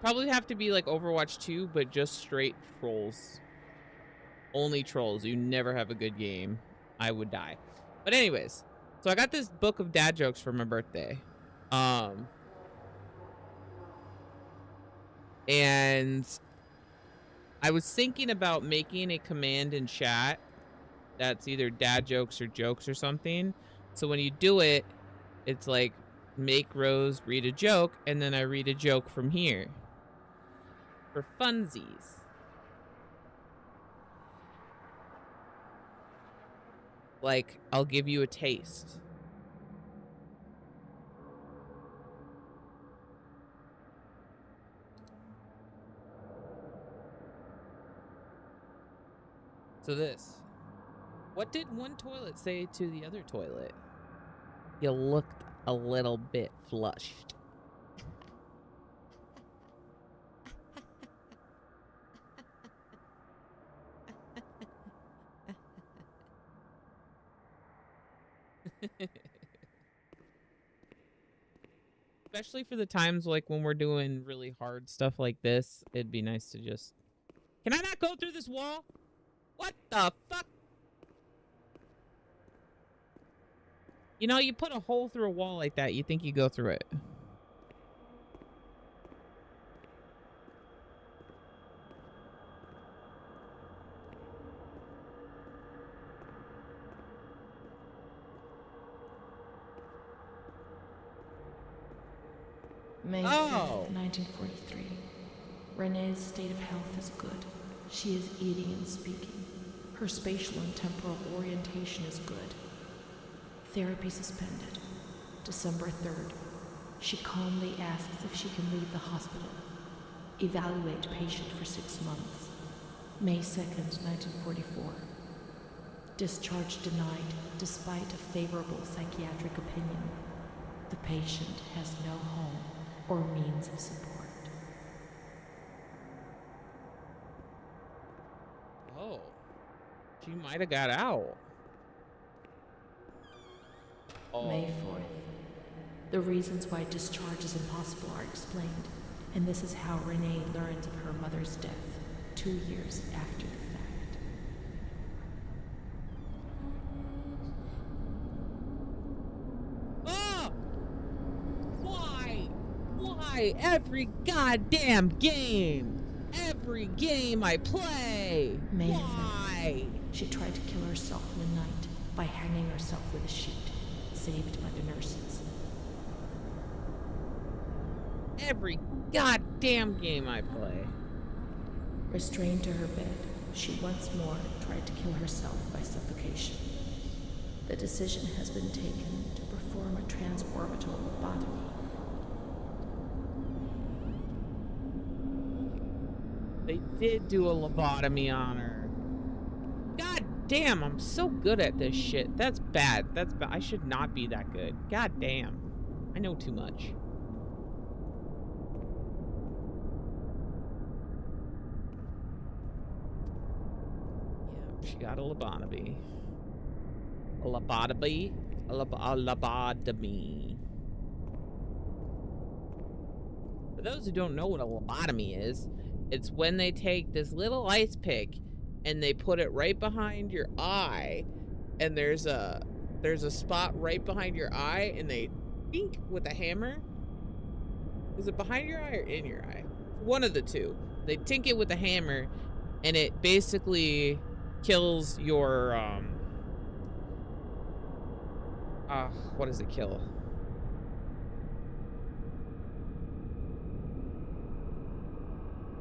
Probably have to be like Overwatch 2, but just straight trolls. Only trolls. You never have a good game. I would die. But anyways, so I got this book of dad jokes for my birthday. And I was thinking about making a command in chat that's either dad jokes or jokes or something. So when you do it, it's like, make Rose read a joke, and then I read a joke from here. For funsies. Like, I'll give you a taste. So this. What did one toilet say to the other toilet? You looked a little bit flushed. Especially for the times like when we're doing really hard stuff like this, it'd be nice to just... Can I not go through this wall? What the fuck? You know, you put a hole through a wall like that, you think you go through it. May 5th, 1943. Renee's state of health is good. She is eating and speaking. Her spatial and temporal orientation is good. Therapy suspended. December 3rd. She calmly asks if she can leave the hospital. Evaluate patient for 6 months. May 2nd, 1944. Discharge denied despite a favorable psychiatric opinion. The patient has no home or means of support. Oh. She might have got out. Oh. May 4th. The reasons why discharge is impossible are explained, and this is how Renee learns of her mother's death 2 years after the fact. Oh! Why? Why? Every goddamn game! Every game I play! May Why? 5th. She tried to kill herself in the night by hanging herself with a sheet, saved by the nurses. Every goddamn game I play. Restrained to her bed, she once more tried to kill herself by suffocation. The decision has been taken to perform a transorbital lobotomy. They did do a lobotomy on her. God damn, I'm so good at this shit. That's bad. That's bad. I should not be that good. God damn. I know too much. Yeah, she got a lobotomy. A lobotomy? A lobotomy. For those who don't know what a lobotomy is, it's when they take this little ice pick and they put it right behind your eye, and there's a spot right behind your eye, and they dink with a hammer. Is it behind your eye or in your eye? One of the two. They tink it with a hammer, and it basically kills your what does it kill?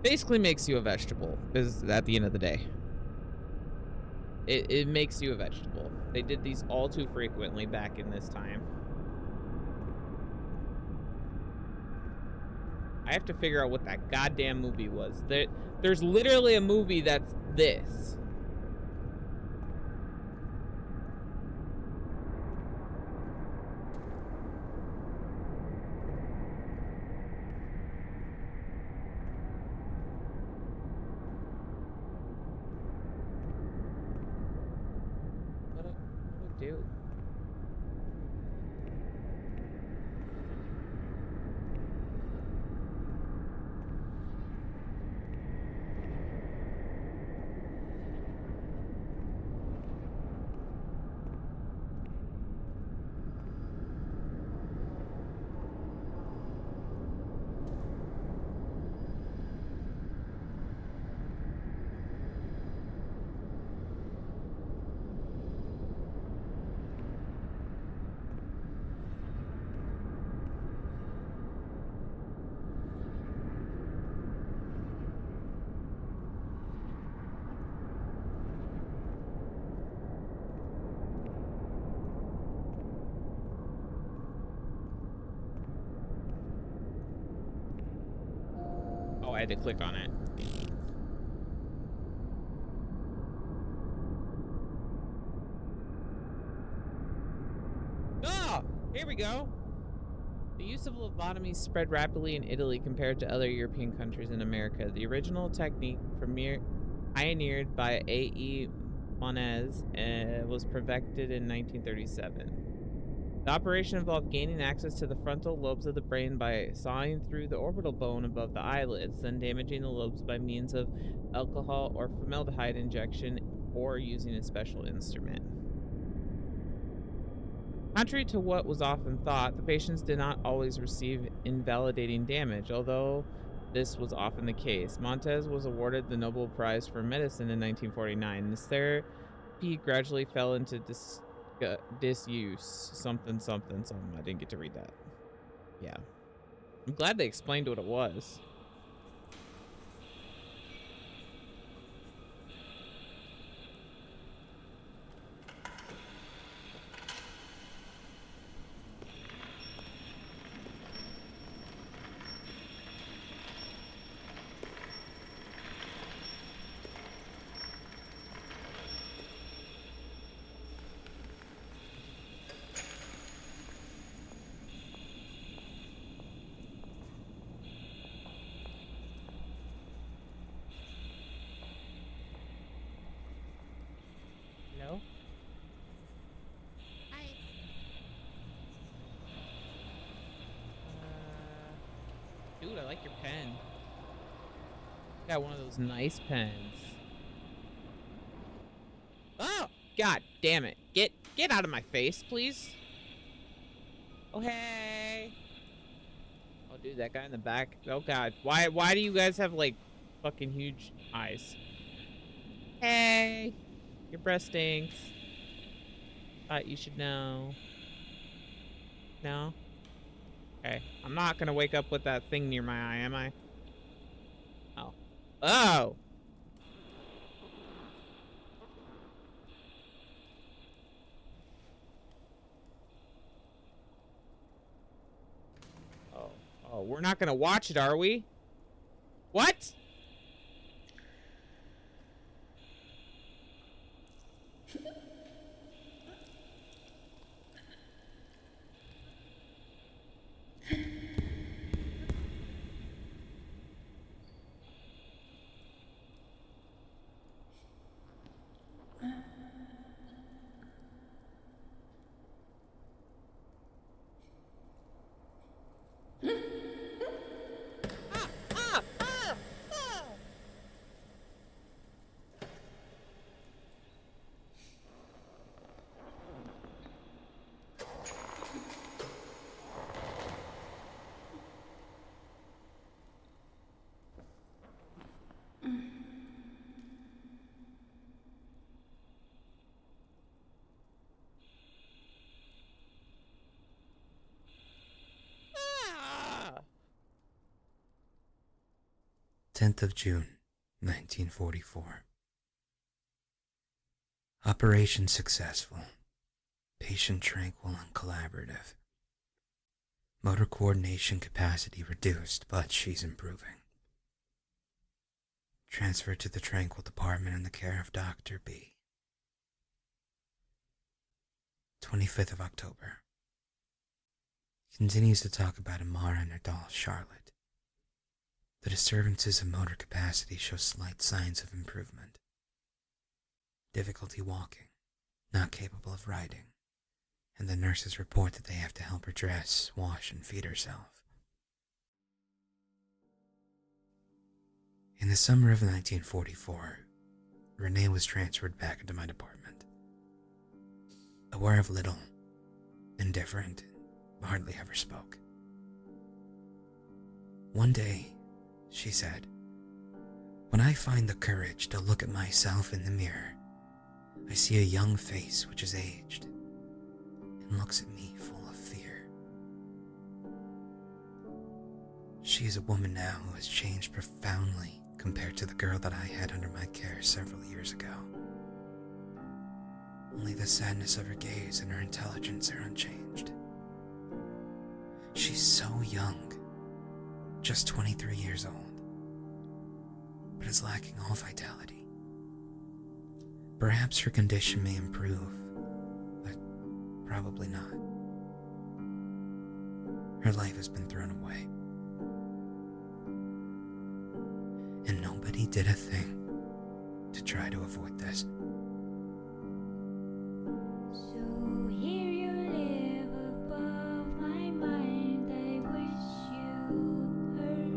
Basically makes you a vegetable, is at the end of the day. It makes you a vegetable. They did these all too frequently back in this time. I have to figure out what that goddamn movie was. There's literally a movie that's this. What do I do? I had to click on it. Here we go. The use of lobotomy spread rapidly in Italy compared to other European countries in America. The original technique pioneered by A.E. Monez was perfected in 1937. The operation involved gaining access to the frontal lobes of the brain by sawing through the orbital bone above the eyelids, then damaging the lobes by means of alcohol or formaldehyde injection or using a special instrument. Contrary to what was often thought, the patients did not always receive invalidating damage, although this was often the case. Montes was awarded the Nobel Prize for Medicine in 1949. This therapy gradually fell into disuse. Something. I didn't get to read that. Yeah. I'm glad they explained what it was. No? Hi. Dude, I like your pen. Got one of those nice pens. Oh, god damn it. Get out of my face, please. Oh, hey. Oh, dude, that guy in the back. Oh, god. Why do you guys have, like, fucking huge eyes? Hey. Your breast stinks. Thought you should know. No? Okay. I'm not gonna wake up with that thing near my eye, am I? Oh. Oh! Oh, we're not gonna watch it, are we? What? Ah! 10th of June, 1944. Operation successful. Patient tranquil and collaborative. Motor coordination capacity reduced, but she's improving. Transferred to the Tranquil department in the care of Dr. B. 25th of October. Continues to talk about Amara and her doll, Charlotte. The disturbances of motor capacity show slight signs of improvement. Difficulty walking, not capable of riding, and the nurses report that they have to help her dress, wash, and feed herself. In the summer of 1944, Renee was transferred back into my department. Aware of little, indifferent, hardly ever spoke. One day, she said, "When I find the courage to look at myself in the mirror, I see a young face which is aged and looks at me full of fear." She is a woman now who has changed profoundly compared to the girl that I had under my care several years ago. Only the sadness of her gaze and her intelligence are unchanged. She's so young, just 23 years old, but is lacking all vitality. Perhaps her condition may improve, but probably not. Her life has been thrown away. And nobody did a thing to try to avoid this. So here you live above my mind. I wish you'd heard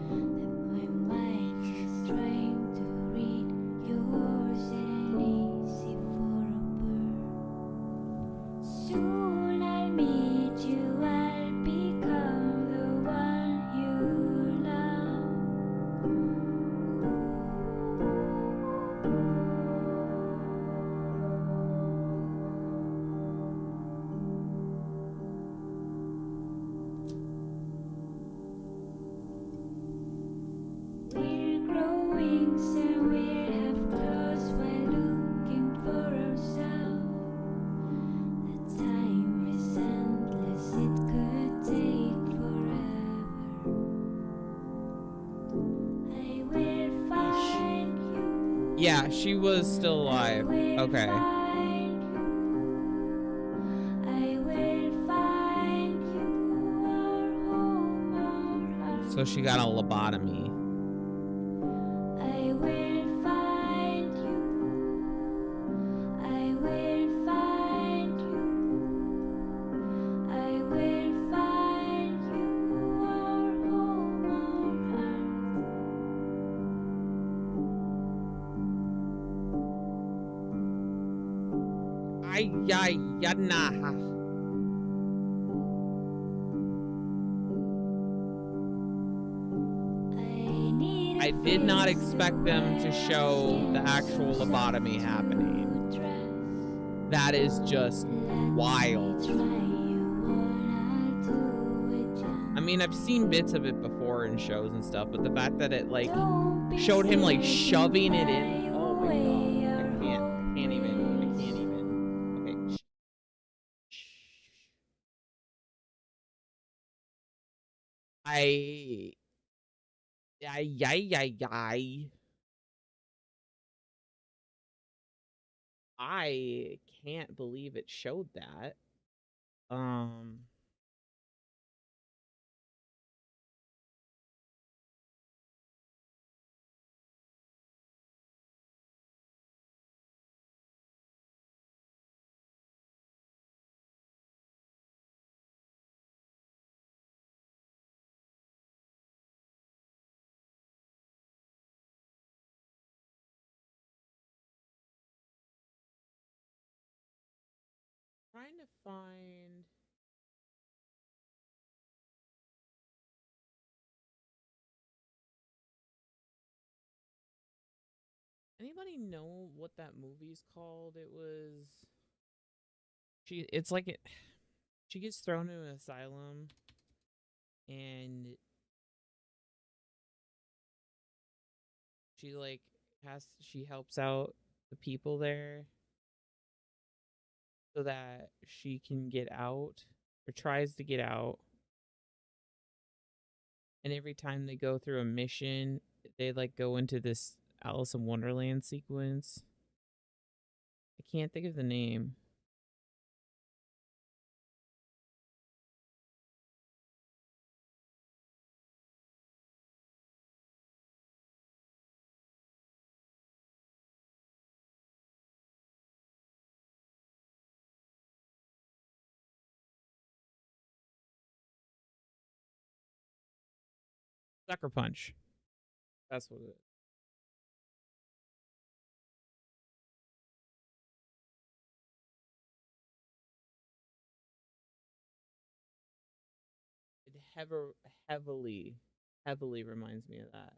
that my mind is trying to read yours. It ain't easy for a bird. Soon I'll meet you. I'll become the one you love. We're growing, so we'll have claws while looking for ourselves. The time is endless, it could take forever. I will find you. Yeah, she was still alive. Okay. I will find you, our home, our heart. So she got a lobotomy. I will find you. I will find you. I will find you, our home, our heart. Ay, ay, yana. I did not expect them to show the actual lobotomy happening. That is just wild. I mean, I've seen bits of it before in shows and stuff, but the fact that it like showed him like shoving it in. Oh my god. I can't even. Okay. Shh. I can't believe it showed that. Trying to find. Anybody know what that movie's called? It was. It's like it. She gets thrown in an asylum, and she like she helps out the people there so that she can get out or tries to get out. And every time they go through a mission, they like go into this Alice in Wonderland sequence. I can't think of the name. Sucker Punch. That's what it is. It heavily reminds me of that.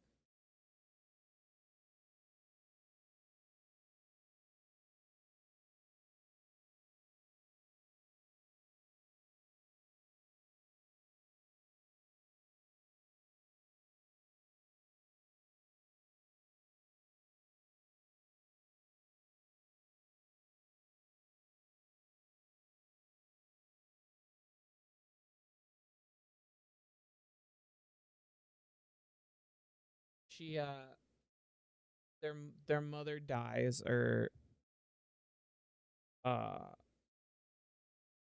She their their mother dies or uh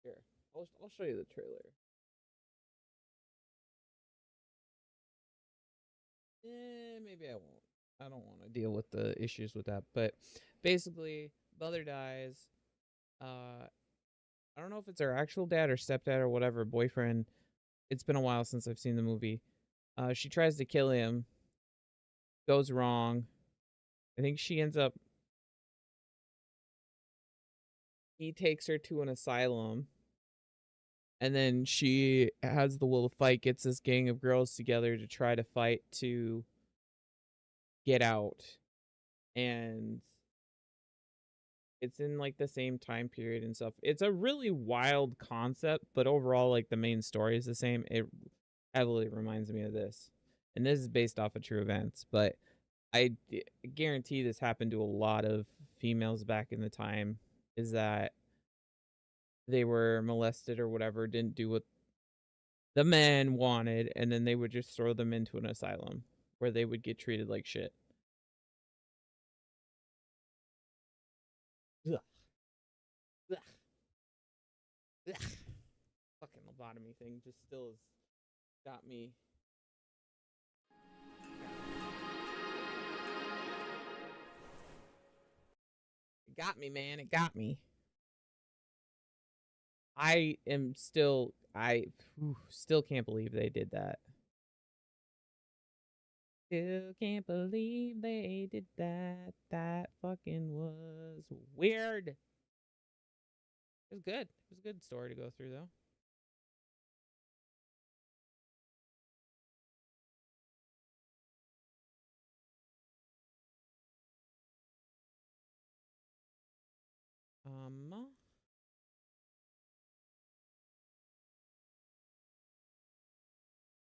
here. I'll show you the trailer. Maybe I won't. I don't want to deal with the issues with that. But basically, mother dies. I don't know if it's her actual dad or stepdad or whatever, boyfriend. It's been a while since I've seen the movie. She tries to kill him, goes wrong. I think she ends up. He takes her to an asylum, and then she has the will to fight, gets this gang of girls together to try to fight to get out. And it's in like the same time period and stuff. It's a really wild concept, but overall, like the main story is the same. It heavily reminds me of this. And this is based off of true events, but guarantee this happened to a lot of females back in the time, is that they were molested or whatever, didn't do what the men wanted, and then they would just throw them into an asylum where they would get treated like shit. Ugh. Ugh. Ugh. Fucking lobotomy thing just still has got me. It got me, man. It got me. I still can't believe they did that. Still can't believe they did that. That fucking was weird. It was good. It was a good story to go through, though.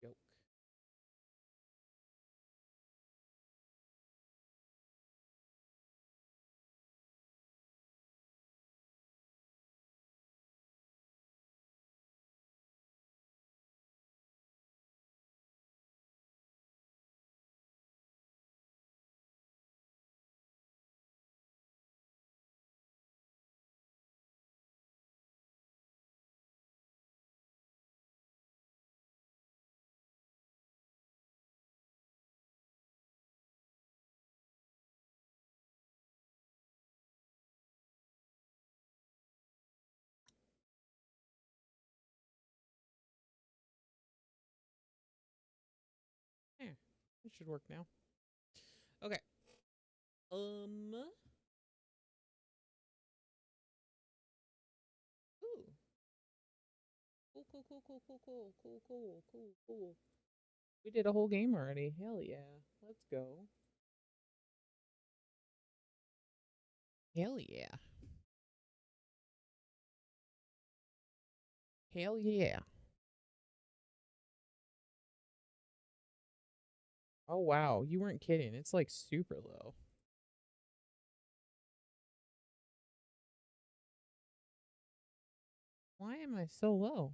Joke. Yeah, it should work now. Okay. Ooh. Cool. We did a whole game already. Hell yeah. Let's go. Hell yeah. Hell yeah. Oh wow, you weren't kidding. It's like super low. Why am I so low?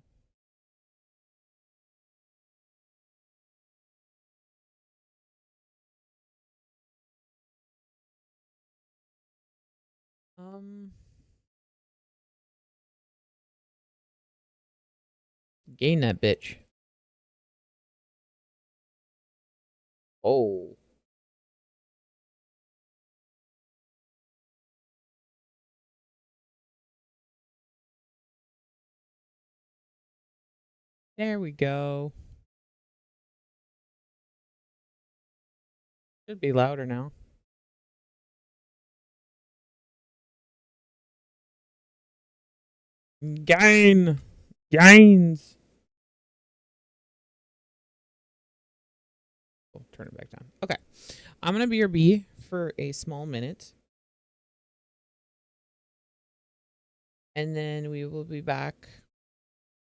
Gain that bitch. Oh. There we go. Should be louder now. Gain. Gains. Oh, turn it back down. Okay. I'm going to be your B for a small minute. And then we will be back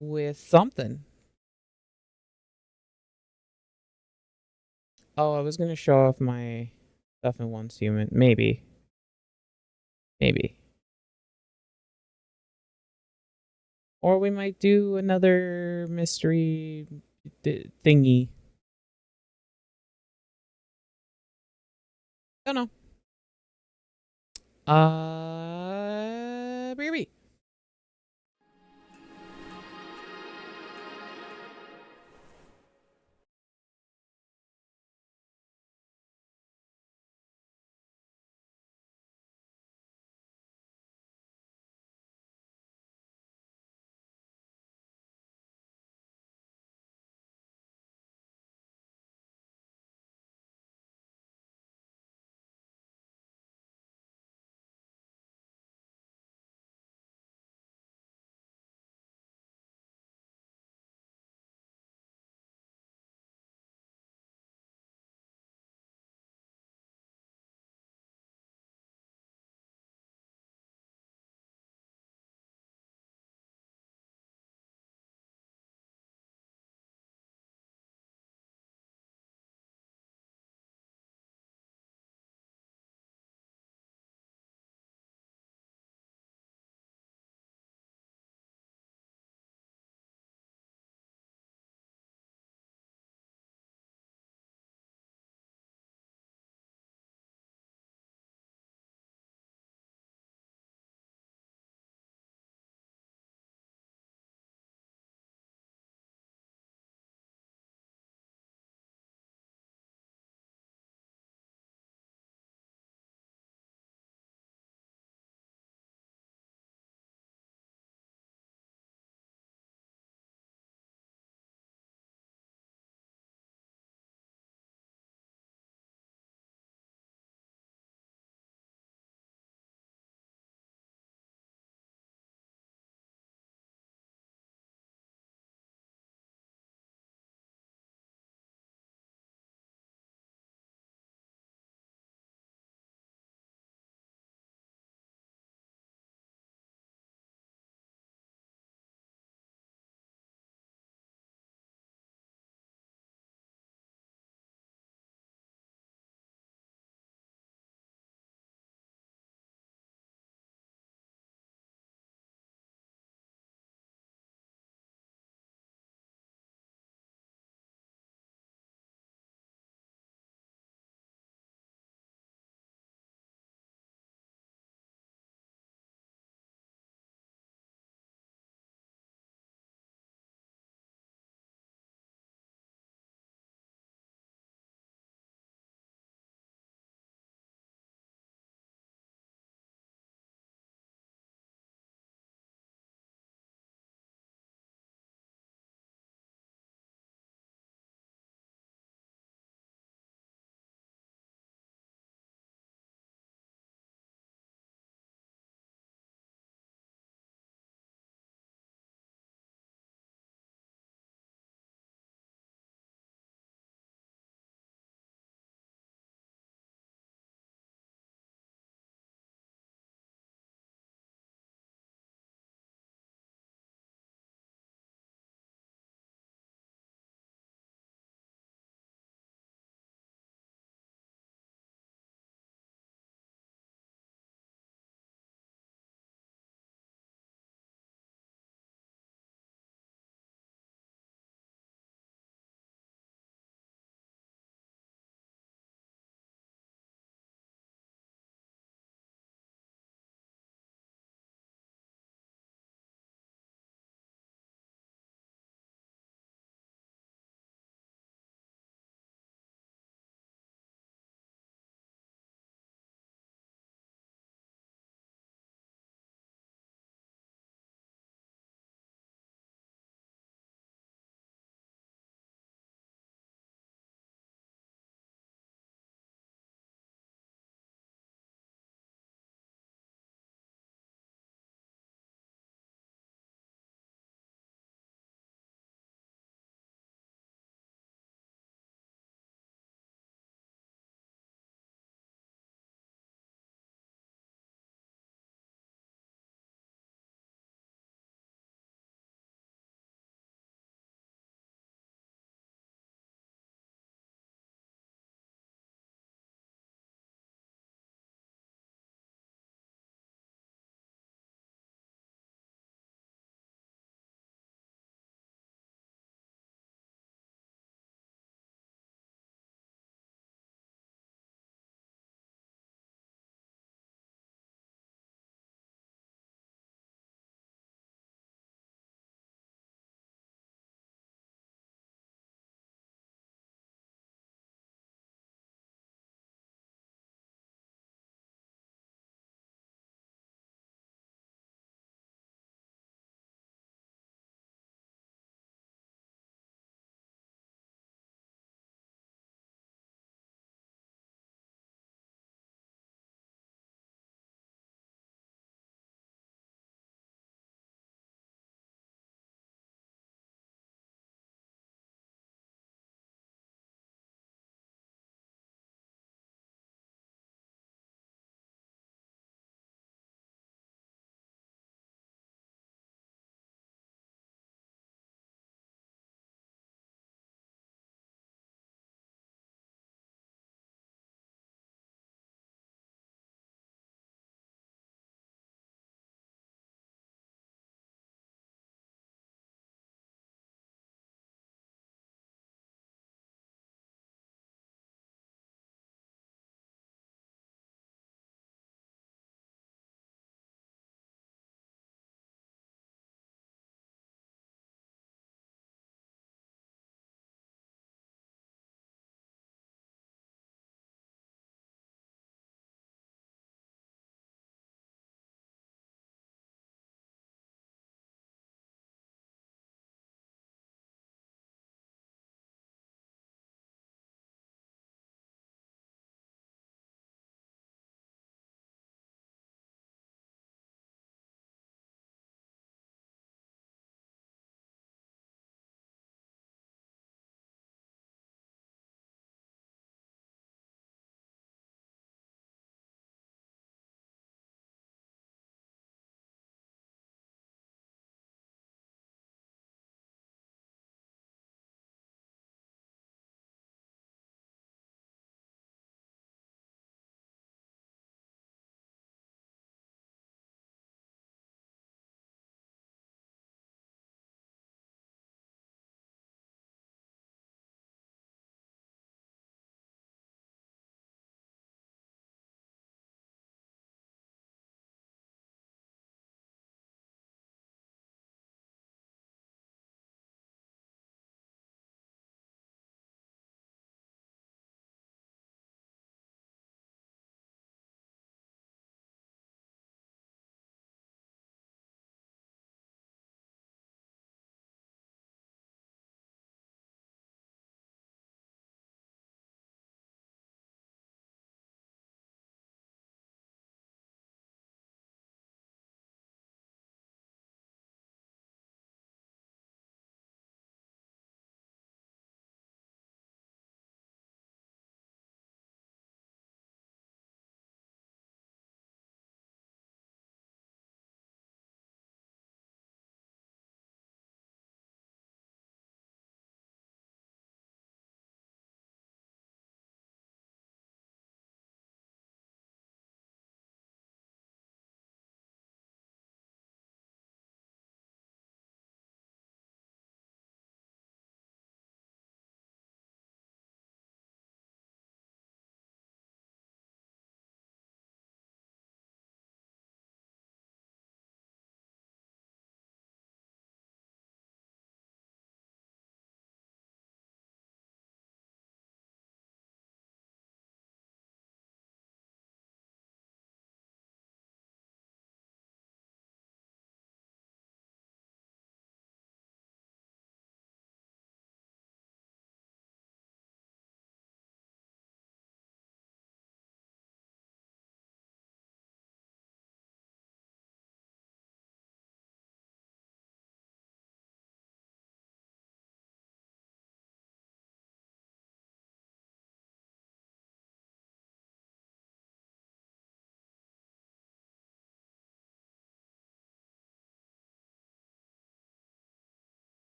with something. Oh, I was going to show off my stuff in Once Human. Maybe. Or we might do another mystery thingy. Don't know. BRB.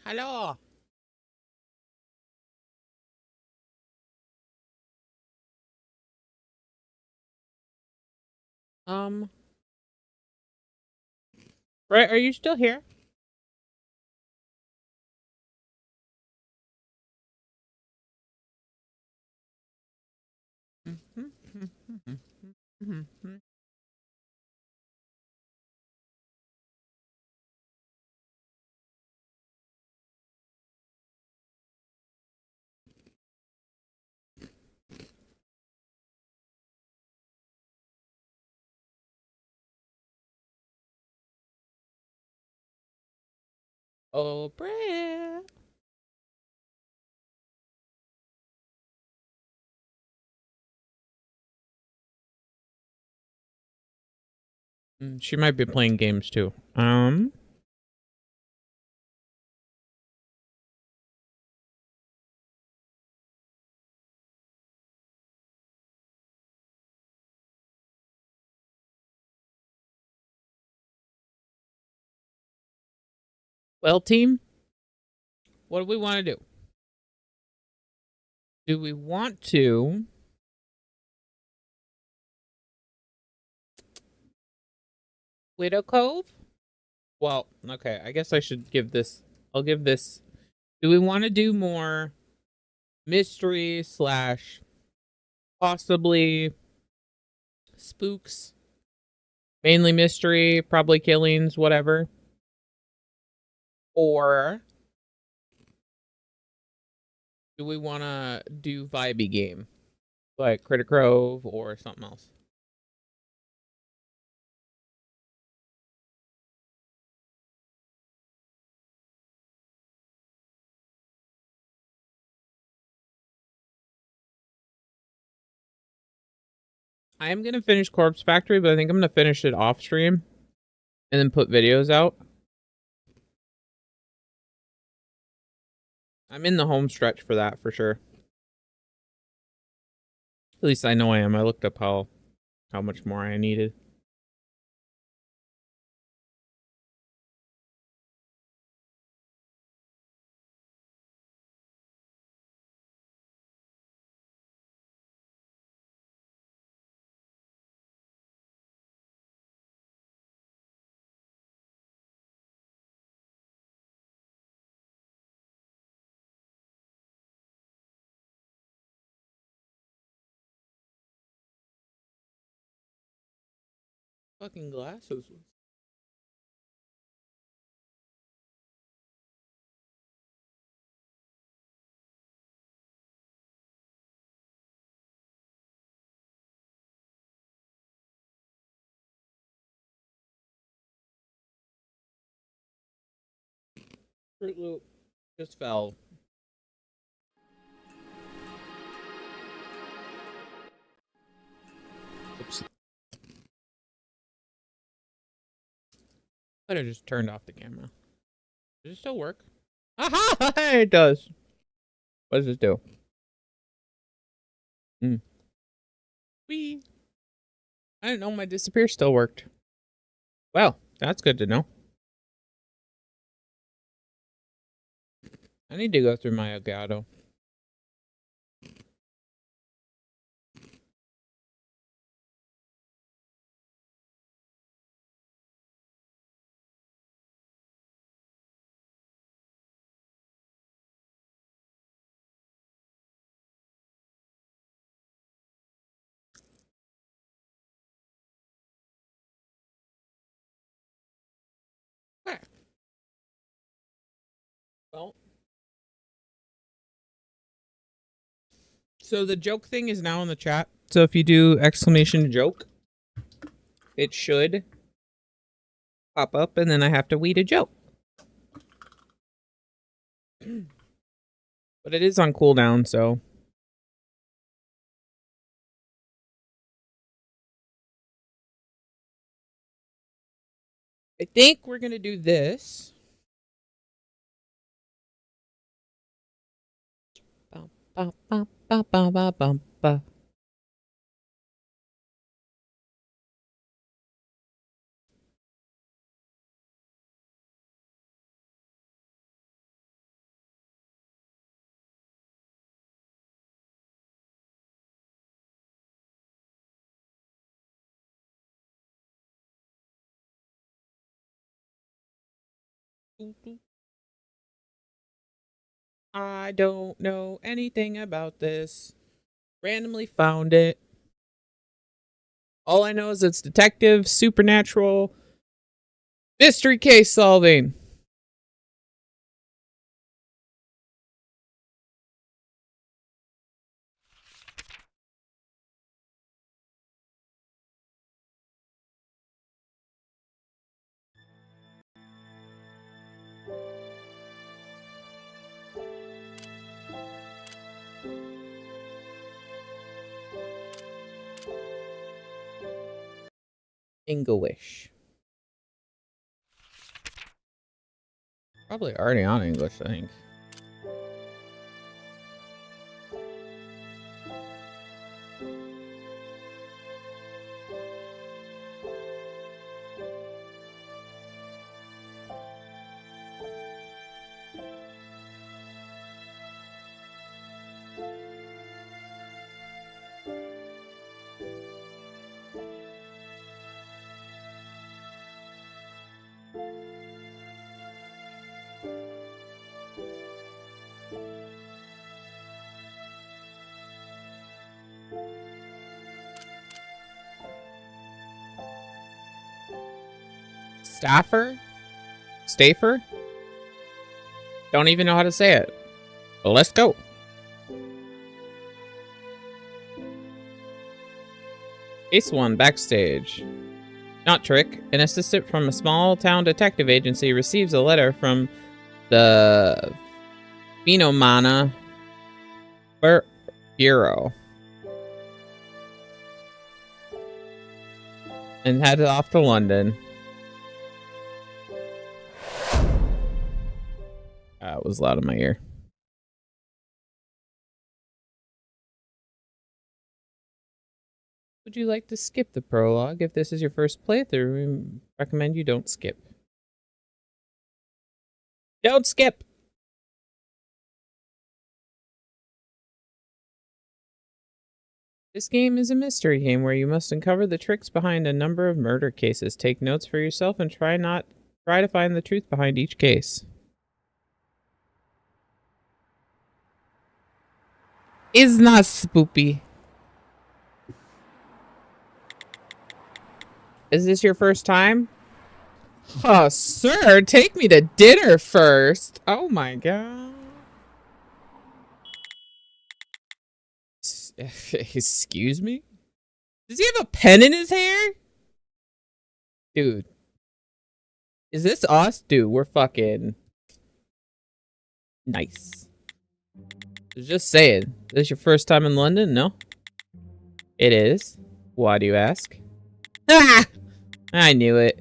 Hello. Right, are you still here? Oh, Brett. She might be playing games too. Well, team, what do we want to do? Do we want to Widow Cove? Well, okay, I guess I should give this. I'll give this. Do we want to do more mystery slash possibly spooks? Mainly mystery, probably killings, whatever. Or do we want to do vibey game? Like Critter Grove or something else? I am going to finish Corpse Factory, but I think I'm going to finish it off stream and then put videos out. I'm in the home stretch for that for sure. At least I know I am. I looked up how much more I needed. Fucking glasses. Fruit Loop just fell. Oops. Could have just turned off the camera. Does it still work? Aha! It does. What does this do? Whee! I didn't know my disappear still worked. Well, that's good to know. I need to go through my Elgato. Okay. Well, so the joke thing is now in the chat. So if you do exclamation joke, it should pop up, and then I have to weed a joke. But it is on cooldown, so. I think we're gonna do this. Bum, bum, bum, bum, bum, bum, bum, bum. I don't know anything about this. Randomly found it. All I know is it's detective, supernatural, mystery case solving. English. Probably already on English, I think. Stafer? Don't even know how to say it. Well, let's go. Case 1, backstage. Not Trick. An assistant from a small town detective agency receives a letter from the Phenomana Bureau and heads off to London. It was loud in my ear. Would you like to skip the prologue? If this is your first playthrough, we recommend you don't skip. Don't skip! This game is a mystery game where you must uncover the tricks behind a number of murder cases. Take notes for yourself and try to find the truth behind each case. Is not spoopy. Is this your first time? Oh, sir, take me to dinner first. Oh my god. Excuse me? Does he have a pen in his hair? Dude. Is this us? Dude, we're fucking nice. Just saying. This is your first time in London? No? It is. Why do you ask? Ah! I knew it.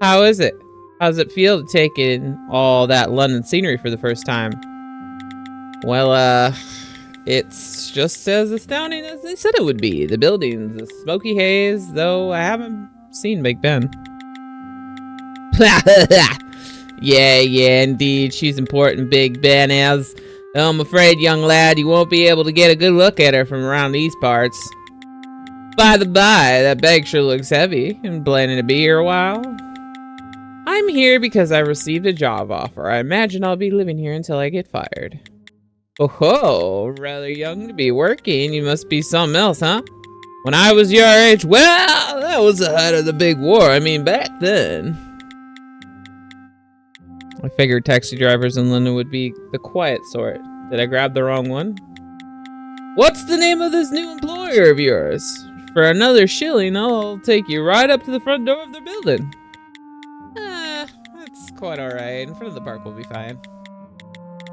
How is it? How does it feel to take in all that London scenery for the first time? Well, it's just as astounding as they said it would be. The buildings, the smoky haze, though I haven't seen Big Ben. Yeah, indeed. She's important, Big Ben is. I'm afraid, young lad, you won't be able to get a good look at her from around these parts. By the by, that bag sure looks heavy. I'm planning to be here a while. I'm here because I received a job offer. I imagine I'll be living here until I get fired. Oh, rather young to be working. You must be something else, huh? When I was your age, well, that was the height of the big war. I mean, back then. I figured taxi drivers in London would be the quiet sort. Did I grab the wrong one? What's the name of this new employer of yours? For another shilling, I'll take you right up to the front door of their building. That's quite alright. In front of the park will be fine.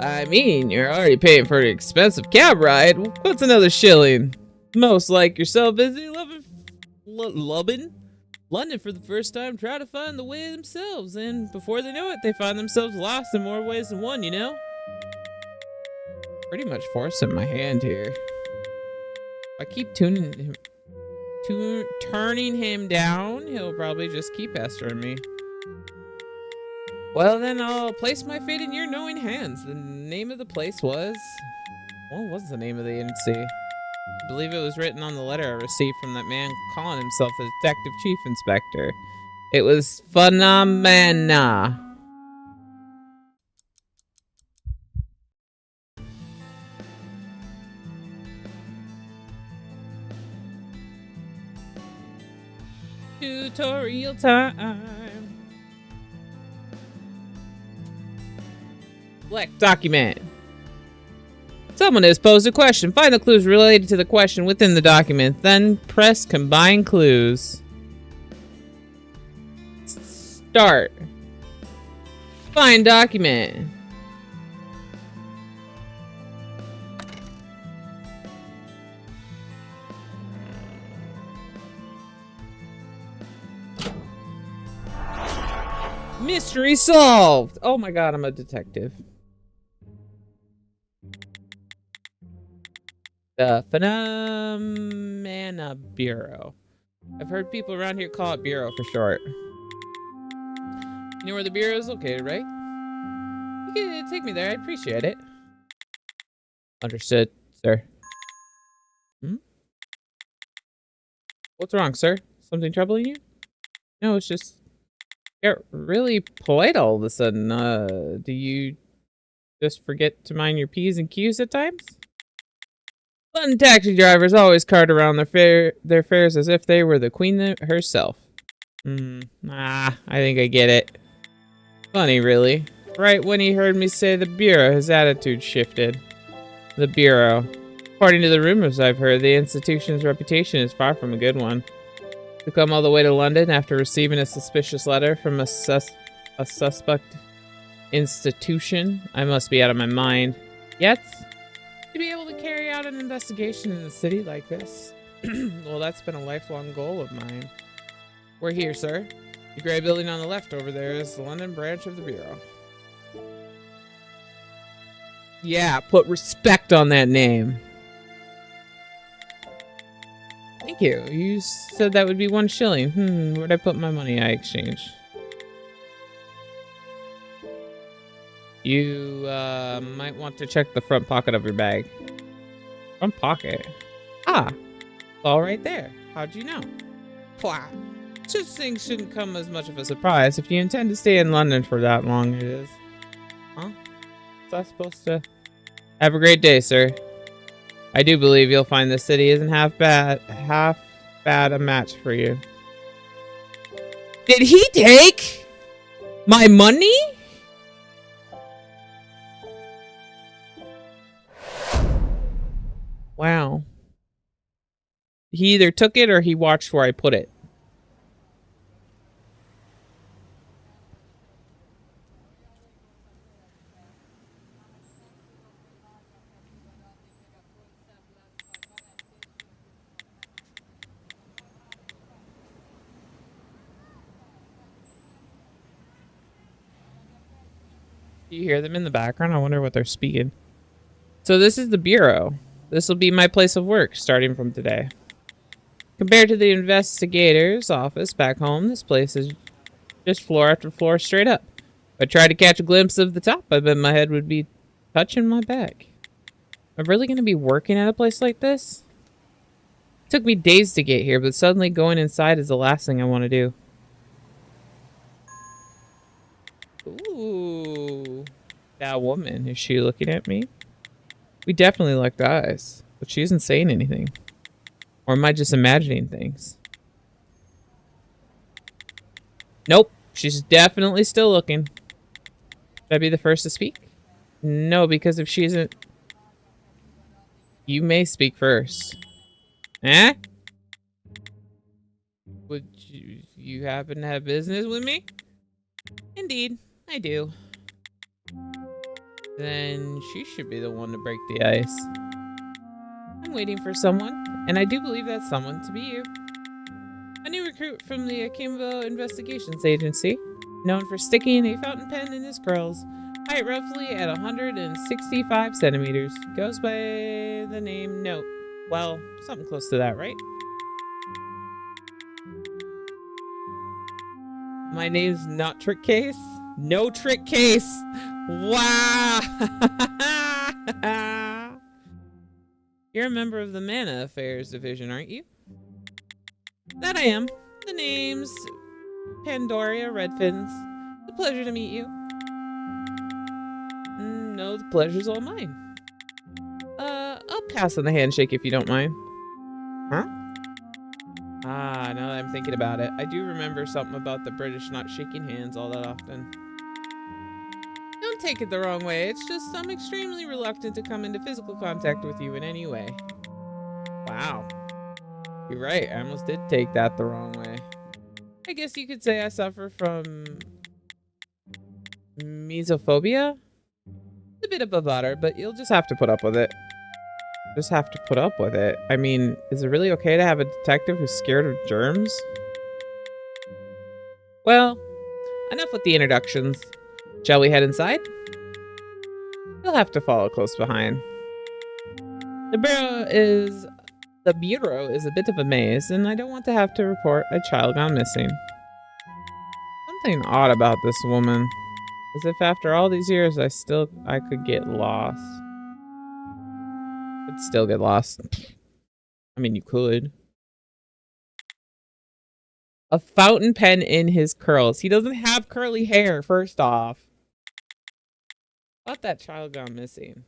I mean, you're already paying for an expensive cab ride. What's another shilling? Most like yourself visiting London for the first time, try to find the way themselves, and before they know it, they find themselves lost in more ways than one, you know? Pretty much forcing my hand here. If I keep turning him down, he'll probably just keep pestering me. Well, then I'll place my fate in your knowing hands. The name of the place was... What was the name of the agency? I believe it was written on the letter I received from that man calling himself the Detective Chief Inspector. It was Phenomena. Tutorial time. Select document. Someone has posed a question. Find the clues related to the question within the document. Then press combine clues. Start. Find document. Mystery solved! Oh my god, I'm a detective. The Phenomena Bureau. I've heard people around here call it Bureau for short. You know where the Bureau is located, right? You can take me there, I'd appreciate it. Understood, sir. What's wrong, sir? Something troubling you? No, it's just... You're really polite all of a sudden. Do you just forget to mind your P's and Q's at times? London taxi drivers always cart around their fares as if they were the queen herself. I think I get it. Funny, really. Right when he heard me say the Bureau, his attitude shifted. The Bureau. According to the rumors I've heard, the institution's reputation is far from a good one. To come all the way to London after receiving a suspicious letter from a suspect institution, I must be out of my mind. Yet, to be able to carry out an investigation in a city like this, well, that's been a lifelong goal of mine. We're here, sir. The gray building on the left over there is the London branch of the Bureau. Yeah, put respect on that name. Thank you. You said that would be 1 shilling. Where'd I put my money I exchanged? You might want to check the front pocket of your bag. Front pocket? Ah, it's all right there. How'd you know? Pwah. Such things shouldn't come as much of a surprise if you intend to stay in London for that long, it is. Huh? Was I supposed to... Have a great day, sir. I do believe you'll find the city isn't half bad a match for you. Did he take my money? Wow. He either took it or he watched where I put it. Do you hear them in the background? I wonder what they're speaking. So this is the Bureau. This will be my place of work starting from today. Compared to the investigator's office back home, this place is just floor after floor straight up. If I tried to catch a glimpse of the top, I bet my head would be touching my back. Am I really going to be working at a place like this? It took me days to get here, but suddenly going inside is the last thing I want to do. Ooh, that woman. Is she looking at me? We definitely locked eyes, but she isn't saying anything. Or am I just imagining things? Nope, she's definitely still looking. Should I be the first to speak? No, because if she isn't... You may speak first. Eh? Would you happen to have business with me? Indeed, I do. Then she should be the one to break the ice. I'm waiting for someone, and I do believe that someone to be you. A new recruit from the Akimbo Investigations Agency, known for sticking a fountain pen in his curls, height roughly at 165 centimeters, goes by the name Note. Well, something close to that, right? My name's not Trick Case. No Trick Case. Wow. You're a member of the Mana Affairs Division, aren't you? That I am. The name's Pandoria Redfins. It's a pleasure to meet you. No, the pleasure's all mine. I'll pass on the handshake if you don't mind. Huh? Ah, Now that I'm thinking about it, I do remember something about the British not shaking hands all that often. Don't take it the wrong way. It's just I'm extremely reluctant to come into physical contact with you in any way. Wow. You're right. I almost did take that the wrong way. I guess you could say I suffer from mesophobia. It's a bit of a bother, but you'll just have to put up with it. Just have to put up with it. I mean, is it really okay to have a detective who's scared of germs? Well, enough with the introductions. Shall we head inside? You'll have to follow close behind. The bureau is a bit of a maze, and I don't want to have to report a child gone missing. Something odd about this woman. As if after all these years I could get lost. Could still get lost. I mean, you could. A fountain pen in his curls. He doesn't have curly hair, first off. About that child gone missing.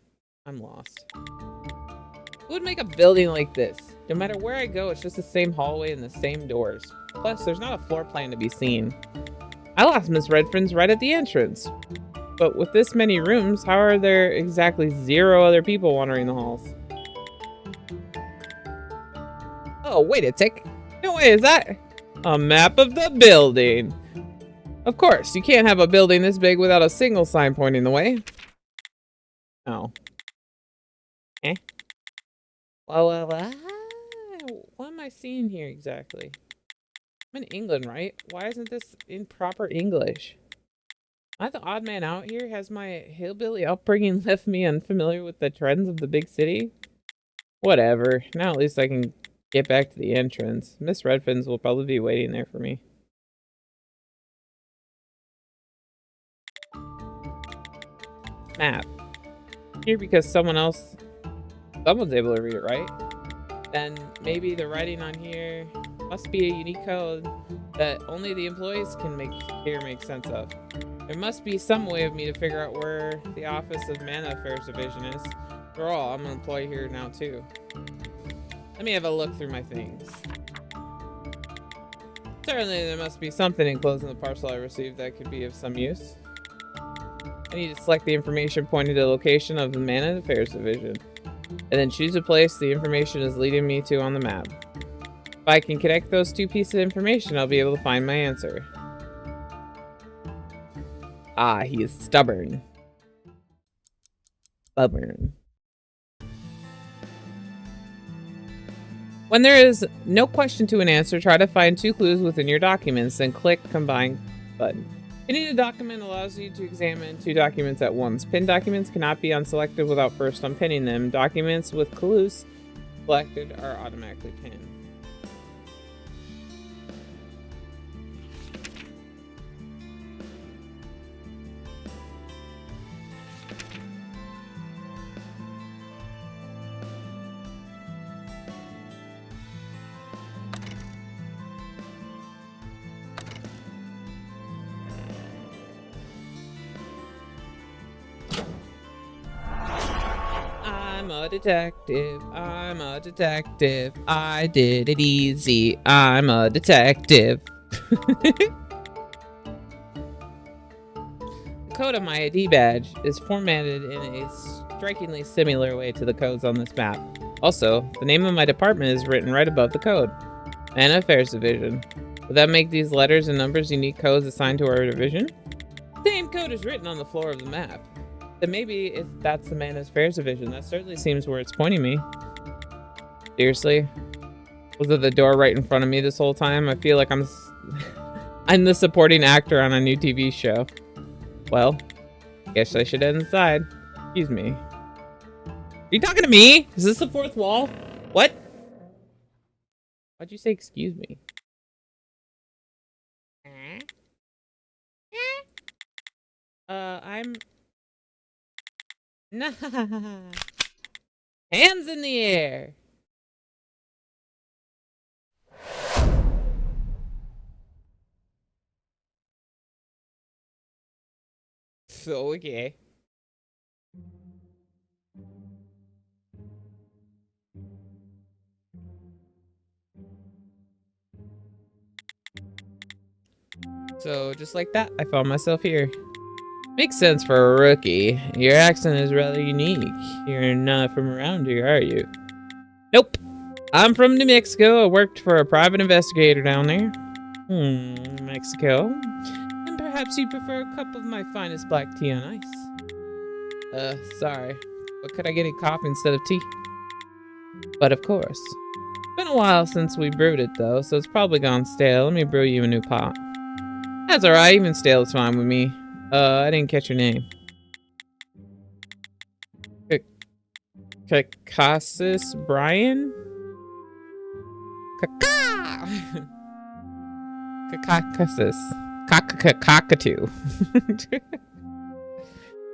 I'm lost. Who would make a building like this? No matter where I go, it's just the same hallway and the same doors. Plus, there's not a floor plan to be seen. I lost Miss Redfern's right at the entrance. But with this many rooms, how are there exactly 0 other people wandering the halls? Oh, wait a tick. No way, is that a map of the building? Of course, you can't have a building this big without a single sign pointing the way. Oh. Eh? Well, what am I seeing here exactly? I'm in England, right? Why isn't this in proper English? Am I the odd man out here? Has my hillbilly upbringing left me unfamiliar with the trends of the big city? Whatever. Now at least I can get back to the entrance. Miss Redfern's will probably be waiting there for me. Map. Here because someone's able to read it, right? Then maybe the writing on here must be a unique code that only the employees can make sense of. There must be some way of me to figure out where the Office of Mana Affairs Division is. After all, I'm an employee here now too. Let me have a look through my things. Certainly there must be something enclosed in the parcel I received that could be of some use. I need to select the information pointing to the location of the Mana Affairs Division, and then choose a place the information is leading me to on the map. If I can connect those 2 pieces of information, I'll be able to find my answer. Ah, he is stubborn. Stubborn. When there is no question to an answer, try to find 2 clues within your documents, then click Combine button. Pinning a document allows you to examine 2 documents at once. Pinned documents cannot be unselected without first unpinning them. Documents with clues selected are automatically pinned. I'm a detective. I'm a detective. I did it easy. I'm a detective. The code on my ID badge is formatted in a strikingly similar way to the codes on this map. Also, the name of my department is written right above the code. Mana Affairs Division. Would that make these letters and numbers unique codes assigned to our division? The same code is written on the floor of the map. Then maybe if that's the Mana Affairs Division, that certainly seems where it's pointing me. Seriously? Was it the door right in front of me this whole time? I feel like I'm the supporting actor on a new TV show. Well, guess I should head inside. Excuse me. Are you talking to me? Is this the 4th wall? What? Why'd you say excuse me? I'm... Nah. Hands in the air. So, okay. So, just like that, I found myself here. Makes sense for a rookie. Your accent is rather unique. You're not from around here, are you? Nope. I'm from New Mexico. I worked for a private investigator down there. Mexico. And perhaps you prefer a cup of my finest black tea on ice. Sorry. But could I get a coffee instead of tea? But of course. It's been a while since we brewed it, though, so it's probably gone stale. Let me brew you a new pot. That's alright, even stale is fine with me. I didn't catch your name. Caucasus Brian? Caucasus. Cockatoo.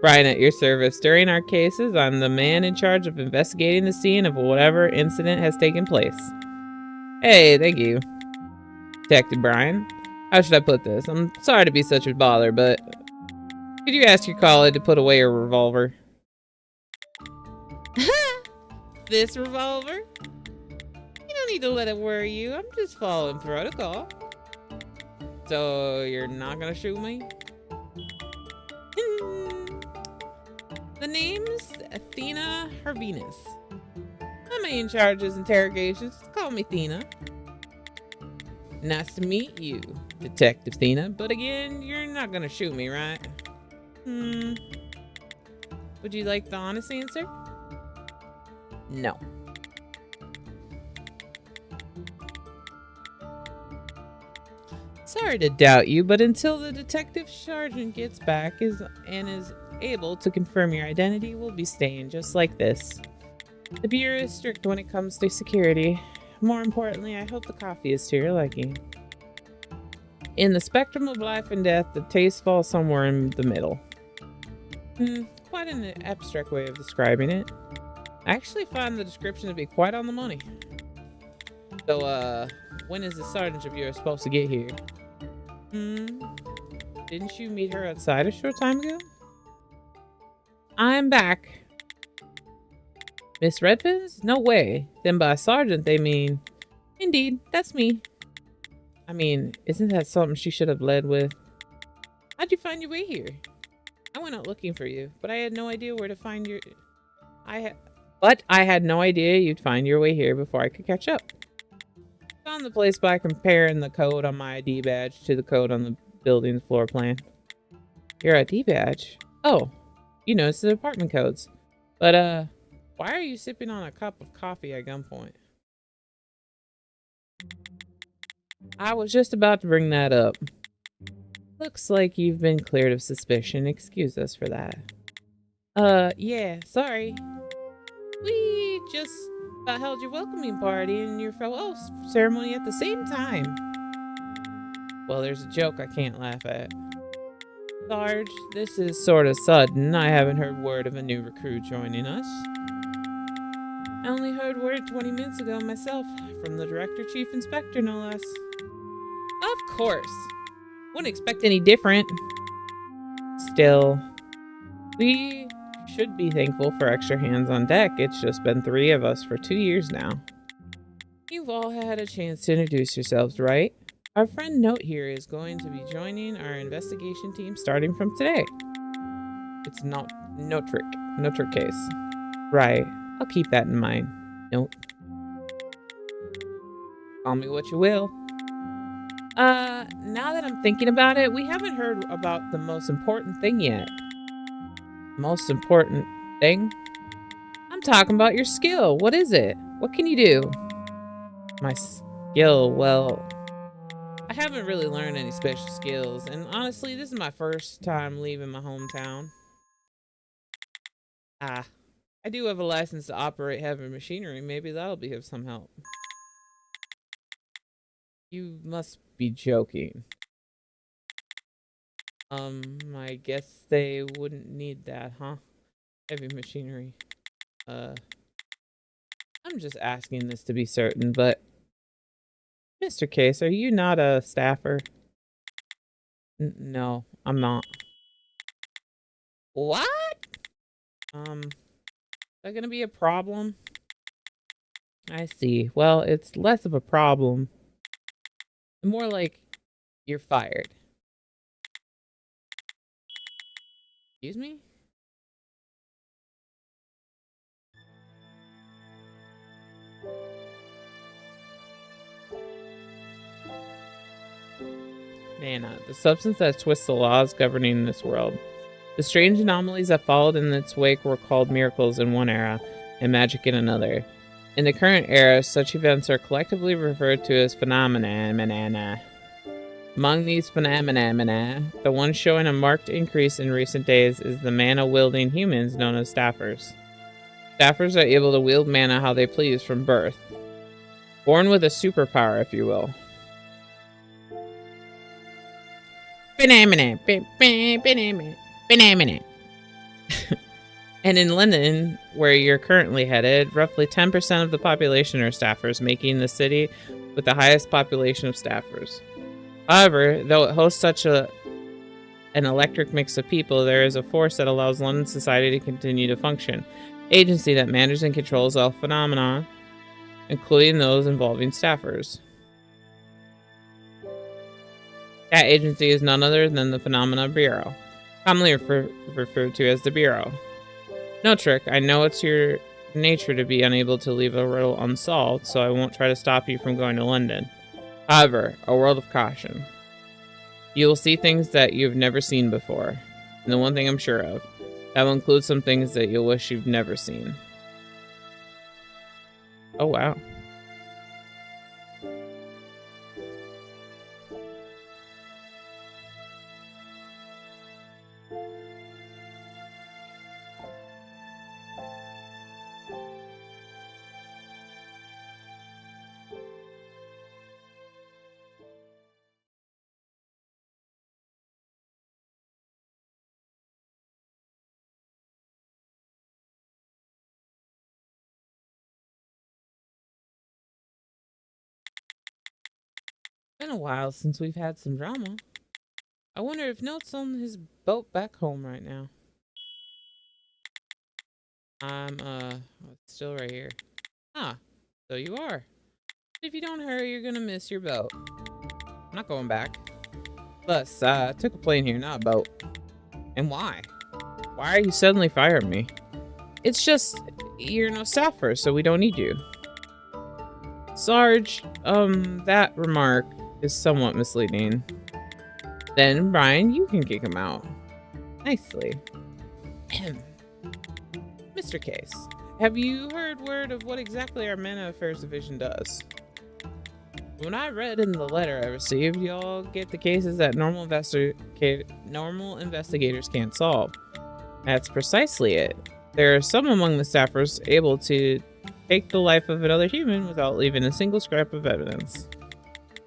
Brian, at your service. During our cases, I'm the man in charge of investigating the scene of whatever incident has taken place. Hey, thank you, Detective Brian. How should I put this? I'm sorry to be such a bother, but could you ask your colleague to put away your revolver? This revolver? You don't need to let it worry you. I'm just following protocol. So you're not gonna shoot me? The name's Athena Hervinus. My main charge is interrogations. Call me Thena. Nice to meet you, Detective Thena. But again, you're not gonna shoot me, right? Would you like the honest answer? No. Sorry to doubt you, but until the detective sergeant gets back and is able to confirm your identity, we'll be staying just like this. The Bureau is strict when it comes to security. More importantly, I hope the coffee is to your liking. In the spectrum of life and death, the taste falls somewhere in the middle. Quite an abstract way of describing it. I actually find the description to be quite on the money. So, when is the sergeant of yours supposed to get here? Didn't you meet her outside a short time ago? I'm back. Miss Redfins? No way. Then by sergeant, they mean... Indeed, that's me. I mean, isn't that something she should have led with? How'd you find your way here? I went out looking for you, but I had no idea where to find your... But I had no idea you'd find your way here before I could catch up. Found the place by comparing the code on my ID badge to the code on the building's floor plan. Your ID badge? Oh, you noticed the apartment codes. But, why are you sipping on a cup of coffee at gunpoint? I was just about to bring that up. Looks like you've been cleared of suspicion. Excuse us for that. Yeah, sorry. We just held your welcoming party and your farewell ceremony at the same time. Well, there's a joke I can't laugh at. Sarge, this is sort of sudden. I haven't heard word of a new recruit joining us. I only heard word 20 minutes ago myself, from the Director Chief Inspector, no less. Of course. Wouldn't expect any different. Still, we should be thankful for extra hands on deck. It's just been 3 of us for 2 years now. You've all had a chance to introduce yourselves, right? Our friend Note here is going to be joining our investigation team starting from today. It's not no trick case. Right, I'll keep that in mind. Note. Call me what you will. Now that I'm thinking about it, we haven't heard about the most important thing yet. Most important thing? I'm talking about your skill. What is it? What can you do? My skill, well, I haven't really learned any special skills, and honestly, this is my first time leaving my hometown. I do have a license to operate heavy machinery. Maybe that'll be of some help. You must be joking. I guess they wouldn't need that, huh? Heavy machinery. I'm just asking this to be certain, but... Mr. Case, are you not a staffer? No, I'm not. What? Is that gonna be a problem? I see. Well, it's less of a problem. More like you're fired. Excuse me? Mana, the substance that twists the laws governing this world. The strange anomalies that followed in its wake were called miracles in one era and magic in another. In the current era, such events are collectively referred to as phenomena. Among these phenomena, the one showing a marked increase in recent days is the mana-wielding humans known as staffers. Staffers are able to wield mana how they please from birth. Born with a superpower, if you will. And in London, where you're currently headed, roughly 10% of the population are staffers, making the city with the highest population of staffers. However, though it hosts such an electric mix of people, there is a force that allows London society to continue to function. Agency that manages and controls all phenomena, including those involving staffers. That agency is none other than the Phenomena Bureau, commonly referred to as the Bureau. No trick, I know it's your nature to be unable to leave a riddle unsolved, so I won't try to stop you from going to London. However, a word of caution. You will see things that you've never seen before, and the one thing I'm sure of, that will include some things that you'll wish you've never seen. Oh wow. Been a while since we've had some drama. I wonder if Note's on his boat back home right now. I'm, still right here. Ah, so you are. If you don't hurry, you're gonna miss your boat. I'm not going back. Plus, I took a plane here, not a boat. And why? Why are you suddenly firing me? It's just, you're no staffer, so we don't need you. Sarge, that remark is somewhat misleading. Then, Brian, you can kick him out. Nicely. Mr. Case, have you heard word of what exactly our Mana Affairs Division does? When I read in the letter I received, y'all get the cases that normal investigators can't solve. That's precisely it. There are some among the staffers able to take the life of another human without leaving a single scrap of evidence.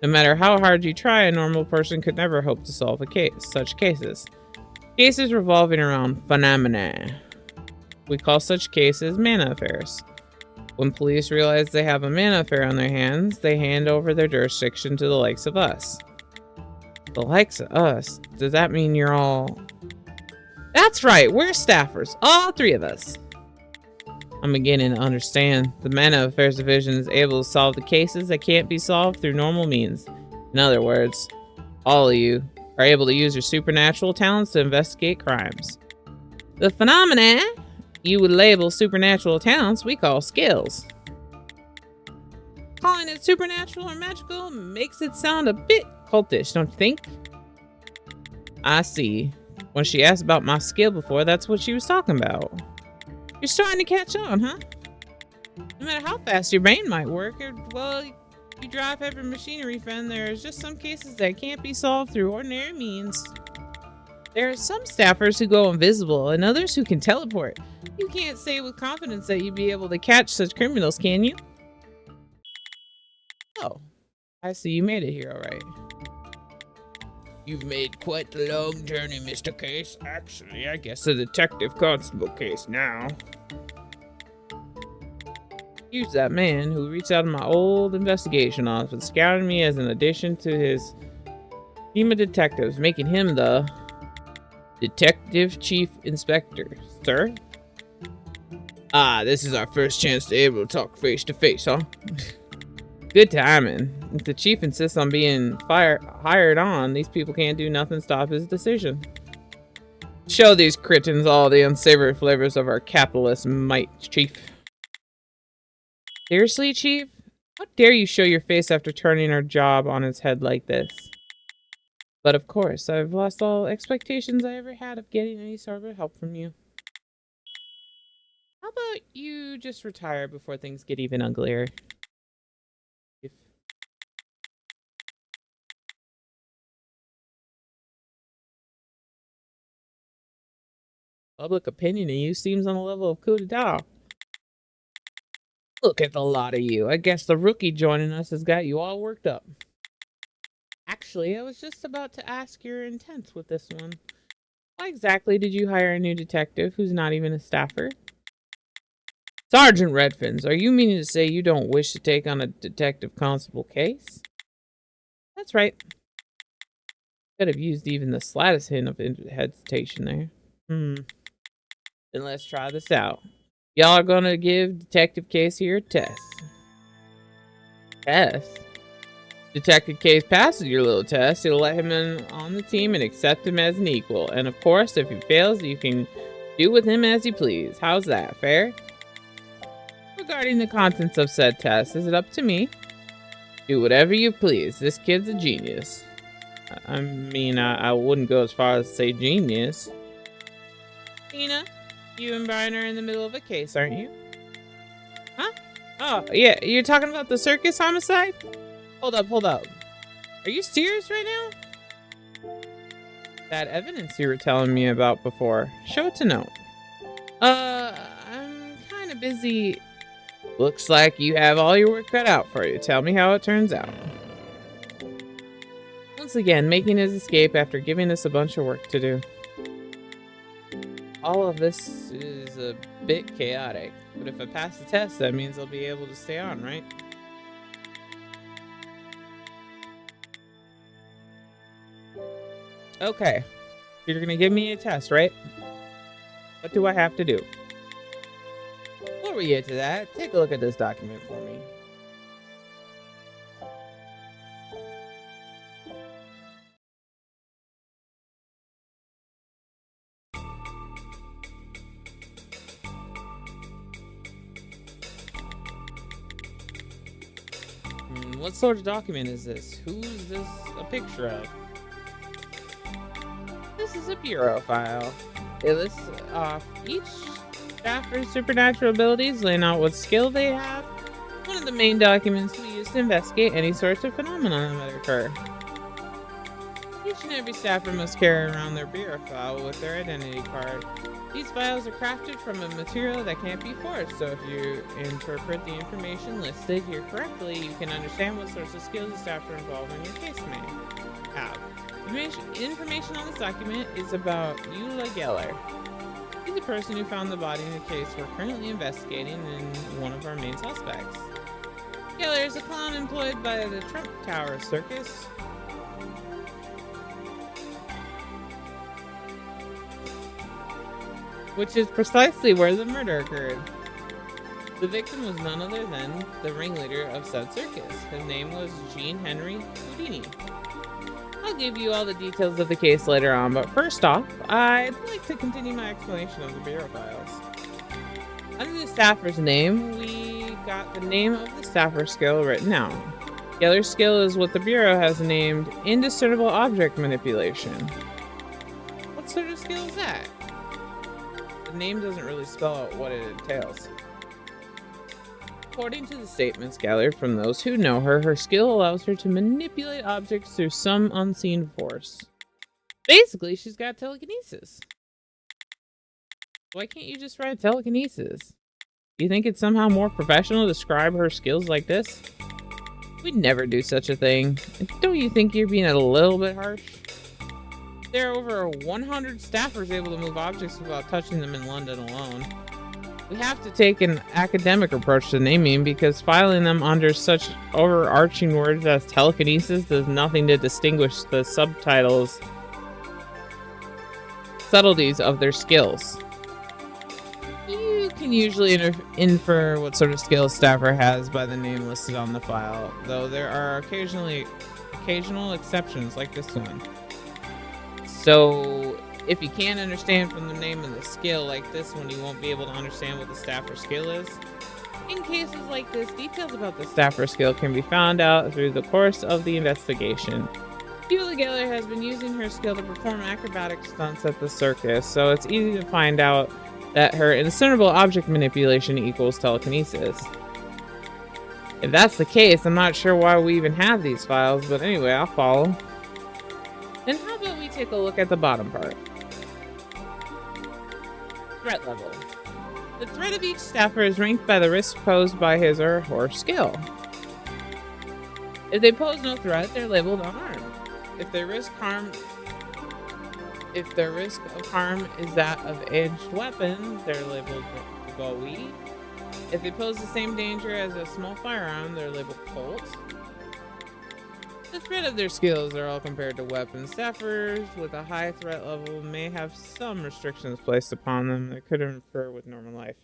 No matter how hard you try, a normal person could never hope to solve such cases. Cases revolving around phenomena. We call such cases mana affairs. When police realize they have a mana affair on their hands, they hand over their jurisdiction to the likes of us. The likes of us? Does that mean you're all... That's right, we're staffers, all three of us. I'm beginning to understand. The Mana Affairs Division is able to solve the cases that can't be solved through normal means. In other words, all of you are able to use your supernatural talents to investigate crimes. The phenomena you would label supernatural talents we call skills. Calling it supernatural or magical makes it sound a bit cultish, don't you think? I see. When she asked about my skill before, that's what she was talking about. You're starting to catch on, huh? No matter how fast your brain might work, well, you drive heavy machinery, friend, there's just some cases that can't be solved through ordinary means. There are some staffers who go invisible and others who can teleport. You can't say with confidence that you'd be able to catch such criminals, can you? Oh, I see you made it here, all right. You've made quite the long journey, Mr. Case. Actually, I guess a detective constable case now. Here's that man who reached out in my old investigation office and scouted me as an addition to his team of detectives, making him the Detective Chief Inspector. Sir? Ah, this is our first chance to be able to talk face to face, huh? Good timing. If the chief insists on being hired on, these people can't do nothing to stop his decision. Show these cretins all the unsavory flavors of our capitalist might, Chief. Seriously, Chief? How dare you show your face after turning our job on its head like this? But of course, I've lost all expectations I ever had of getting any sort of help from you. How about you just retire before things get even uglier? Public opinion of you seems on the level of coup d'etat. Look at the lot of you. I guess the rookie joining us has got you all worked up. Actually, I was just about to ask your intent with this one. Why exactly did you hire a new detective who's not even a staffer? Sergeant Redfins, are you meaning to say you don't wish to take on a detective constable case? That's right. Could have used even the slightest hint of hesitation there. Then let's try this out. Y'all are gonna give Detective Case here a test. Test? Detective Case passes your little test. It'll let him in on the team and accept him as an equal. And of course, if he fails, you can do with him as you please. How's that? Fair? Regarding the contents of said test, is it up to me? Do whatever you please. This kid's a genius. I mean, I wouldn't go as far as to say genius. Tina, you and Brian are in the middle of a case, aren't you? Huh? Oh, yeah, you're talking about the circus homicide? Hold up. Are you serious right now? That evidence you were telling me about before. Show it to note. I'm kind of busy. Looks like you have all your work cut out for you. Tell me how it turns out. Once again, making his escape after giving us a bunch of work to do. All of this is a bit chaotic, but if I pass the test, that means I'll be able to stay on, right? Okay, you're gonna give me a test, right? What do I have to do? Before we get to that, take a look at this document for me. What sort of document is this? Who's this a picture of? This is a bureau file. It lists off each staffer's supernatural abilities, laying out what skill they have. One of the main documents we use to investigate any sorts of phenomena that occur. Each and every staffer must carry around their bureau file with their identity card. These files are crafted from a material that can't be forged, so if you interpret the information listed here correctly, you can understand what sorts of skills the staffer involved in your case may have. Information on this document is about Eula Geller. He's the person who found the body in the case we're currently investigating and one of our main suspects. Geller is a clown employed by the Trump Tower Circus. Which is precisely where the murder occurred. The victim was none other than the ringleader of said circus. His name was Jean Henry Houdini. I'll give you all the details of the case later on, but first off, I'd like to continue my explanation of the bureau files. Under the staffer's name, we got the name of the staffer skill written out. Geller's skill is what the bureau has named Indiscernible Object Manipulation. What sort of skill is that? The name doesn't really spell out what it entails. According to the statements gathered from those who know her, her skill allows her to manipulate objects through some unseen force. Basically, she's got telekinesis. Why can't you just write telekinesis? Do you think it's somehow more professional to describe her skills like this? We'd never do such a thing. Don't you think you're being a little bit harsh? There are over 100 staffers able to move objects without touching them in London alone. We have to take an academic approach to naming because filing them under such overarching words as telekinesis does nothing to distinguish the subtitles, subtleties of their skills. You can usually infer what sort of skills staffer has by the name listed on the file, though there are occasional exceptions like this one. So, If you can't understand from the name of the skill like this one, you won't be able to understand what the staffer skill is. In cases like this, details about the staffer skill can be found out through the course of the investigation. Beulah Geller has been using her skill to perform acrobatic stunts at the circus, so it's easy to find out that her indiscernible object manipulation equals telekinesis. If that's the case, I'm not sure why we even have these files, but anyway, I'll follow. Then how about we take a look at the bottom part? Threat level. The threat of each staffer is ranked by the risk posed by his or her skill. If they pose no threat, they're labeled unarmed. If their risk of harm is that of edged weapon, they're labeled Bowie. If they pose the same danger as a small firearm, they're labeled Colt. The threat of their skills are all compared to weapons. Staffers with a high threat level may have some restrictions placed upon them that could interfere with normal life.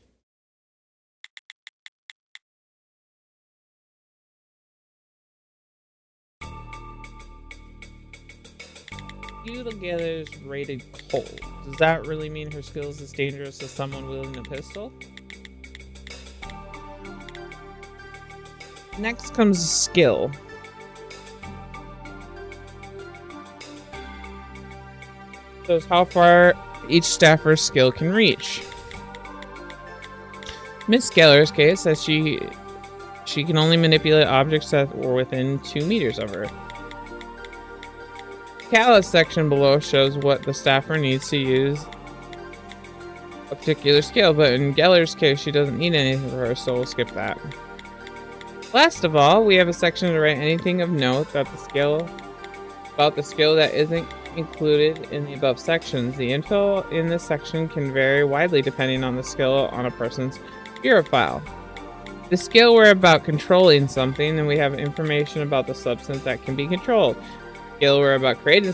Beulah Geller's rated Colt. Does that really mean her skills is dangerous to someone wielding a pistol? Next comes skill. Shows how far each staffer's skill can reach. Miss Geller's case says she can only manipulate objects that were within 2 meters of her. Callus section below shows what the staffer needs to use a particular skill, but in Geller's case, she doesn't need anything for her, so we'll skip that. Last of all, we have a section to write anything of note about the skill that isn't included in the above sections. The info in this section can vary widely depending on the skill on a person's bureau file. The skill we're about controlling something, and we have information about the substance that can be controlled. Skill we're about creating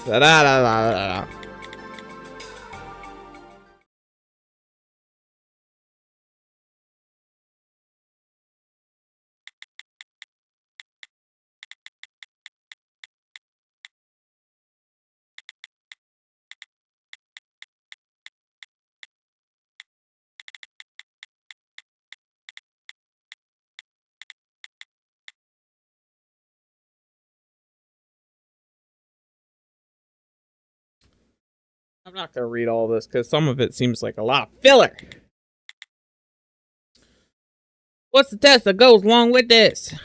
I'm not going to read all this because some of it seems like a lot of filler. What's the test that goes along with this?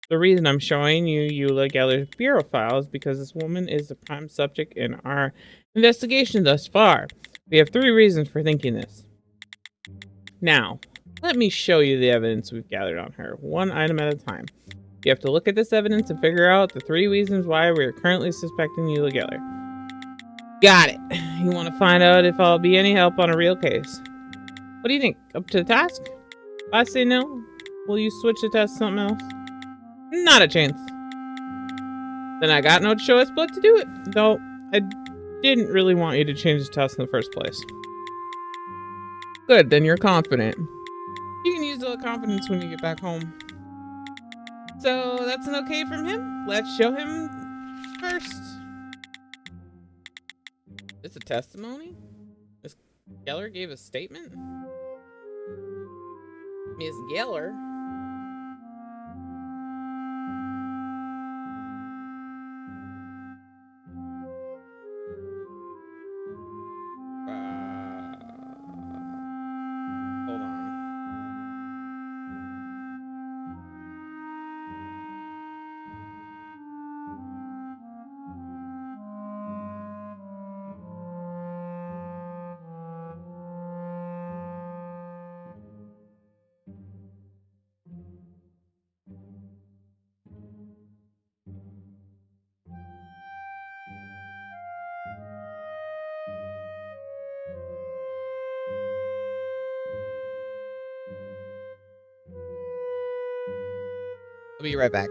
The reason I'm showing you Beulah Geller's bureau file is because this woman is the prime subject in our investigation thus far. We have 3 reasons for thinking this. Now, let me show you the evidence we've gathered on her, one item at a time. You have to look at this evidence and figure out the 3 reasons why we are currently suspecting Beulah Geller. Got it. You want to find out if I'll be any help on a real case. What do you think? Up to the task? If I say no, will you switch the test to something else? Not a chance. Then I got no choice but to do it. Though, I didn't really want you to change the test in the first place. Good, then you're confident. You can use the confidence when you get back home. So, that's an okay from him? Let's show him first. Is this a testimony? Miss Geller gave a statement? Miss Geller? Hold on. I'll be right back.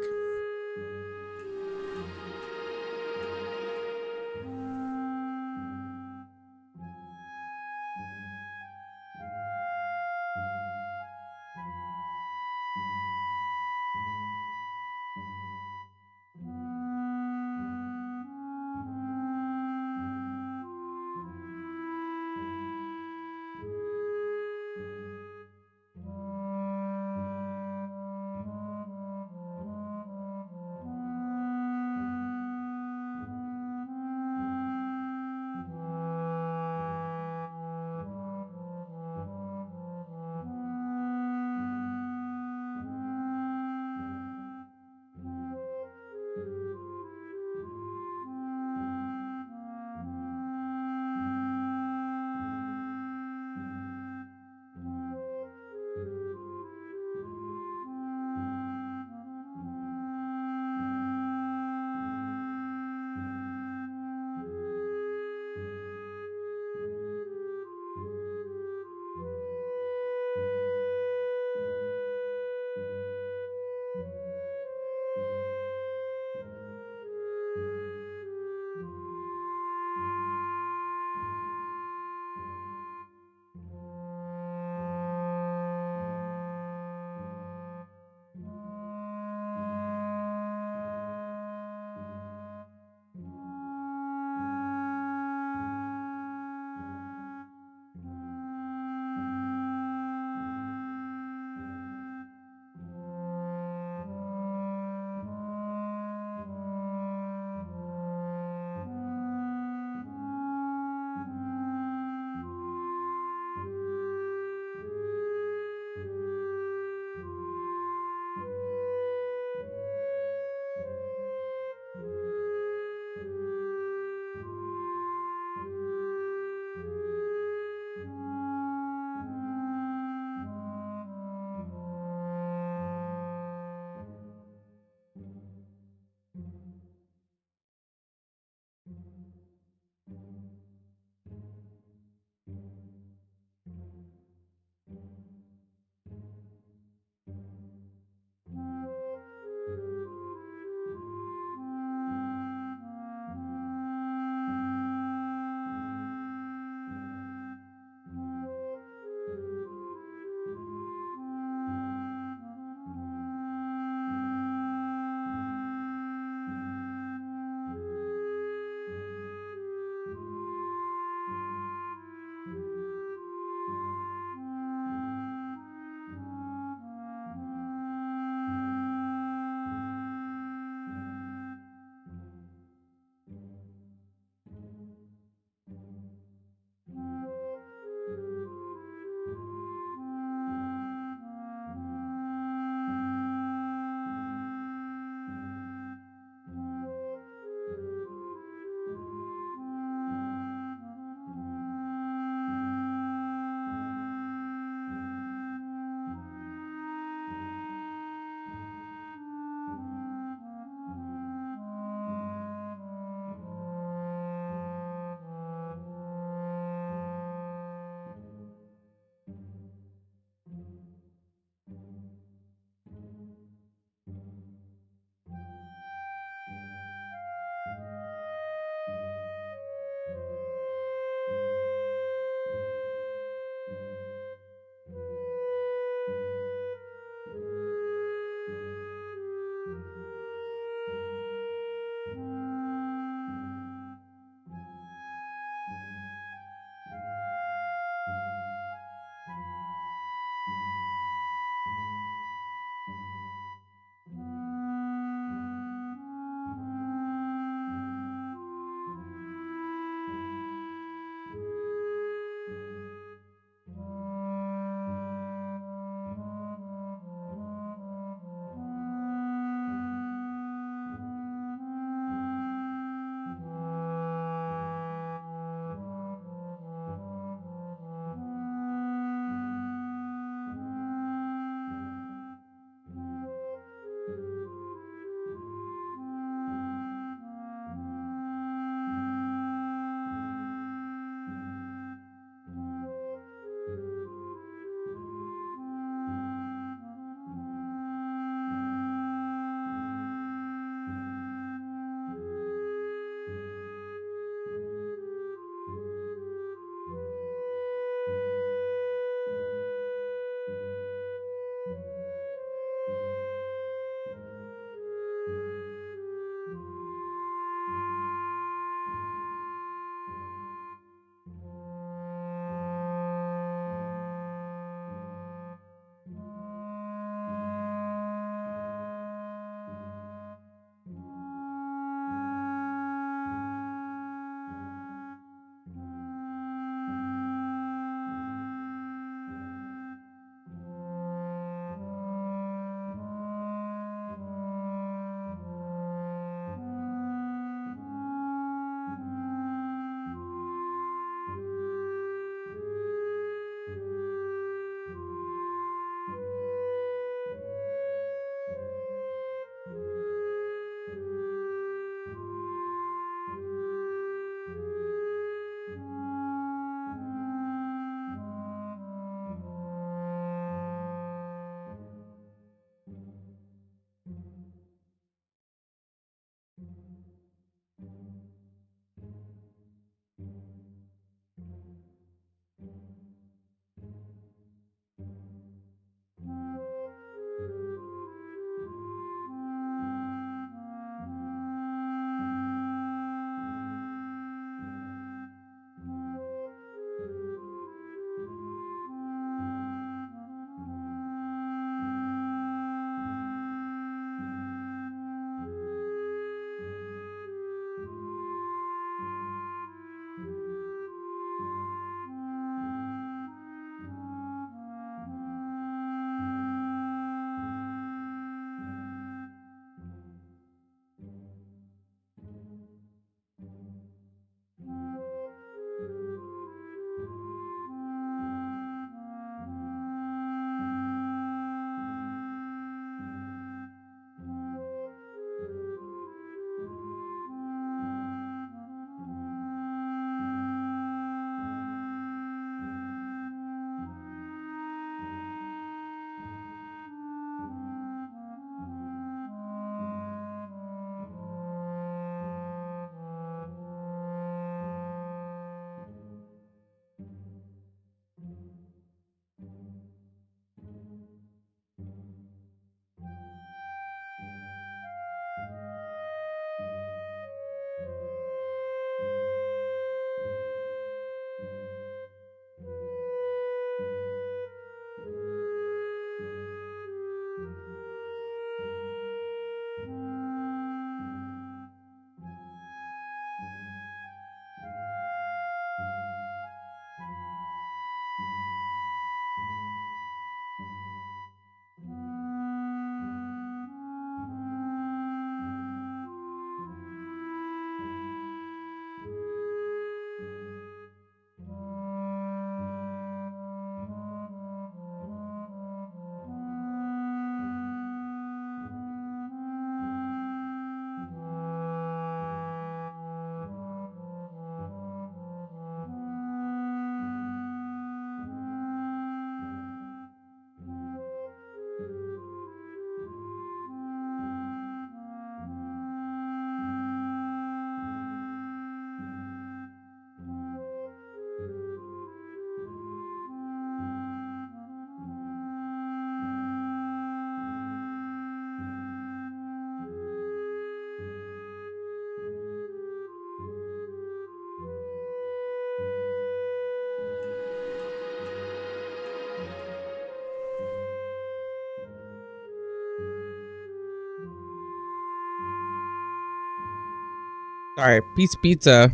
Sorry, piece of pizza.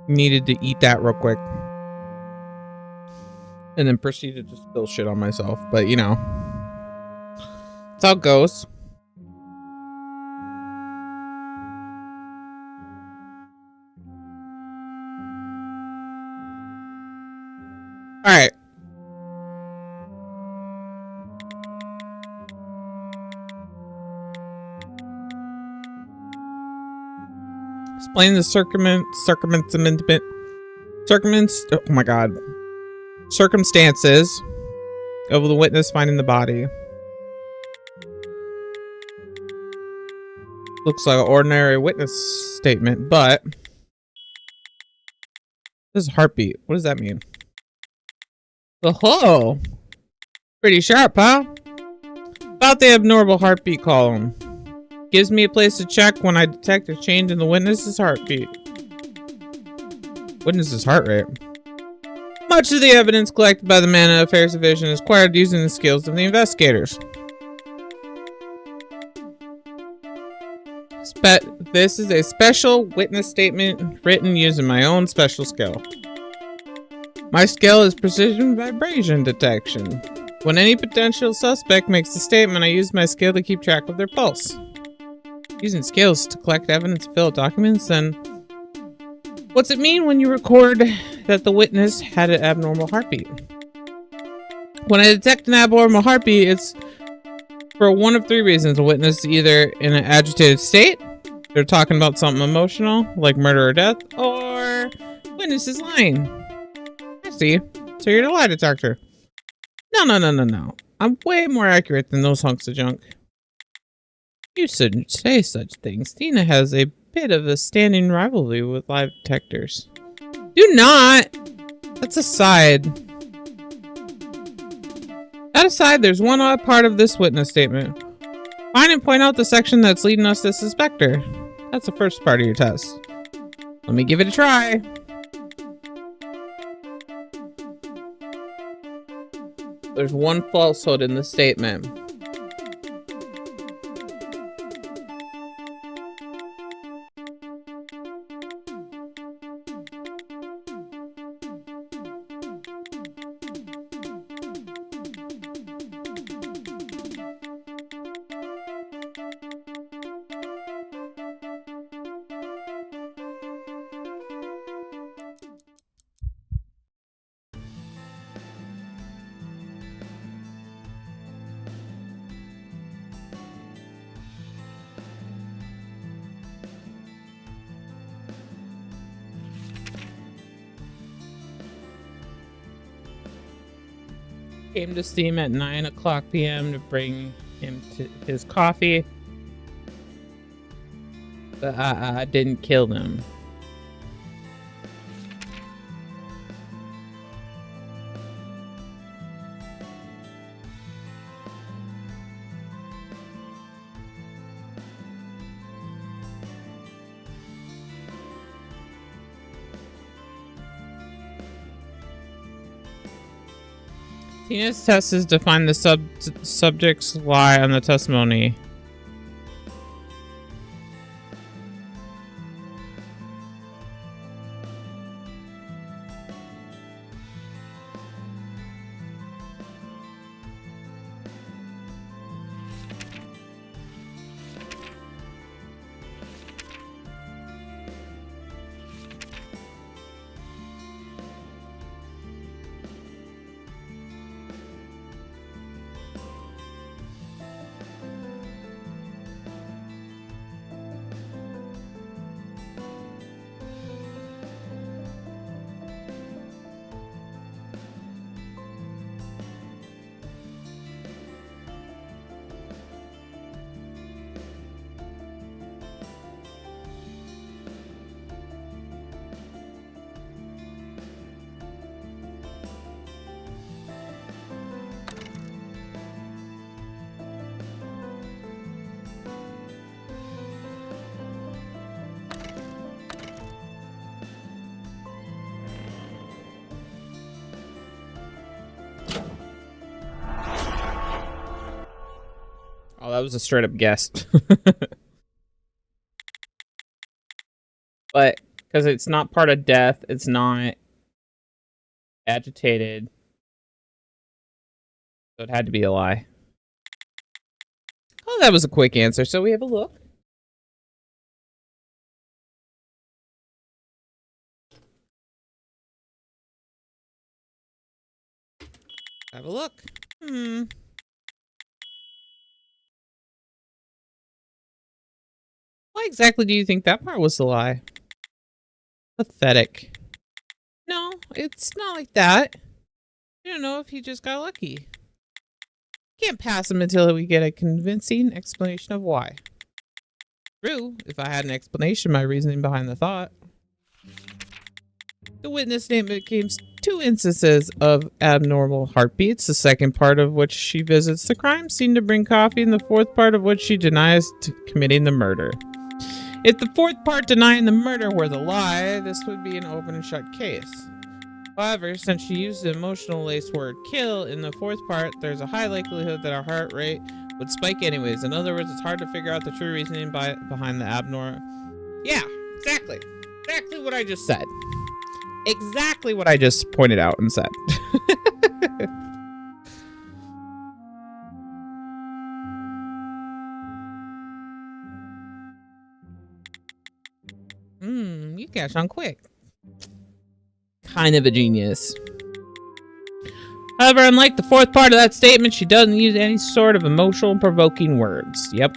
Needed to eat that real quick. And then proceeded to spill shit on myself. But, you know. That's how it goes. Alright. Explain the circumstances of the witness finding the body. Looks like an ordinary witness statement, but this is heartbeat. What does that mean? Oh, pretty sharp, huh? About the abnormal heartbeat column. Gives me a place to check when I detect a change in the witness's heartbeat. Witness's heart rate. Much of the evidence collected by the Manna Affairs Division is acquired using the skills of the investigators. This is a special witness statement written using my own special skill. My skill is precision vibration detection. When any potential suspect makes a statement, I use my skill to keep track of their pulse. Using skills to collect evidence and fill out documents, then what's it mean when you record that the witness had an abnormal heartbeat? When I detect an abnormal heartbeat, it's for one of three reasons. A witness is either in an agitated state, they're talking about something emotional, like murder or death, or witness is lying. I see. So you're the lie detector. No. I'm way more accurate than those hunks of junk. You shouldn't say such things. Tina has a bit of a standing rivalry with lie detectors. Do not! That's aside. That aside, there's one odd part of this witness statement. Find and point out the section that's leading us to suspect her. That's the first part of your test. Let me give it a try. There's one falsehood in the statement. Came to Steam at 9:00 p.m. to bring him to his coffee, but I didn't kill him. Tina's test is to find the subject's lie on the testimony. Oh, that was a straight up guess. But because it's not part of death, it's not agitated. So it had to be a lie. Oh, that was a quick answer. So we have a look. Have a look. Why exactly do you think that part was a lie? Pathetic. No, it's not like that. You don't know if he just got lucky. Can't pass him until we get a convincing explanation of why. True, if I had an explanation, my reasoning behind the thought. The witness statement claims 2 instances of abnormal heartbeats, the second part of which she visits the crime scene to bring coffee, and the fourth part of which she denies committing the murder. If the fourth part denying the murder were the lie, this would be an open and shut case. However, since she used the emotional laced word kill in the fourth part, there's a high likelihood that our heart rate would spike anyways. In other words, it's hard to figure out the true reasoning behind the abnormal. Yeah, exactly. Exactly what I just said. Exactly what I just pointed out and said. You catch on quick. Kind of a genius. However, unlike the fourth part of that statement, she doesn't use any sort of emotional provoking words. Yep.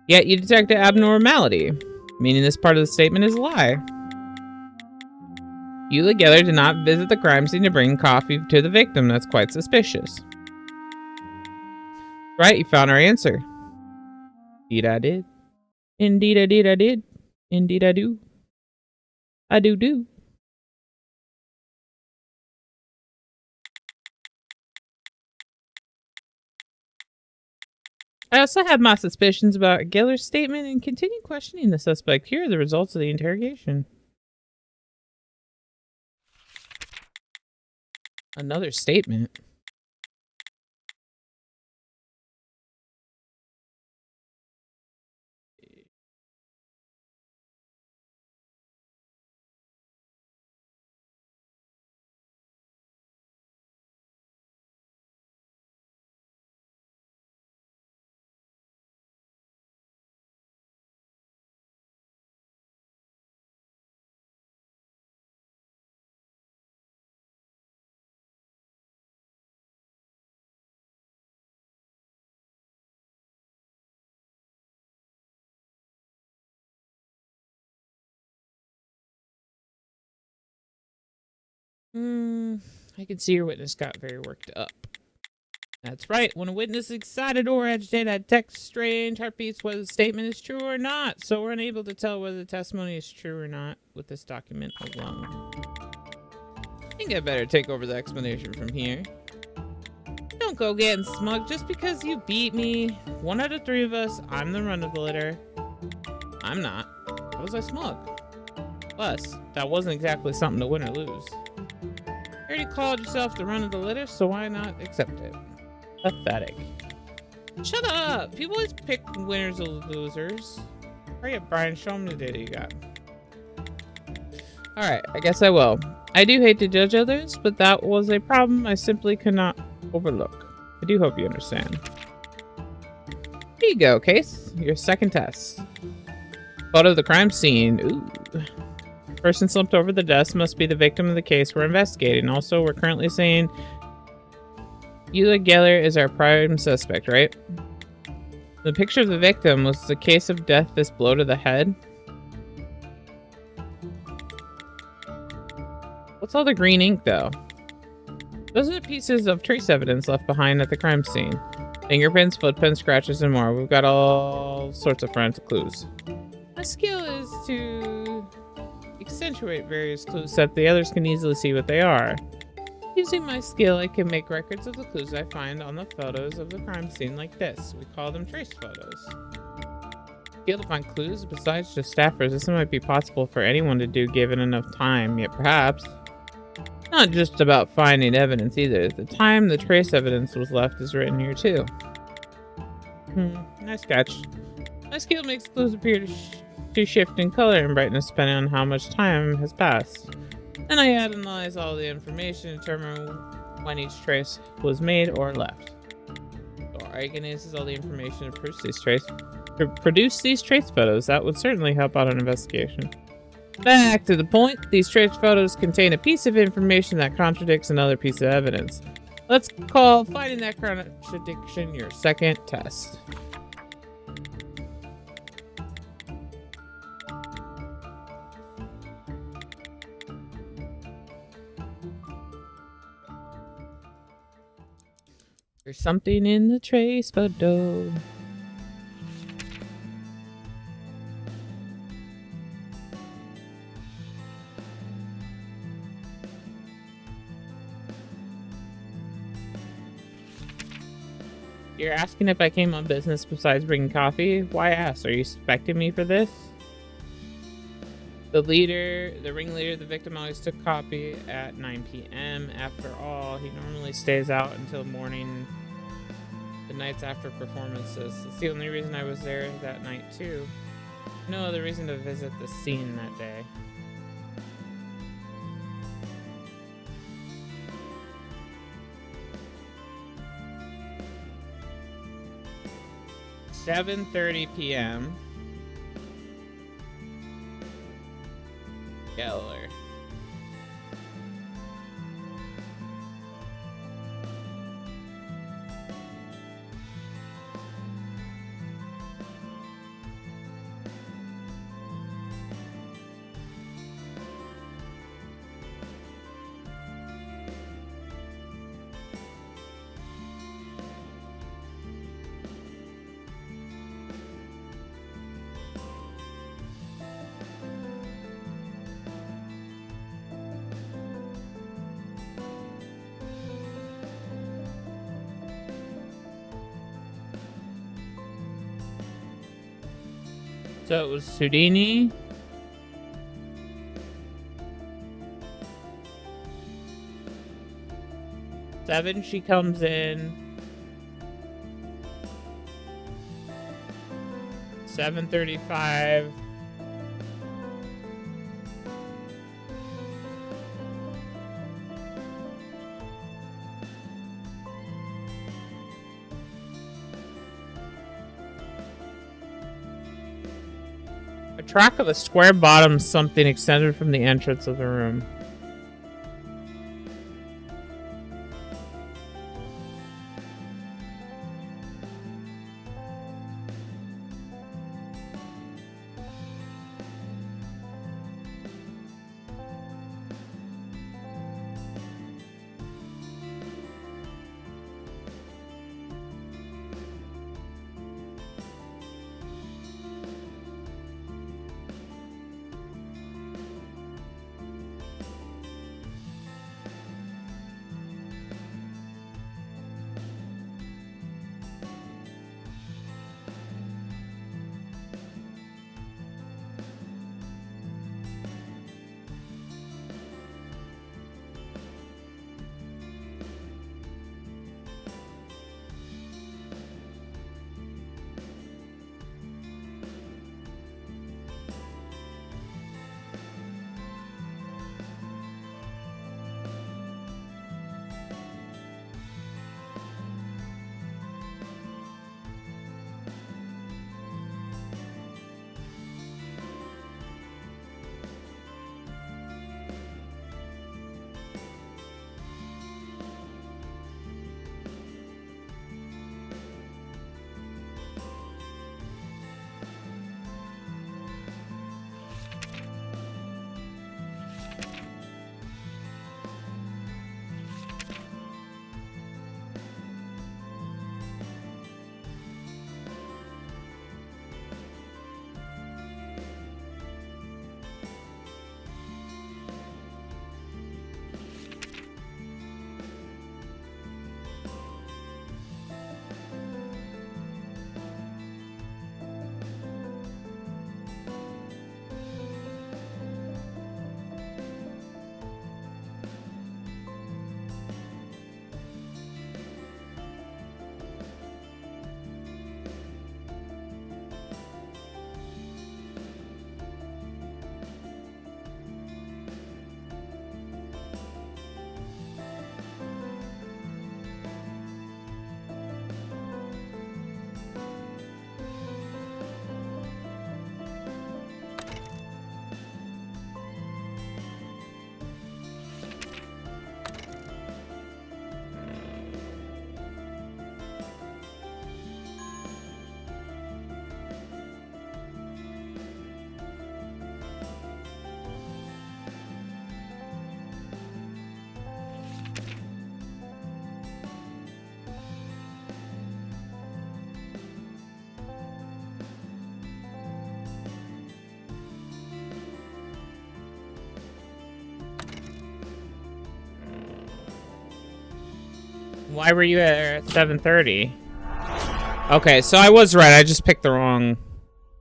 Yet you detect an abnormality, meaning this part of the statement is a lie. Eula Geller did not visit the crime scene to bring coffee to the victim. That's quite suspicious. Right, you found our answer. Indeed I did. Indeed I did, I did. Indeed I do. I do. I also have my suspicions about Geller's statement and continue questioning the suspect. Here are the results of the interrogation. Another statement. I can see your witness got very worked up. That's right. When a witness is excited or agitated, I detect strange heartbeats whether the statement is true or not. So we're unable to tell whether the testimony is true or not with this document alone. I think I better take over the explanation from here. Don't go getting smug just because you beat me. 1 out of 3 of us, I'm the run of the litter. I'm not. How was I smug? Plus, that wasn't exactly something to win or lose. You already called yourself the run of the litter, so why not accept it? Pathetic. Shut up! People always pick winners or losers. Hurry up, Brian. Show them the data you got. Alright, I guess I will. I do hate to judge others, but that was a problem I simply could not overlook. I do hope you understand. Here you go, Case. Your second test. Photo of the crime scene. Ooh. Person slumped over the desk must be the victim of the case we're investigating. Also, we're currently saying Eula Geller is our prime suspect, right? The picture of the victim was the case of death this blow to the head. What's all the green ink, though? Those are the pieces of trace evidence left behind at the crime scene. Fingerprints, footprints, scratches, and more. We've got all sorts of forensic clues. My skill is to accentuate various clues so that the others can easily see what they are. Using my skill, I can make records of the clues I find on the photos of the crime scene like this. We call them trace photos. Skill to find clues besides just staffers. This might be possible for anyone to do given enough time, yet perhaps not just about finding evidence either. The time the trace evidence was left is written here too. Nice catch. My skill makes clues appear to to shift in color and brightness depending on how much time has passed. Then I analyze all the information to determine when each trace was made or left. So Eigen uses all the information to produce these trace photos. That would certainly help out an investigation. Back to the point, these trace photos contain a piece of information that contradicts another piece of evidence. Let's call finding that contradiction your second test. There's something in the trace photo. You're asking if I came on business besides bringing coffee? Why ask? Are you expecting me for this? The ringleader, the victim always took coffee at 9 p.m. After all, he normally stays out until morning, the nights after performances. It's the only reason I was there that night too. No other reason to visit the scene that day. "7:30 p.m. Geller. So it was Houdini. Seven, she comes in. 7:35. A track of a square bottom something extended from the entrance of the room. Why were you there at 7:30? Okay, so I was right. I just picked the wrong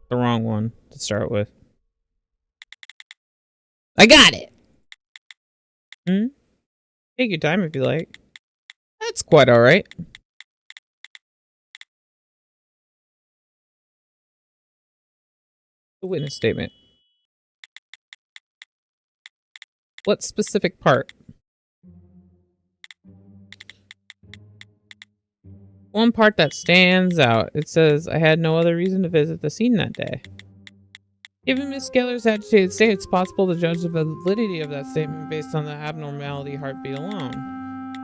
one to start with. I got it. Take your time if you like. That's quite all right. The witness statement. What specific part? One part that stands out. It says, I had no other reason to visit the scene that day. Given Miss Geller's agitated state, it's possible to judge the validity of that statement based on the abnormality heartbeat alone.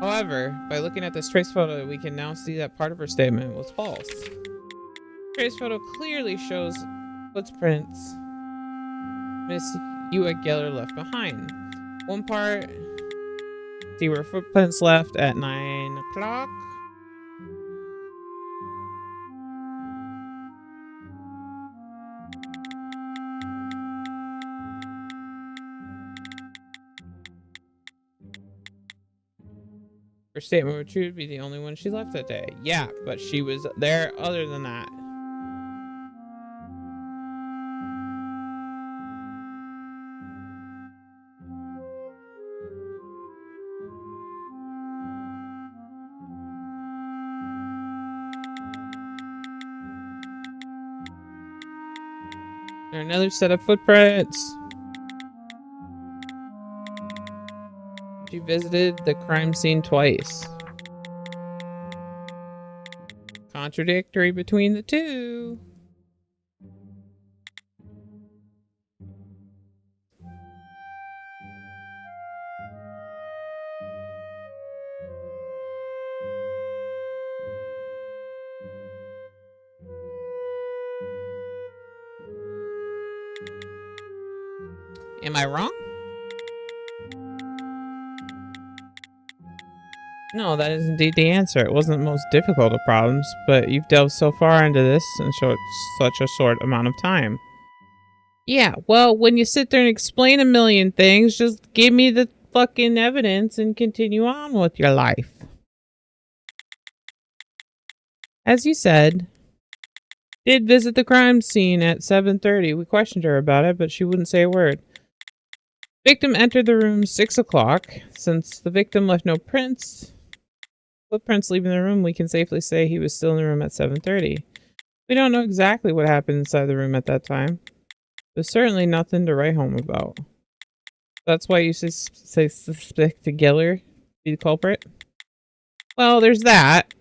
However, by looking at this trace photo, we can now see that part of her statement was false. The trace photo clearly shows footprints Miss Hewitt Geller left behind. One part, see where footprints left at 9 o'clock. Her statement would true to be the only one she left that day. Yeah, but she was there other than that. Another set of footprints. She visited the crime scene twice. Contradictory between the two. Am I wrong? No, that is indeed the answer. It wasn't the most difficult of problems, but you've delved so far into this in such a short amount of time. Yeah, well, when you sit there and explain a million things, just give me the fucking evidence and continue on with your life. As you said, did visit the crime scene at 7:30. We questioned her about it, but she wouldn't say a word. Victim entered the room 6 o'clock. Since the victim left no footprints leaving the room, we can safely say he was still in the room at 7:30. We don't know exactly what happened inside the room at that time. There's certainly nothing to write home about. That's why you suspect Geller be the culprit? Well, there's that.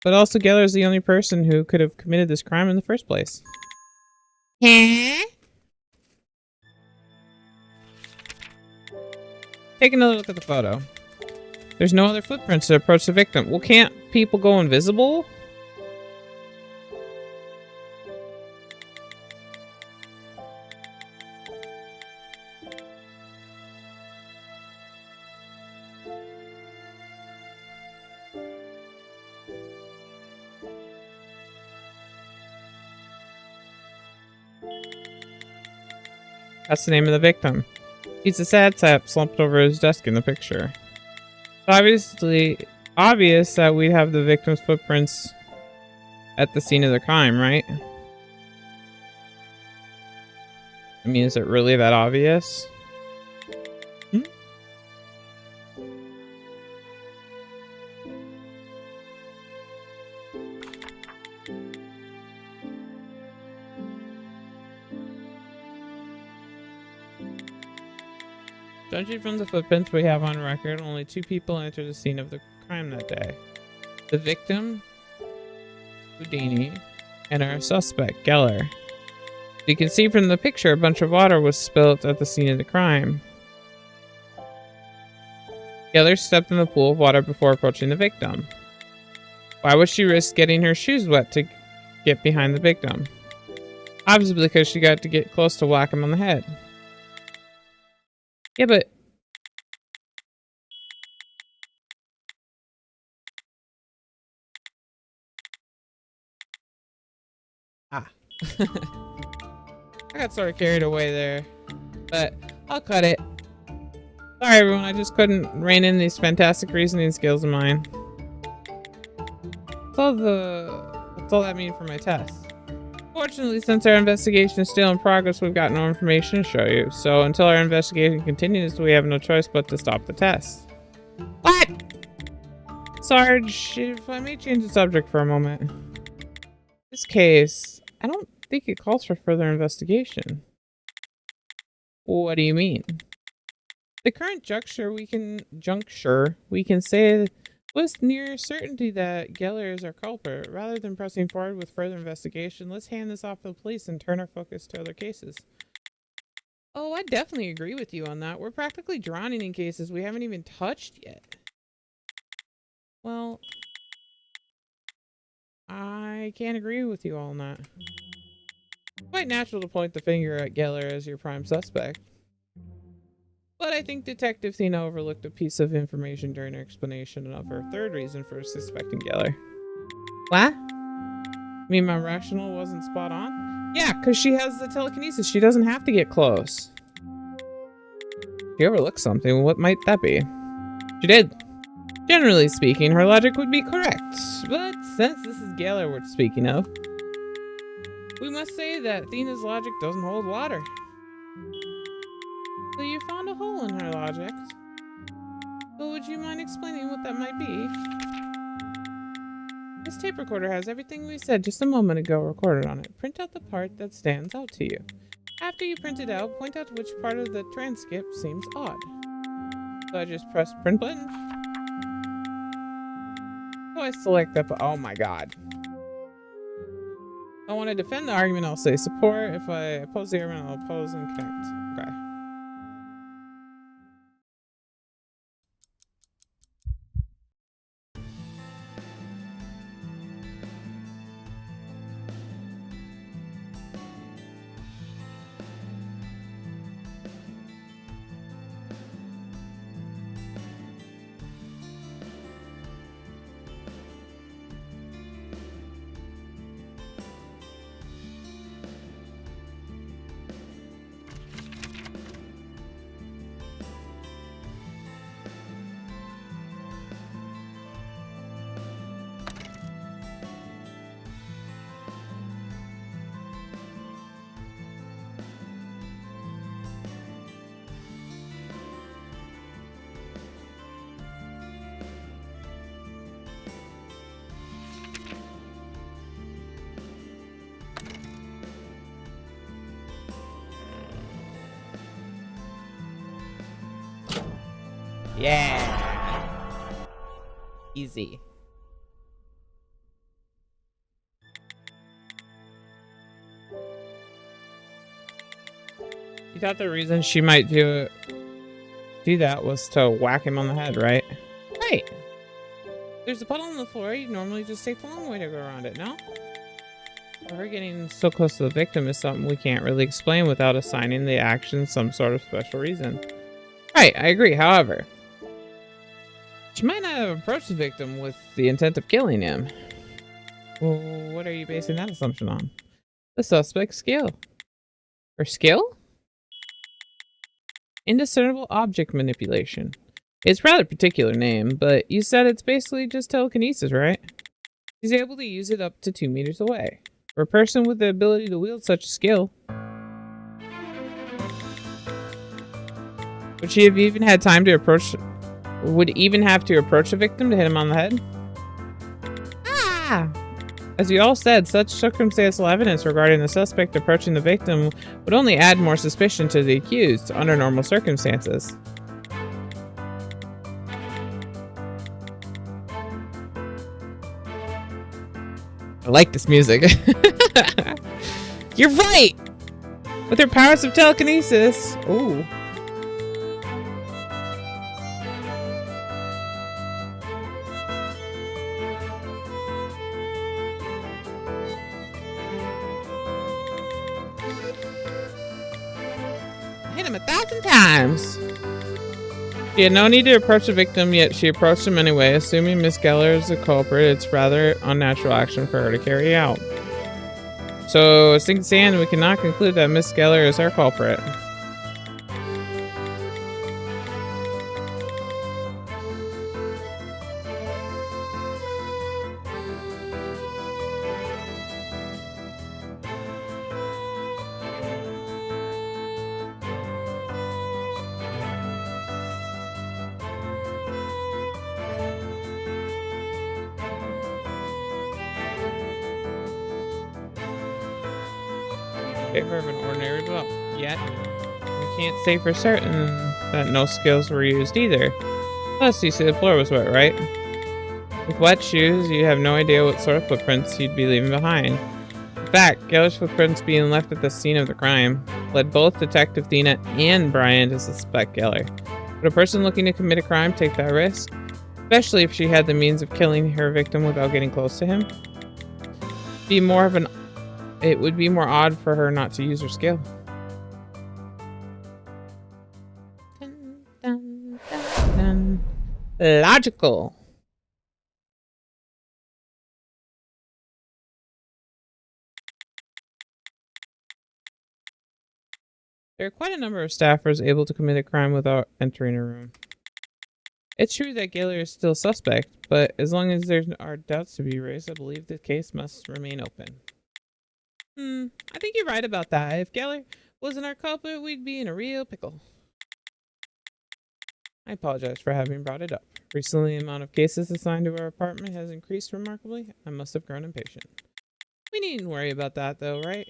But also Geller's the only person who could have committed this crime in the first place. Huh? Take another look at the photo. There's no other footprints to approach the victim. Well, can't people go invisible? That's the name of the victim. He's a sad sap slumped over his desk in the picture. It's obvious that we have the victim's footprints at the scene of the crime, right? I mean, is it really that obvious? Judging from the footprints we have on record, only 2 people entered the scene of the crime that day. The victim, Houdini, and our suspect, Geller. You can see from the picture a bunch of water was spilt at the scene of the crime. Geller stepped in the pool of water before approaching the victim. Why would she risk getting her shoes wet to get behind the victim? Obviously because she got to get close to whack him on the head. Yeah, but... I got sort of carried away there. But I'll cut it. Sorry everyone, I just couldn't rein in these fantastic reasoning skills of mine. What's all that mean for my test? Fortunately, since our investigation is still in progress, we've got no information to show you. So until our investigation continues, we have no choice but to stop the test. What? Sarge, if I may change the subject for a moment. In this case, I don't think it calls for further investigation. What do you mean? The current juncture, we can say was near certainty that Geller is our culprit. Rather than pressing forward with further investigation, let's hand this off to the police and turn our focus to other cases. Oh, I definitely agree with you on that. We're practically drowning in cases we haven't even touched yet. Well, I can't agree with you all on that. Quite natural to point the finger at Geller as your prime suspect. But I think Detective Thena overlooked a piece of information during her explanation of her third reason for suspecting Geller. What? You mean my rationale wasn't spot on? Yeah, because she has the telekinesis. She doesn't have to get close. She overlooked something. What might that be? She did. Generally speaking, her logic would be correct. But since this is Geller we're speaking of, we must say that Thena's logic doesn't hold water. So you found a hole in her logic. But would you mind explaining what that might be? This tape recorder has everything we said just a moment ago recorded on it. Print out the part that stands out to you. After you print it out, point out which part of the transcript seems odd. So I just press print button. So I select that, oh my god. If I want to defend the argument, I'll say support. If I oppose the argument, I'll oppose and connect. Okay. Yeah. Easy. You thought the reason she might do that was to whack him on the head, right? Right. There's a puddle on the floor. You normally just take the long way to go around it, no? Her getting so close to the victim is something we can't really explain without assigning the action some sort of special reason. Right, I agree. However, she might not have approached the victim with the intent of killing him. Well, what are you basing that assumption on? The suspect's skill. Her skill? Indiscernible object manipulation. It's a rather particular name, but you said it's basically just telekinesis, right? She's able to use it up to 2 meters away. For a person with the ability to wield such a skill, would she have even had time to approach... would even have to approach the victim to hit him on the head? Ah! As you all said, such circumstantial evidence regarding the suspect approaching the victim would only add more suspicion to the accused under normal circumstances. I like this music. You're right! With her powers of telekinesis. Ooh. Hit him 1,000 times. She had no need to approach the victim, yet she approached him anyway. Assuming Miss Geller is the culprit, it's rather unnatural action for her to carry out. So, as things stand, we cannot conclude that Miss Geller is our culprit. favor of an ordinary blow. Yet, we can't say for certain that no skills were used either. Plus, you see the floor was wet, right? With wet shoes, you have no idea what sort of footprints you'd be leaving behind. In fact, Geller's footprints being left at the scene of the crime led both Detective Dina and Brian to suspect Geller. Would a person looking to commit a crime take that risk? Especially if she had the means of killing her victim without getting close to him? It would be more odd for her not to use her skill. Dun, dun, dun, dun. Logical. There are quite a number of staffers able to commit a crime without entering a room. It's true that Geller is still suspect, but as long as there are doubts to be raised, I believe the case must remain open. I think you're right about that. If Geller wasn't our culprit, we'd be in a real pickle. I apologize for having brought it up. Recently, the amount of cases assigned to our apartment has increased remarkably. I must have grown impatient. We needn't worry about that, though, right?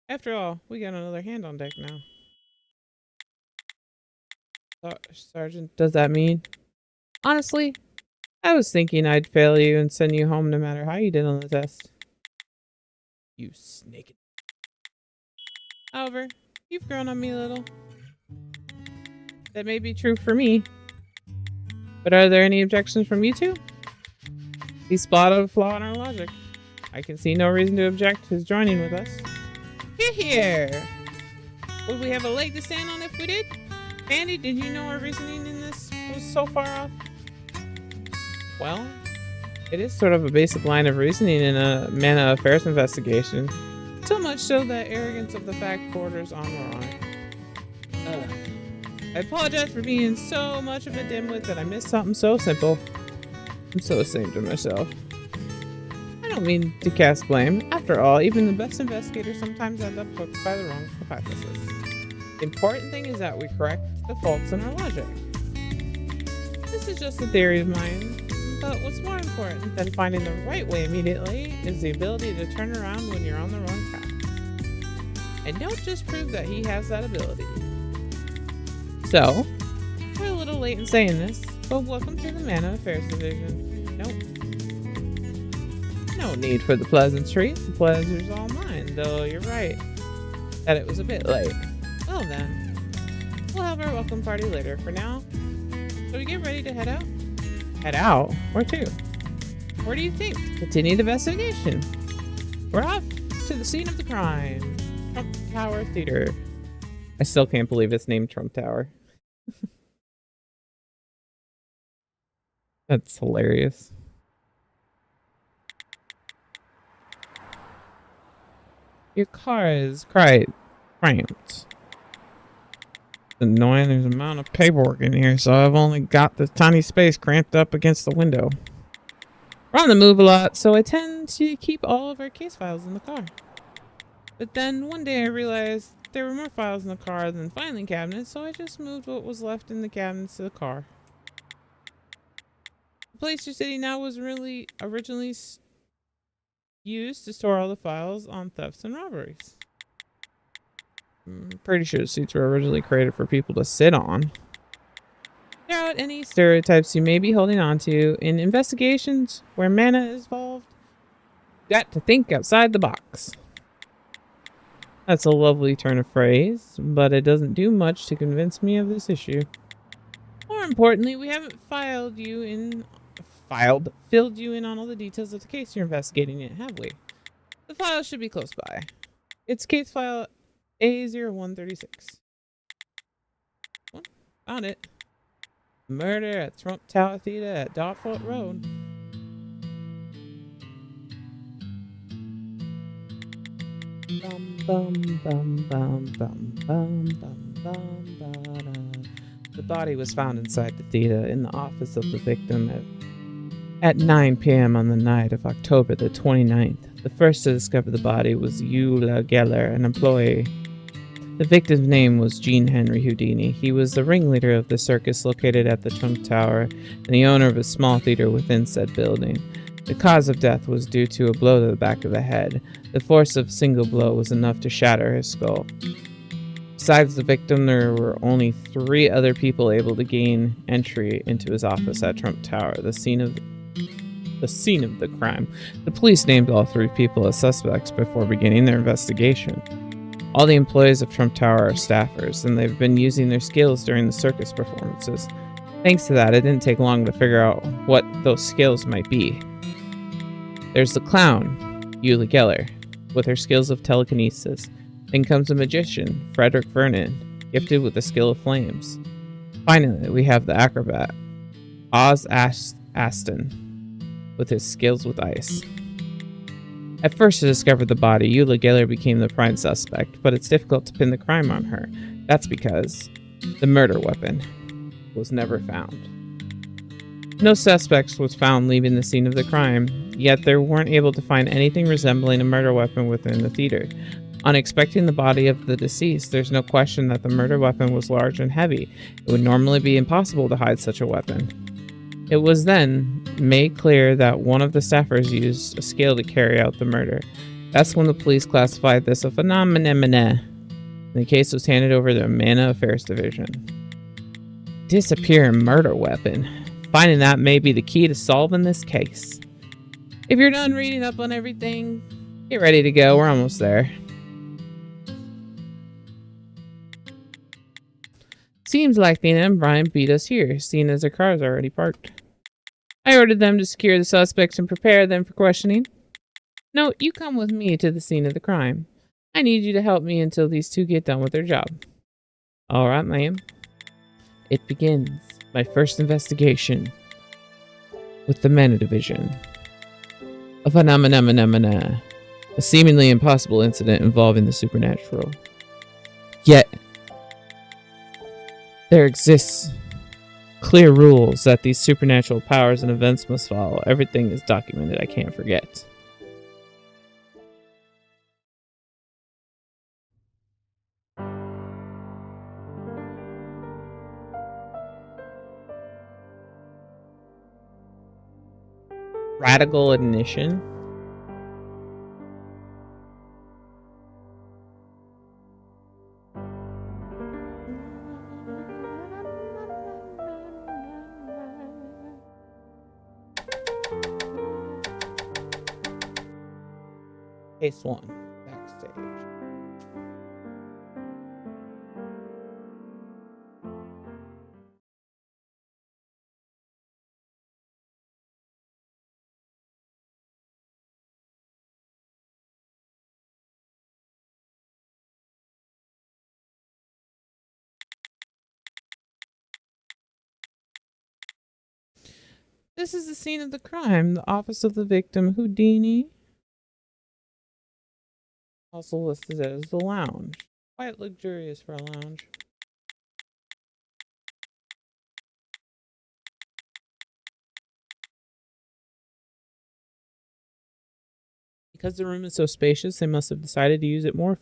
After all, we got another hand on deck now. Sergeant, does that mean? Honestly, I was thinking I'd fail you and send you home no matter how you did on the test. You snake. However, you've grown on me a little. That may be true for me. But are there any objections from you two? He spotted a flaw in our logic. I can see no reason to object to his joining with us. Here! Would we have a leg to stand on if we did? Andy, did you know our reasoning in this was so far off? Well, it is sort of a basic line of reasoning in a Mana Affairs investigation. So much so that arrogance of the fact borders on moronic. I apologize for being so much of a dimwit that I missed something so simple. I'm so ashamed of myself. I don't mean to cast blame. After all, even the best investigators sometimes end up hooked by the wrong hypothesis. The important thing is that we correct the faults in our logic. This is just a theory of mine, but what's more important than finding the right way immediately is the ability to turn around when you're on the wrong path. And don't just prove that he has that ability. So, we're a little late in saying this, but welcome to the Mana Affairs Division. No need for the pleasantries. The pleasure's all mine, though you're right that it was a bit late. Well then, we'll have our welcome party later. For now, so we get ready to head out? Head out? Where to? Where do you think? Continue the investigation. We're off to the scene of the crime. Trump Tower Theater. I still can't believe it's named Trump Tower. That's hilarious. Your car is quite cramped. It's annoying. There's an amount of paperwork in here, so I've only got this tiny space cramped up against the window. We're on the move a lot, so I tend to keep all of our case files in the car. But then one day I realized there were more files in the car than filing cabinets, so I just moved what was left in the cabinets to the car. The place you're sitting now was really originally used to store all the files on thefts and robberies. I'm pretty sure the seats were originally created for people to sit on. Clear out any stereotypes you may be holding on to. In investigations where mana is involved, you got to think outside the box. That's a lovely turn of phrase, but it doesn't do much to convince me of this issue. More importantly, we haven't filled you in on all the details of the case you're investigating yet, have we? The file should be close by. It's case file A0136. Well, found it. Murder at Trump Tower Theater at Dartford Road. Bum bum bum bum bum bum bum bum ba-da. The body was found inside the theater in the office of the victim at 9 p.m. on the night of October the 29th. The first to discover the body was Eula Geller, an employee. The victim's name was Jean Henry Houdini. He was the ringleader of the circus located at the Trump Tower and the owner of a small theater within said building. The cause of death was due to a blow to the back of the head. The force of a single blow was enough to shatter his skull. Besides the victim, there were only 3 other people able to gain entry into his office at Trump Tower, the scene of the crime. The police named all 3 people as suspects before beginning their investigation. All the employees of Trump Tower are staffers, and they've been using their skills during the circus performances. Thanks to that, it didn't take long to figure out what those skills might be. There's the clown, Eula Geller, with her skills of telekinesis. Then comes the magician, Frederick Vernon, gifted with the skill of flames. Finally, we have the acrobat, Oz Aston, with his skills with ice. At first to discover the body, Eula Geller became the prime suspect, but it's difficult to pin the crime on her. That's because the murder weapon was never found. No suspects was found leaving the scene of the crime, yet they weren't able to find anything resembling a murder weapon within the theater. On inspecting the body of the deceased, there's no question that the murder weapon was large and heavy. It would normally be impossible to hide such a weapon. It was then made clear that one of the staffers used a scale to carry out the murder. That's when the police classified this a phenomenon, and the case was handed over to the Mana Affairs Division. Disappearing murder weapon. Finding that may be the key to solving this case. If you're done reading up on everything, get ready to go. We're almost there. Seems like Dana and Brian beat us here, seeing as their cars are already parked. I ordered them to secure the suspects and prepare them for questioning. No, you come with me to the scene of the crime. I need you to help me until these 2 get done with their job. All right, ma'am. It begins my first investigation with the Mana Division. A phenomena, a seemingly impossible incident involving the supernatural. Yet, there exists clear rules that these supernatural powers and events must follow. Everything is documented. I can't forget. Radical ignition. Case 1, backstage. This is the scene of the crime, the office of the victim, Houdini. Also listed as the lounge. Quite luxurious for a lounge. Because the room is so spacious, they must have decided to use it more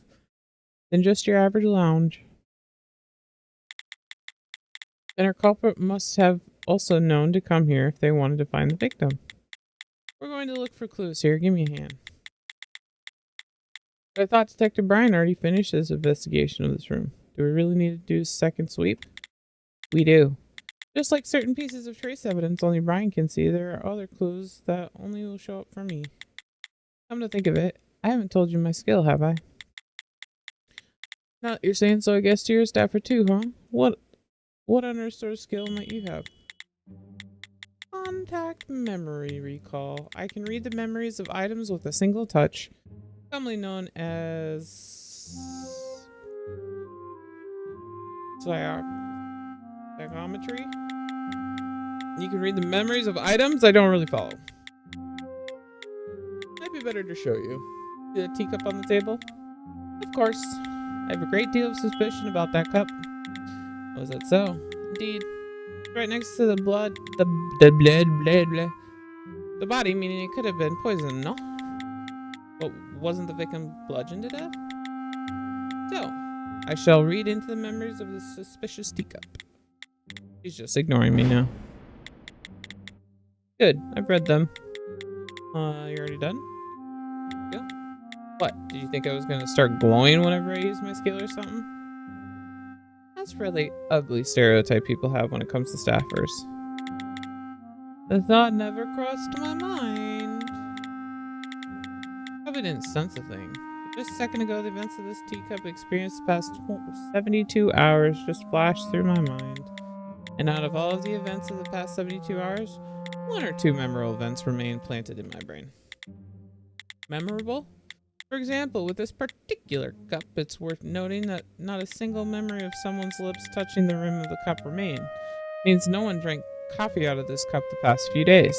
than just your average lounge. Then our culprit must have also known to come here if they wanted to find the victim. We're going to look for clues here. Give me a hand. But I thought Detective Brian already finished his investigation of this room. Do we really need to do a second sweep? We do. Just like certain pieces of trace evidence only Brian can see, there are other clues that only will show up for me. Come to think of it, I haven't told you my skill, have I? No, you're saying so I guess you're a staffer too, huh? What on earth sort of skill might you have? Contact memory recall. I can read the memories of items with a single touch, commonly known as psychometry. You can read the memories of items? I don't really follow. Might be better to show you. See the teacup on the table? Of course. I have a great deal of suspicion about that cup. Oh, is that so? Indeed. Right next to the blood, the body, meaning it could have been poisoned, no? But wasn't the victim bludgeoned to death? So, I shall read into the memories of the suspicious teacup. She's just ignoring me now. Good, I've read them. You already done? Yeah. What? Did you think I was gonna start glowing whenever I use my skill or something? That's really ugly stereotype people have when it comes to staffers. The thought never crossed my mind. Probably didn't sense a thing. But just a second ago, the events of this teacup experience the past 72 hours just flashed through my mind. And out of all of the events of the past 72 hours, 1 or 2 memorable events remain planted in my brain. Memorable? For example, with this particular cup, it's worth noting that not a single memory of someone's lips touching the rim of the cup remain. Means no one drank coffee out of this cup the past few days.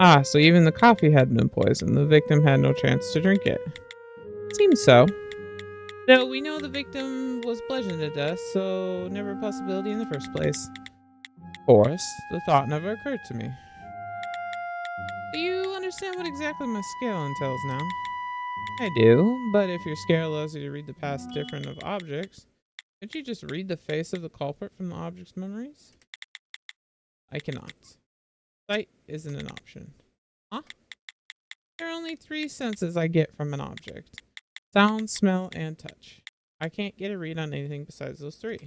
Ah, so even the coffee had been poisoned. The victim had no chance to drink it. Seems so. Though we know the victim was bludgeoned to death, so never a possibility in the first place. Of course, the thought never occurred to me. Do you understand what exactly my scale entails now? I do, but if your scale allows you to read the past different of objects, can't you just read the face of the culprit from the object's memories? I cannot. Sight isn't an option. Huh? There are only 3 senses I get from an object. Sound, smell, and touch. I can't get a read on anything besides those 3.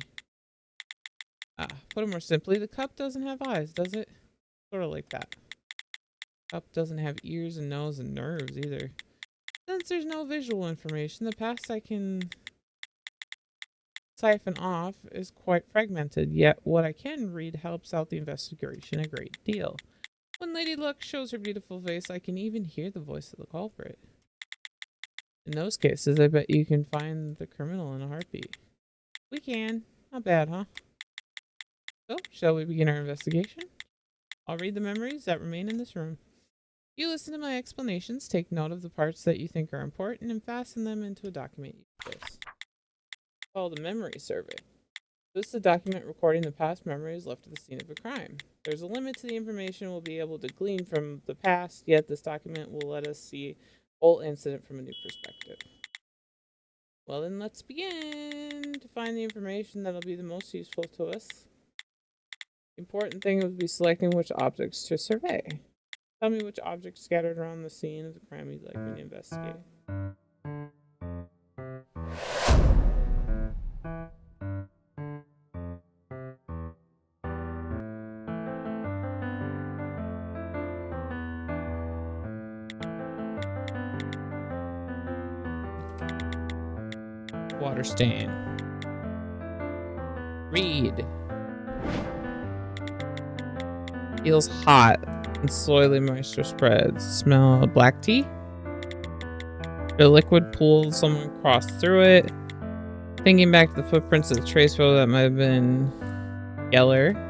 Put it more simply, the cup doesn't have eyes, does it? Sort of like that. Cup doesn't have ears and nose and nerves either. Since there's no visual information, the past I can siphon off is quite fragmented, yet what I can read helps out the investigation a great deal. When Lady Luck shows her beautiful face, I can even hear the voice of the culprit. In those cases, I bet you can find the criminal in a heartbeat. We can. Not bad, huh? So, shall we begin our investigation? I'll read the memories that remain in this room. You listen to my explanations, take note of the parts that you think are important, and fasten them into a document like this. Called a memory survey. This is a document recording the past memories left at the scene of a crime. There's a limit to the information we'll be able to glean from the past, yet this document will let us see the whole incident from a new perspective. Well then, let's begin to find the information that'll be the most useful to us. The important thing would be selecting which objects to survey. Tell me which objects scattered around the scene of the crime you'd like me to investigate. Water stain. Read. Feels hot and slowly moisture spreads. Smell black tea. The liquid pool, someone crossed through it. Thinking back to the footprints of the trace photo, that might have been Geller.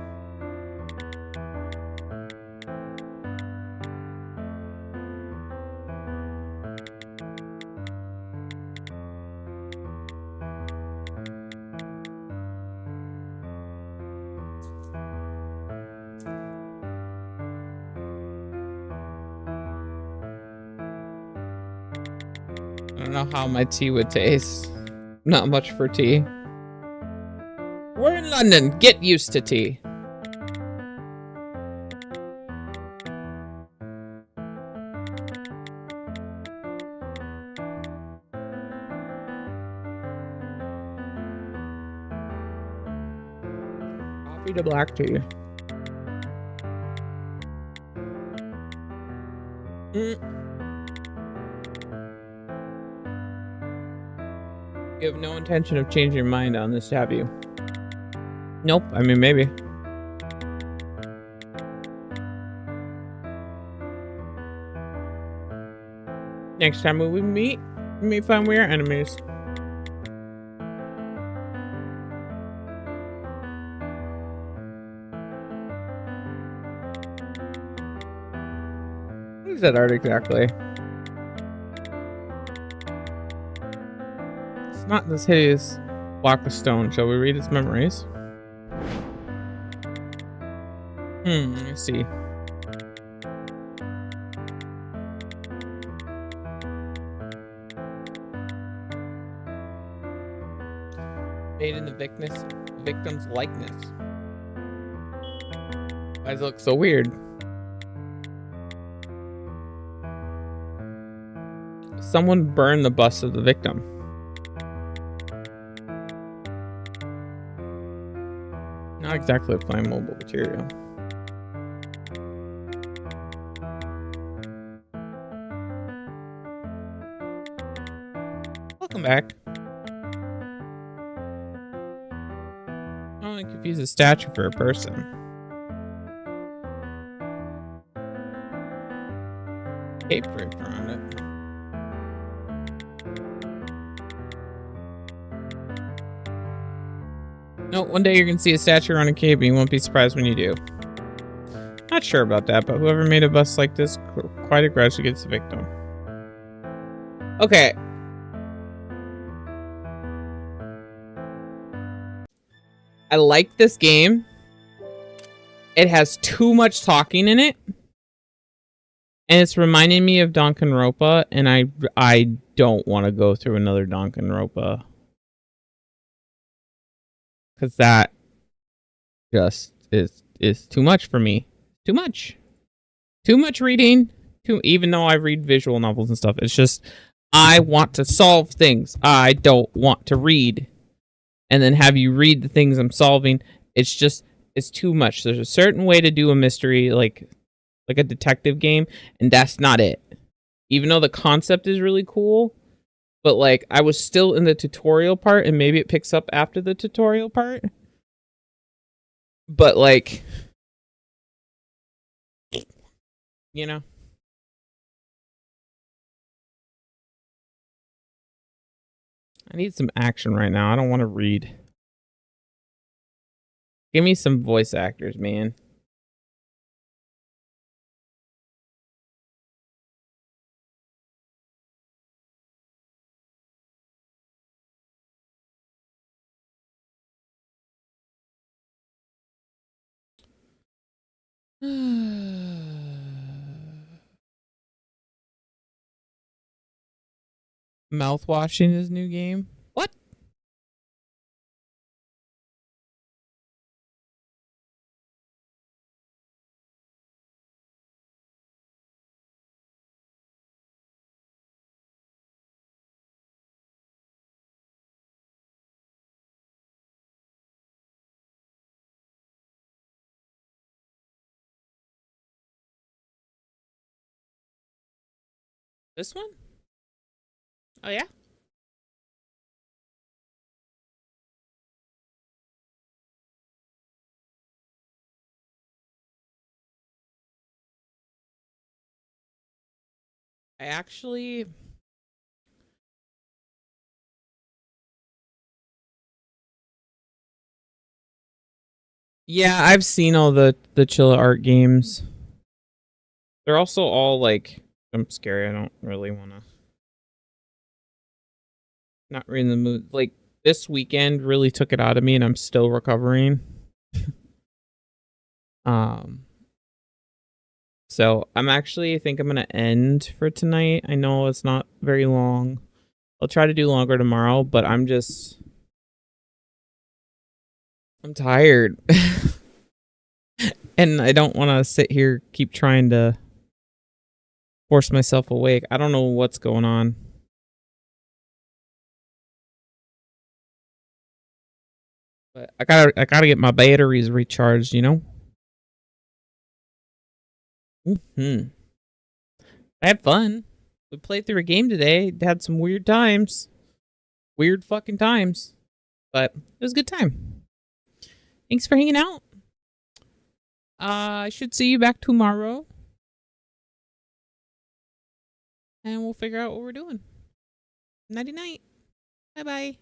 I don't know how my tea would taste. Not much for tea. We're in London. Get used to tea. Coffee to black tea. You have no intention of changing your mind on this, have you? Nope. I mean, maybe. Next time we meet, we may find we are enemies. What is that art exactly? Not this hideous block of stone. Shall we read its memories? I see. Made in the victim's likeness. Why does it look so weird? someone burn the bust of the victim. Not exactly a flammable material. Welcome back. I don't want to confuse a statue for a person. Cape draped around it. No, one day you're gonna see a statue around a cape and you won't be surprised when you do. Not sure about that, but whoever made a bust like this, quite a grudge against the victim. Okay. I like this game. It has too much talking in it. And it's reminding me of Danganronpa, and I don't want to go through another Danganronpa. Because that just is too much for me. Too much. Too much reading. Even though I read visual novels and stuff, it's just, I want to solve things. I don't want to read. And then have you read the things I'm solving. It's just, it's too much. There's a certain way to do a mystery, like a detective game, and that's not it. Even though the concept is really cool, but like I was still in the tutorial part, and maybe it picks up after the tutorial part. But like, you know, I need some action right now. I don't want to read. Give me some voice actors, man. Mouthwashing his new game. What? This one? Oh yeah? I actually... Yeah, I've seen all the Chilla art games. They're also all like, I'm scary. I don't really want to. Not really in the mood. Like this weekend really took it out of me, and I'm still recovering. So I'm actually, I think I'm gonna end for tonight. I know it's not very long. I'll try to do longer tomorrow, but I'm tired. And I don't want to sit here, keep trying to force myself awake. I don't know what's going on. But I gotta get my batteries recharged, you know? I had fun. We played through a game today. Had some weird times. Weird fucking times. But it was a good time. Thanks for hanging out. I should see you back tomorrow. And we'll figure out what we're doing. Nighty night. Bye bye.